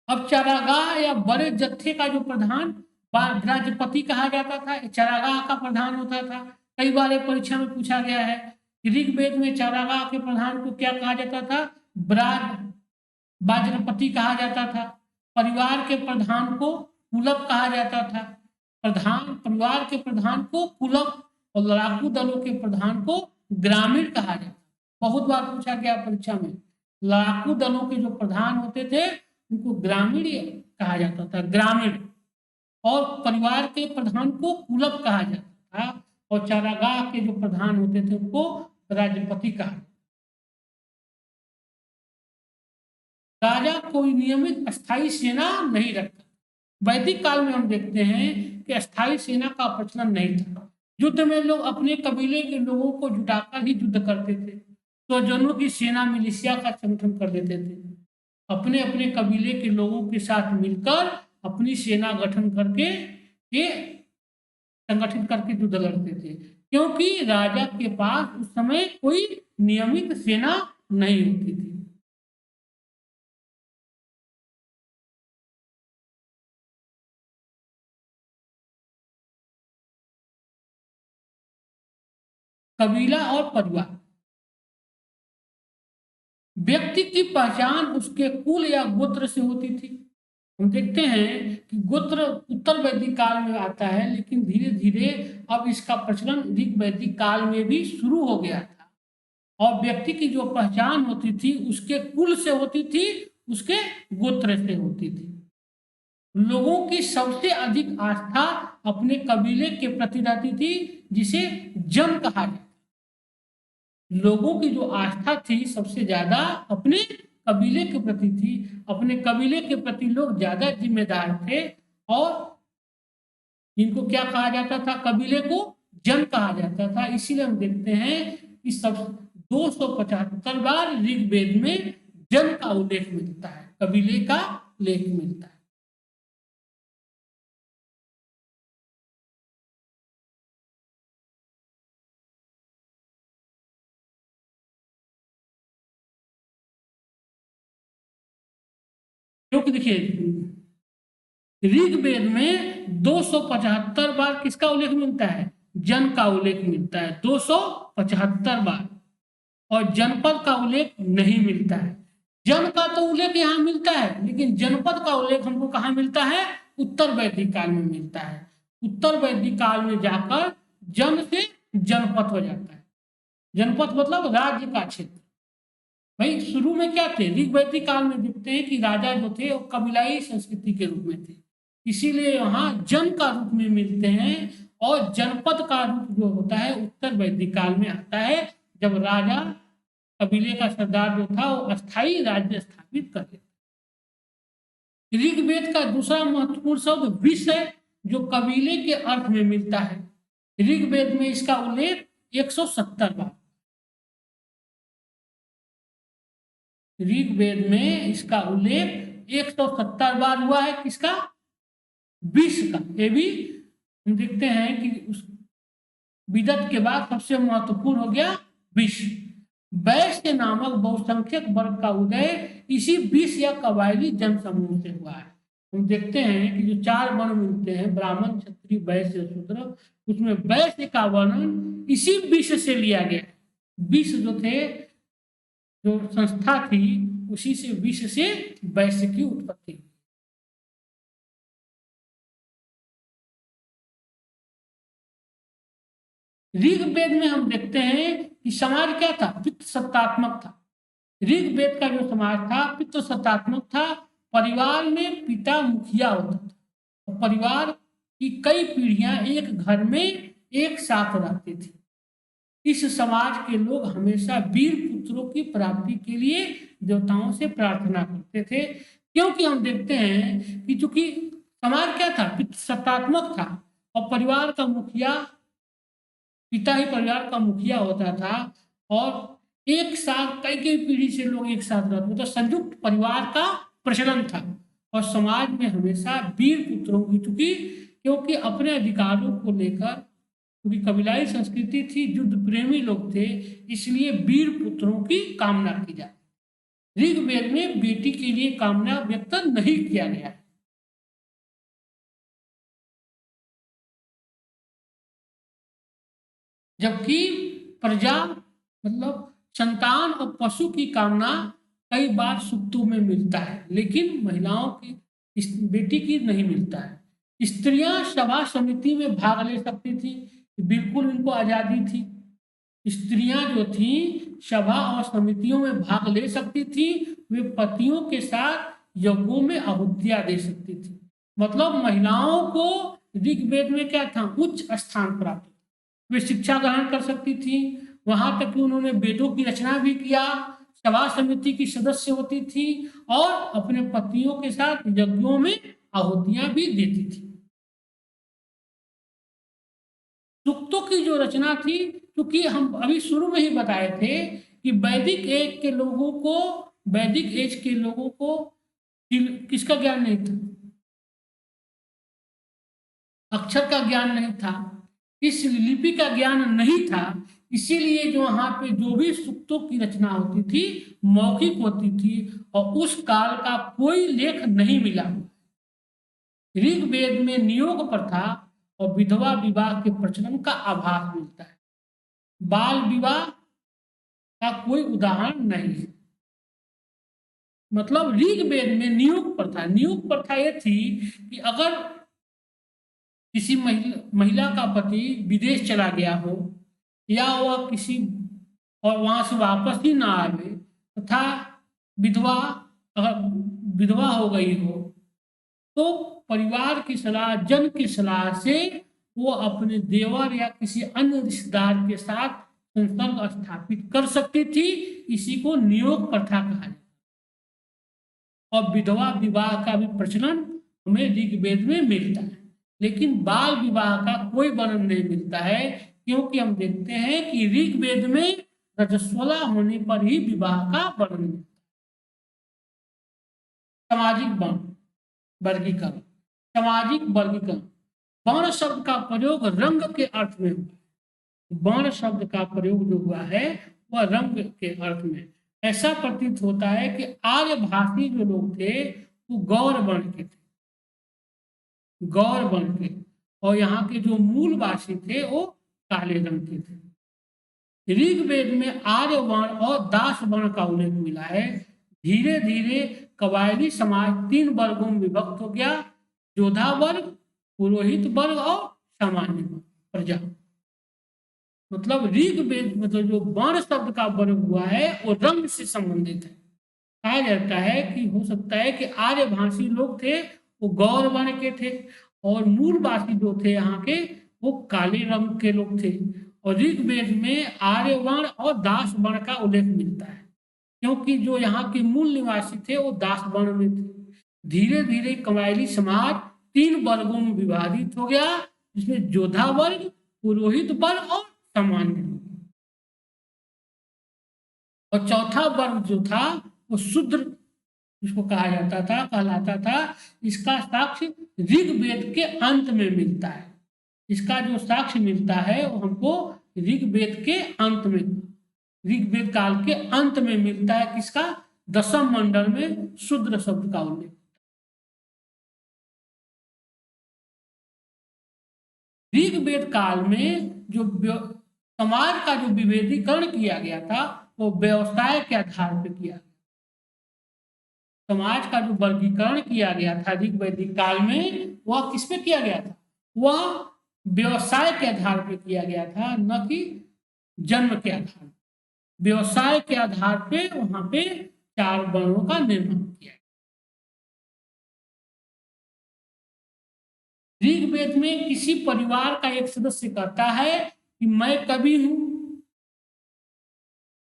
अब चारागाह या बड़े जत्थे का जो प्रधान राज्यपति कहा जाता था, चारागाह का प्रधान होता था। कई बार परीक्षा में पूछा गया है कि ऋग्वेद में चारागाह के प्रधान को क्या कहा जाता था? वाजपति कहा जाता था। परिवार के प्रधान को कुलप कहा जाता था। परिवार के प्रधान को कुलप और लड़ाकू दलों के प्रधान को ग्रामीण कहा जाता। बहुत बार पूछा गया परीक्षा में, लड़ाकू दलों के जो प्रधान होते थे उनको ग्रामीण कहा जाता था, ग्रामीण। और परिवार के प्रधान को कुलप कहा जाता था और चारागाह के जो प्रधान होते थे उनको राजपति कहा। राजा कोई नियमित अस्थायी सेना नहीं रखता। वैदिक काल में हम देखते हैं कि अस्थायी सेना का प्रचलन नहीं था। युद्ध में लोग अपने कबीले के लोगों को जुटाकर ही युद्ध करते थे। तो जनों की सेना मिलिशिया का संगठन कर देते थे, अपने अपने कबीले के लोगों के साथ मिलकर अपनी सेना गठन करके ये संगठित करके युद्ध लड़ते थे, क्योंकि राजा के पास उस समय कोई नियमित सेना नहीं होती थी। कबीला और परिवार, व्यक्ति की पहचान उसके कुल या गोत्र से होती थी। हम देखते हैं कि गोत्र उत्तर वैदिक काल में आता है, लेकिन धीरे धीरे अब इसका प्रचलन ऋग वैदिक काल में भी शुरू हो गया था। और व्यक्ति की जो पहचान होती थी उसके कुल से होती थी, उसके गोत्र से होती थी। लोगों की सबसे अधिक आस्था अपने कबीले के प्रति रहती थी, जिसे जन कहा जाता। लोगों की जो आस्था थी सबसे ज्यादा अपने कबीले के प्रति थी। अपने कबीले के प्रति लोग ज्यादा जिम्मेदार थे और इनको क्या कहा जाता था, कबीले को जन कहा जाता था। इसीलिए हम देखते हैं कि सब 275 बार ऋग्वेद में जन का उल्लेख मिलता है, कबीले का उल्लेख मिलता है। क्योंकि देखिए ऋग्वेद में 275 बार किसका उल्लेख मिलता है, जन का उल्लेख मिलता है, 275 बार। और जनपद का उल्लेख नहीं मिलता है। जन का तो उल्लेख यहाँ मिलता है, लेकिन जनपद का उल्लेख हमको कहाँ मिलता है, उत्तर वैदिक काल में मिलता है। उत्तर वैदिक काल में जाकर जन से जनपद हो जाता है। जनपद मतलब राज्य का क्षेत्र। भाई शुरू में क्या थे, ऋग्वैदिक काल में देखते हैं कि राजा जो थे वो कबीलाई संस्कृति के रूप में थे, इसीलिए यहाँ जन का रूप में मिलते हैं। और जनपद का रूप जो होता है उत्तर वैदिक काल में आता है, जब राजा कबीले का सरदार जो था वो अस्थायी राज्य स्थापित कर देता। ऋग्वेद का दूसरा महत्वपूर्ण शब्द विष है, जो कबीले के अर्थ में मिलता है। ऋग्वेद में इसका उल्लेख 170 बार, ऋग्वेद में इसका उल्लेख 170 बार हुआ है। किसका, विष का। ये भी हम देखते हैं कि उस विदत के बाद सबसे महत्वपूर्ण हो गया विष। वैश्य नामक बहुसंख्यक वर्ग का उदय इसी विष या कबायली जन समूह से हुआ है। हम देखते हैं कि जो 4 वर्ण मिलते हैं, ब्राह्मण, क्षत्रिय, वैश्य, शूद्र, उसमें वैश्य का वर्णन इसी विष से लिया गया। विष जो थे, जो संस्था थी, उसी से विष से वैश्य की उत्पत्ति हुई। ऋग्वेद में हम देखते हैं कि समाज क्या था, पितृ सत्तात्मक था। ऋग्वेद का जो समाज था पितृ सत्तात्मक था। परिवार में पिता मुखिया होता था और परिवार की कई पीढ़ियां एक घर में एक साथ रहती थी। इस समाज के लोग हमेशा वीर पुत्रों की प्राप्ति के लिए देवताओं से प्रार्थना करते थे, क्योंकि हम देखते हैं कि चूंकि समाज क्या था, पितृ सत्तात्मक था और परिवार का मुखिया, पिता ही परिवार का मुखिया होता था और एक साथ कई कई पीढ़ी से लोग एक साथ रहते, तो संयुक्त परिवार का प्रचलन था। और समाज में हमेशा वीर पुत्रों की, चूंकि क्योंकि अपने अधिकारों को लेकर, क्योंकि कबीलाई संस्कृति थी, युद्ध प्रेमी लोग थे, इसलिए वीर पुत्रों की कामना की जाती। ऋग्वेद में बेटी के लिए कामना व्यक्त नहीं किया गया है। जबकि प्रजा मतलब संतान और पशु की कामना कई बार सूक्तों में मिलता है, लेकिन महिलाओं की, इस बेटी की नहीं मिलता है। स्त्रियां सभा समिति में भाग ले सकती थी, बिल्कुल इनको आजादी थी। स्त्रियां जो थी सभा और समितियों में भाग ले सकती थी, वे पतियों के साथ यज्ञों में आहुतियां दे सकती थी। मतलब महिलाओं को ऋग्वेद में क्या था, उच्च स्थान प्राप्त। वे शिक्षा ग्रहण कर सकती थी, वहां तक कि उन्होंने वेदों की रचना भी किया, सभा समिति की सदस्य होती थी और अपने पतियों के साथ यज्ञों में आहुतियां भी देती थी। सूक्तों की जो रचना थी, क्योंकि हम अभी शुरू में ही बताए थे कि वैदिक एज के लोगों को किसका ज्ञान नहीं था, अक्षर का ज्ञान नहीं था, इस लिपि का ज्ञान नहीं था। इसीलिए जो वहां पे जो भी सूक्तों की रचना होती थी मौखिक होती थी और उस काल का कोई लेख नहीं मिला। ऋग्वेद में नियोग प्रथा और विधवा विवाह के प्रचलन का आभास मिलता है। बाल विवाह का कोई उदाहरण नहीं है। मतलब ऋग्वेद में नियोग प्रथा ये थी कि अगर किसी महिला का पति विदेश चला गया हो या वह किसी और वहां से वापस ही ना आवे तथा विधवा अगर विधवा हो गई हो तो परिवार की सलाह, जन की सलाह से वो अपने देवर या किसी अन्य रिश्तेदार के साथ संसर्ग स्थापित कर सकती थी। इसी को नियोग प्रथा कहा जाता है। और विधवा विवाह का भी प्रचलन हमें ऋग्वेद में मिलता है, लेकिन बाल विवाह का कोई वर्णन नहीं मिलता है, क्योंकि हम देखते हैं कि ऋग्वेद में रजस्वला होने पर ही विवाह का वर्णन मिलता है। सामाजिक वर्गीकरण, सामाजिक वर्गीकरण, वर्ण शब्द का प्रयोग रंग के अर्थ में हुआ। वर्ण शब्द का प्रयोग जो हुआ है वह रंग के अर्थ में। ऐसा प्रतीत होता है कि आर्यभाषी जो लोग थे वो गौर वर्ण के थे, गौर वर्ण के, और यहाँ के जो मूलवासी थे वो काले रंग के थे। ऋग्वेद में आर्य वर्ण और दास वर्ण का उल्लेख मिला है। धीरे धीरे कबायली समाज 3 वर्गों में विभक्त हो गया, योद्धा वर्ग, पुरोहित वर्ग और सामान्य वर्ग, प्रजा। मतलब ऋग्वेद मतलब जो वर्ण शब्द का वर्ग हुआ है वो रंग से संबंधित है। कहा जाता है कि हो सकता है कि आर्यभाषी लोग थे वो गौर वर्ण के थे और मूलवासी जो थे यहाँ के वो काले रंग के लोग थे। और ऋग्वेद में आर्य वर्ण और दास वर्ण का उल्लेख मिलता है, क्योंकि जो यहाँ के मूल निवासी थे वो दास वर्ण में थे। धीरे धीरे कबायली समाज 3 वर्गों में विभाजित हो गया, जिसमें योद्धा वर्ग, पुरोहित वर्ग और सामान्य वर्ग। और चौथा वर्ग जो था वो शूद्र, जिसको कहा जाता था, कहलाता था। इसका साक्ष्य ऋग्वेद के अंत में मिलता है। इसका जो साक्ष्य मिलता है वो हमको ऋग्वेद के अंत में, ऋग्वेद काल के अंत में मिलता है। किसका? 10वें मंडल में शूद्र शब्द का उल्लेख। ऋग्वेद काल में जो समाज का जो विभेदीकरण किया गया था वो व्यवसाय के आधार पर किया। समाज का जो वर्गीकरण किया गया था ऋग्वैदिक काल में वह किस पे किया गया था? वह व्यवसाय के आधार पर किया गया था, न कि जन्म के आधार। व्यवसाय के आधार पे वहां पे 4 वर्णों का निर्माण किया। ऋग्वेद में किसी परिवार का एक सदस्य कहता है कि मैं कवि हूं।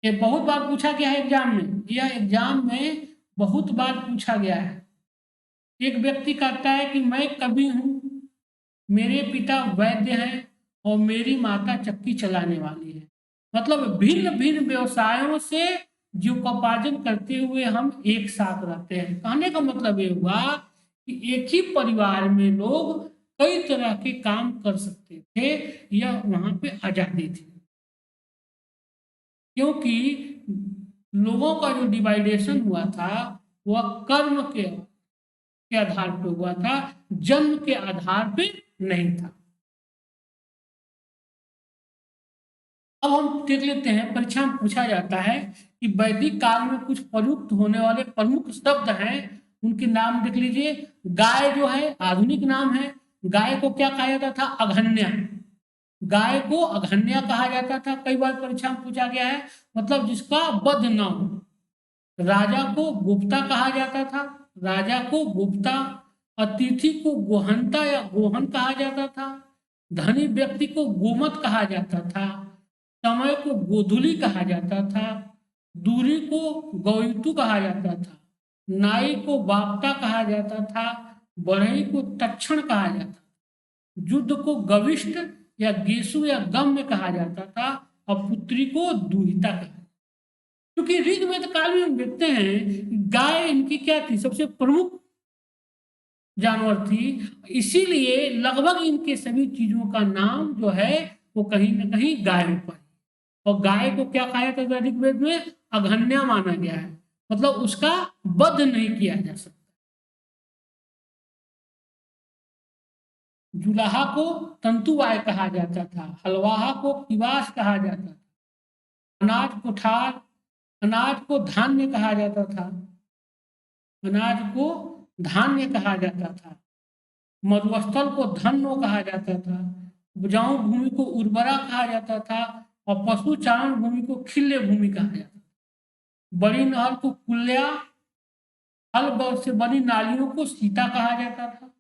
ये बहुत बार पूछा गया है एग्जाम में, यह एग्जाम में बहुत बार पूछा गया है। एक व्यक्ति कहता है कि मैं कवि हूं, मेरे पिता वैद्य हैं और मेरी माता चक्की चलाने वाली है। मतलब भिन्न भिन्न व्यवसायों से जीविकोपार्जन करते हुए हम एक साथ रहते हैं। कहने का मतलब ये हुआ कि एक ही परिवार में लोग कई तरह के काम कर सकते थे, यह वहां पे आजादी थी। क्योंकि लोगों का जो डिवाइडेशन हुआ था वह कर्म के आधार पर हुआ था, जन्म के आधार पे नहीं था। अब हम देख लेते हैं, परीक्षा में पूछा जाता है कि वैदिक काल में कुछ प्रयुक्त होने वाले प्रमुख शब्द हैं, उनके नाम देख लीजिए। गाय जो है आधुनिक नाम है। गाय को क्या कहा जाता था? अघन्या। गाय को अघन्या कहा जाता था, कई बार परीक्षा में पूछा गया है, मतलब जिसका वध न हो। राजा को गुप्ता कहा जाता था, राजा को गुप्ता। अतिथि को गोहंता या गोहन कहा जाता था। धनी व्यक्ति को गोमत कहा जाता था। समय को गोधुली कहा जाता था। दूरी को गौतु कहा जाता था। नाई को बाप्ता कहा जाता था। बढ़ई को तक्षण कहा जाता था। युद्ध को गविष्ठ या गेसु या गम्य कहा जाता था। और पुत्री को दुहिता कहा। क्योंकि ऋग्वेद काल में हम देखते हैं गाय इनकी क्या थी? सबसे प्रमुख जानवर थी। इसीलिए लगभग इनके सभी चीजों का नाम जो है वो कहीं ना कहीं गाय पर। और गाय को क्या कहा जाता है ऋग्वेद में? अघन्या माना गया है, मतलब उसका वध नहीं किया जा सकता। जुलाहा को तंतुवाय कहा जाता था। हलवाहा को किवास कहा जाता था। अनाज कुठार, अनाज को धान्य कहा जाता था। अनाज को धान्य कहा जाता था। मरुस्थल को धन्नो कहा जाता था। उपजाऊ भूमि को उर्वरा कहा जाता था। और पशु चारण भूमि को खिल्य भूमि कहा जाता था। बड़ी नहर को कुल्या, हल से बनी नालियों को सीता कहा जाता था।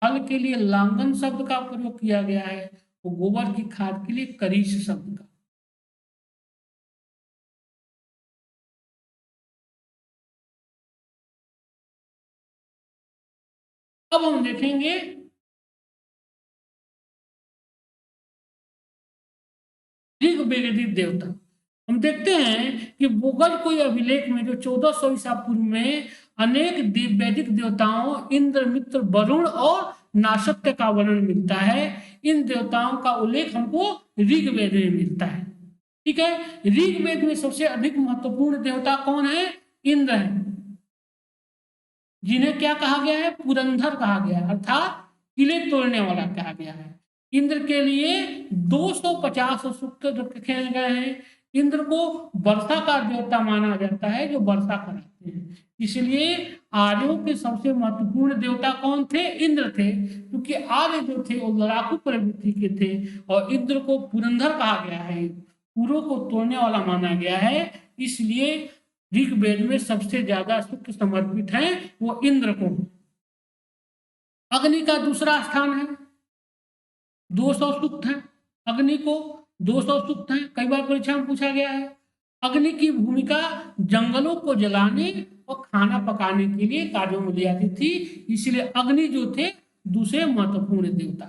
हल के लिए लांगन शब्द का प्रयोग किया गया है। और गोबर की खाद के लिए करीश शब्द का। अब हम देखेंगे ऋग्वेदी देवता। हम देखते हैं कि मुगल कोई अभिलेख में जो 1400 ईसा पूर्व में अनेक वैदिक देवताओं इंद्र, मित्र, वरुण और नासत्य का वर्णन मिलता है। इन देवताओं का उल्लेख हमको ऋग्वेद में मिलता है। ठीक है, ऋग्वेद में सबसे अधिक महत्वपूर्ण देवता कौन है? इंद्र है, जिन्हें क्या कहा गया है? पुरंधर कहा गया है, अर्थात किले तोड़ने वाला कहा गया है। इंद्र के लिए 250 सूक्त रखे गए हैं। इंद्र को वर्षा का देवता माना जाता है, जो वर्षा कराते हैं। इसलिए आर्यों के सबसे महत्वपूर्ण देवता कौन थे? इंद्र थे, क्योंकि आर्य जो थे वो लड़ाकू प्रवृत्ति के थे। और इंद्र को पुरंधर कहा गया है, पुरों को तोड़ने वाला माना गया है। इसलिए ऋग्वेद में सबसे ज्यादा सूक्त समर्पित है वो इंद्र को। अग्नि का दूसरा स्थान है, 200 सूक्त है। अग्नि को 200 सूक्त है, कई बार परीक्षा में पूछा गया है। अग्नि की भूमिका जंगलों को जलाने और खाना पकाने के लिए कार्यों में ली जाती थी। इसलिए अग्नि जो थे दूसरे महत्वपूर्ण देवता।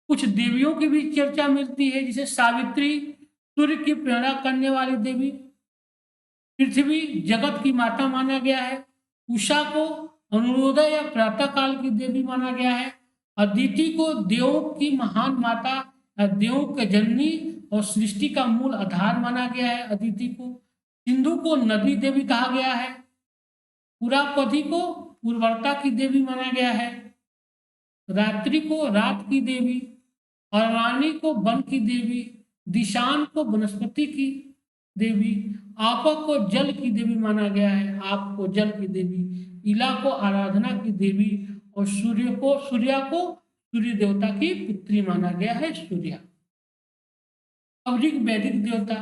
कुछ देवियों की भी चर्चा मिलती है, जैसे सावित्री सूर्य की प्रेरणा करने वाली देवी। पृथ्वी जगत की माता माना गया है। उषा को अरुणोदय या प्रातः काल की देवी माना गया है। अदिति को देवों की महान माता, देवों के जननी और सृष्टि का मूल आधार माना गया है अदिति को। सिंधु को नदी देवी कहा गया है। पुरापति को उर्वरता की देवी माना गया है। रात्रि को रात की देवी, और रानी को वन की देवी, दिशान को वनस्पति की देवी, आपा को जल की देवी माना गया है, आप को जल की देवी, इला को आराधना की देवी, और सूर्या को सूर्य देवता की पुत्री माना गया है, सूर्या। अब ऋग्वैदिक देवता,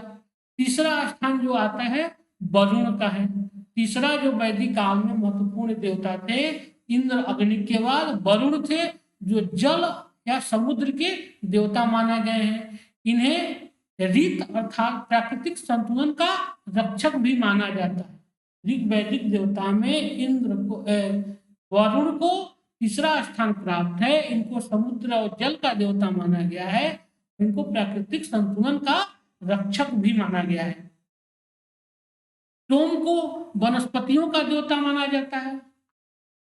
तीसरा स्थान जो आता है वरुण का है। तीसरा जो वैदिक काल में महत्वपूर्ण देवता थे इंद्र, अग्नि के बाद वरुण थे, जो जल या समुद्र के देवता माना गए हैं। इन्हें ऋत अर्थात प्राकृतिक संतुलन का रक्षक भी माना जाता है। ऋग्वैदिक देवता में इंद्र को वरुण को तीसरा स्थान प्राप्त है। इनको समुद्र और जल का देवता माना गया है। इनको प्राकृतिक संतुलन का रक्षक भी माना गया है। सोम को वनस्पतियों का देवता माना जाता है,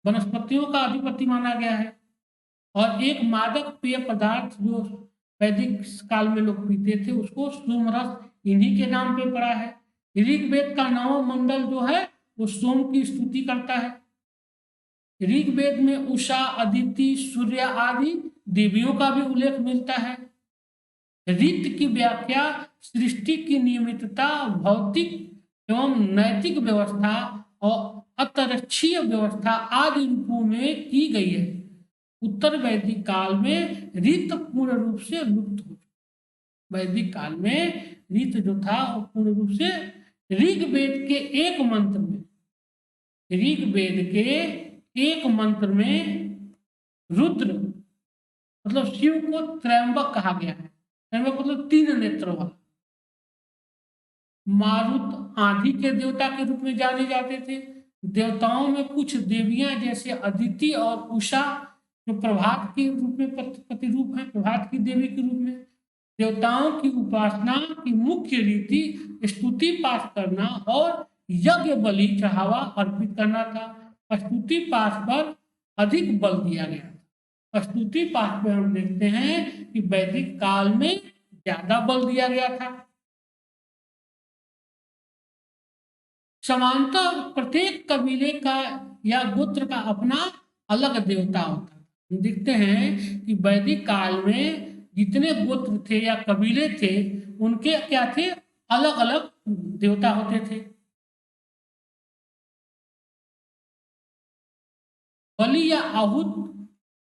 वनस्पतियों का अधिपति माना गया है। और एक मादक पेय पदार्थ जो वैदिक काल में लोग पीते थे उसको सोमरस इन्हीं के नाम पे पड़ा है। ऋग्वेद का 9वां मंडल जो है वो सोम की स्तुति करता है। ऋग्वेद में उषा, अदिति, सूर्य आदि देवियों का भी उल्लेख मिलता है। ऋत की व्याख्या सृष्टि की नियमितता, भौतिक एवं नैतिक व्यवस्था और अंतरिक्षीय व्यवस्था आदि रूपों में की गई है। उत्तर वैदिक काल में ऋत पूर्ण रूप से लुप्त हो चुका। वैदिक काल में ऋत जो था वो पूर्ण रूप से ऋग्वेद के एक मंत्र में, ऋग्वेद के एक मंत्र में रुद्र मतलब शिव को त्रयंबक कहा गया है। त्रयंबक मतलब 3 नेत्र वाला। मारुत आंधी के देवता के रूप में जाने जाते थे। देवताओं में कुछ देवियां जैसे अदिति और उषा जो प्रभात के रूप में प्रतिरूप है, प्रभात की देवी के रूप में। देवताओं की उपासना की मुख्य रीति स्तुति पाठ करना और यज्ञ बलि चढ़ावा अर्पित करना था। स्तुति पाठ पर अधिक बल दिया गया। स्तुति पाठ में हम देखते हैं कि वैदिक काल में ज्यादा बल दिया गया था। समानतः प्रत्येक कबीले का या गोत्र का अपना अलग देवता होता है। हम देखते हैं कि वैदिक काल में जितने गोत्र थे या कबीले थे उनके क्या थे, अलग अलग देवता होते थे। बलि या आहूत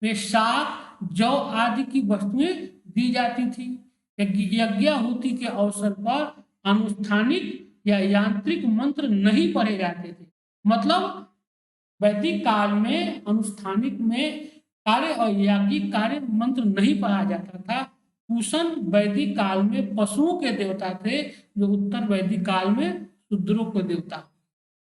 में शाक, जौ आदि की वस्तुएं दी जाती थी। यज्ञाहुति के अवसर पर अनुष्ठानिक या यांत्रिक मंत्र नहीं पढ़े जाते थे। मतलब वैदिक काल में अनुष्ठानिक में कार्य और याज्ञिक कार्य मंत्र नहीं पढ़ा जाता था। कुशन वैदिक काल में पशुओं के देवता थे, जो उत्तर वैदिक काल में शूद्रों के देवता।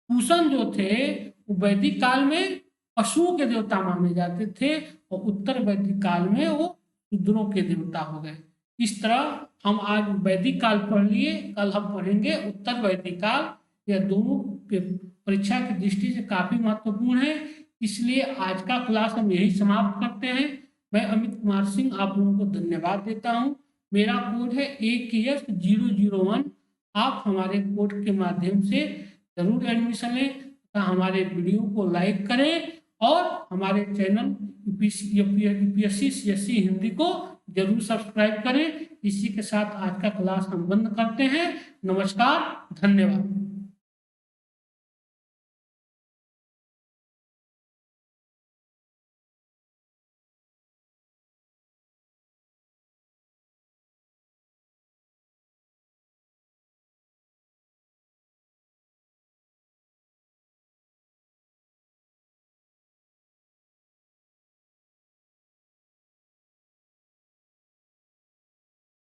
कुशन जो थे वो वैदिक काल में पशुओं के देवता माने जाते थे और उत्तर वैदिक काल में वो शूद्रों के देवता हो गए। इस तरह हम आज वैदिक काल पढ़ लिए, कल हम पढ़ेंगे उत्तर वैदिक काल। यह दोनों परीक्षा की दृष्टि से काफी महत्वपूर्ण है, इसलिए आज का क्लास हम यही समाप्त करते हैं। मैं अमित कुमार सिंह आप लोगों को धन्यवाद देता हूं। मेरा कोड है AKS001। आप हमारे कोड के माध्यम से जरूर एडमिशन लें तथा हमारे वीडियो को लाइक करें और हमारे चैनल UPSC CSC हिंदी को जरूर सब्सक्राइब करें। इसी के साथ आज का क्लास हम बंद करते हैं। नमस्कार, धन्यवाद।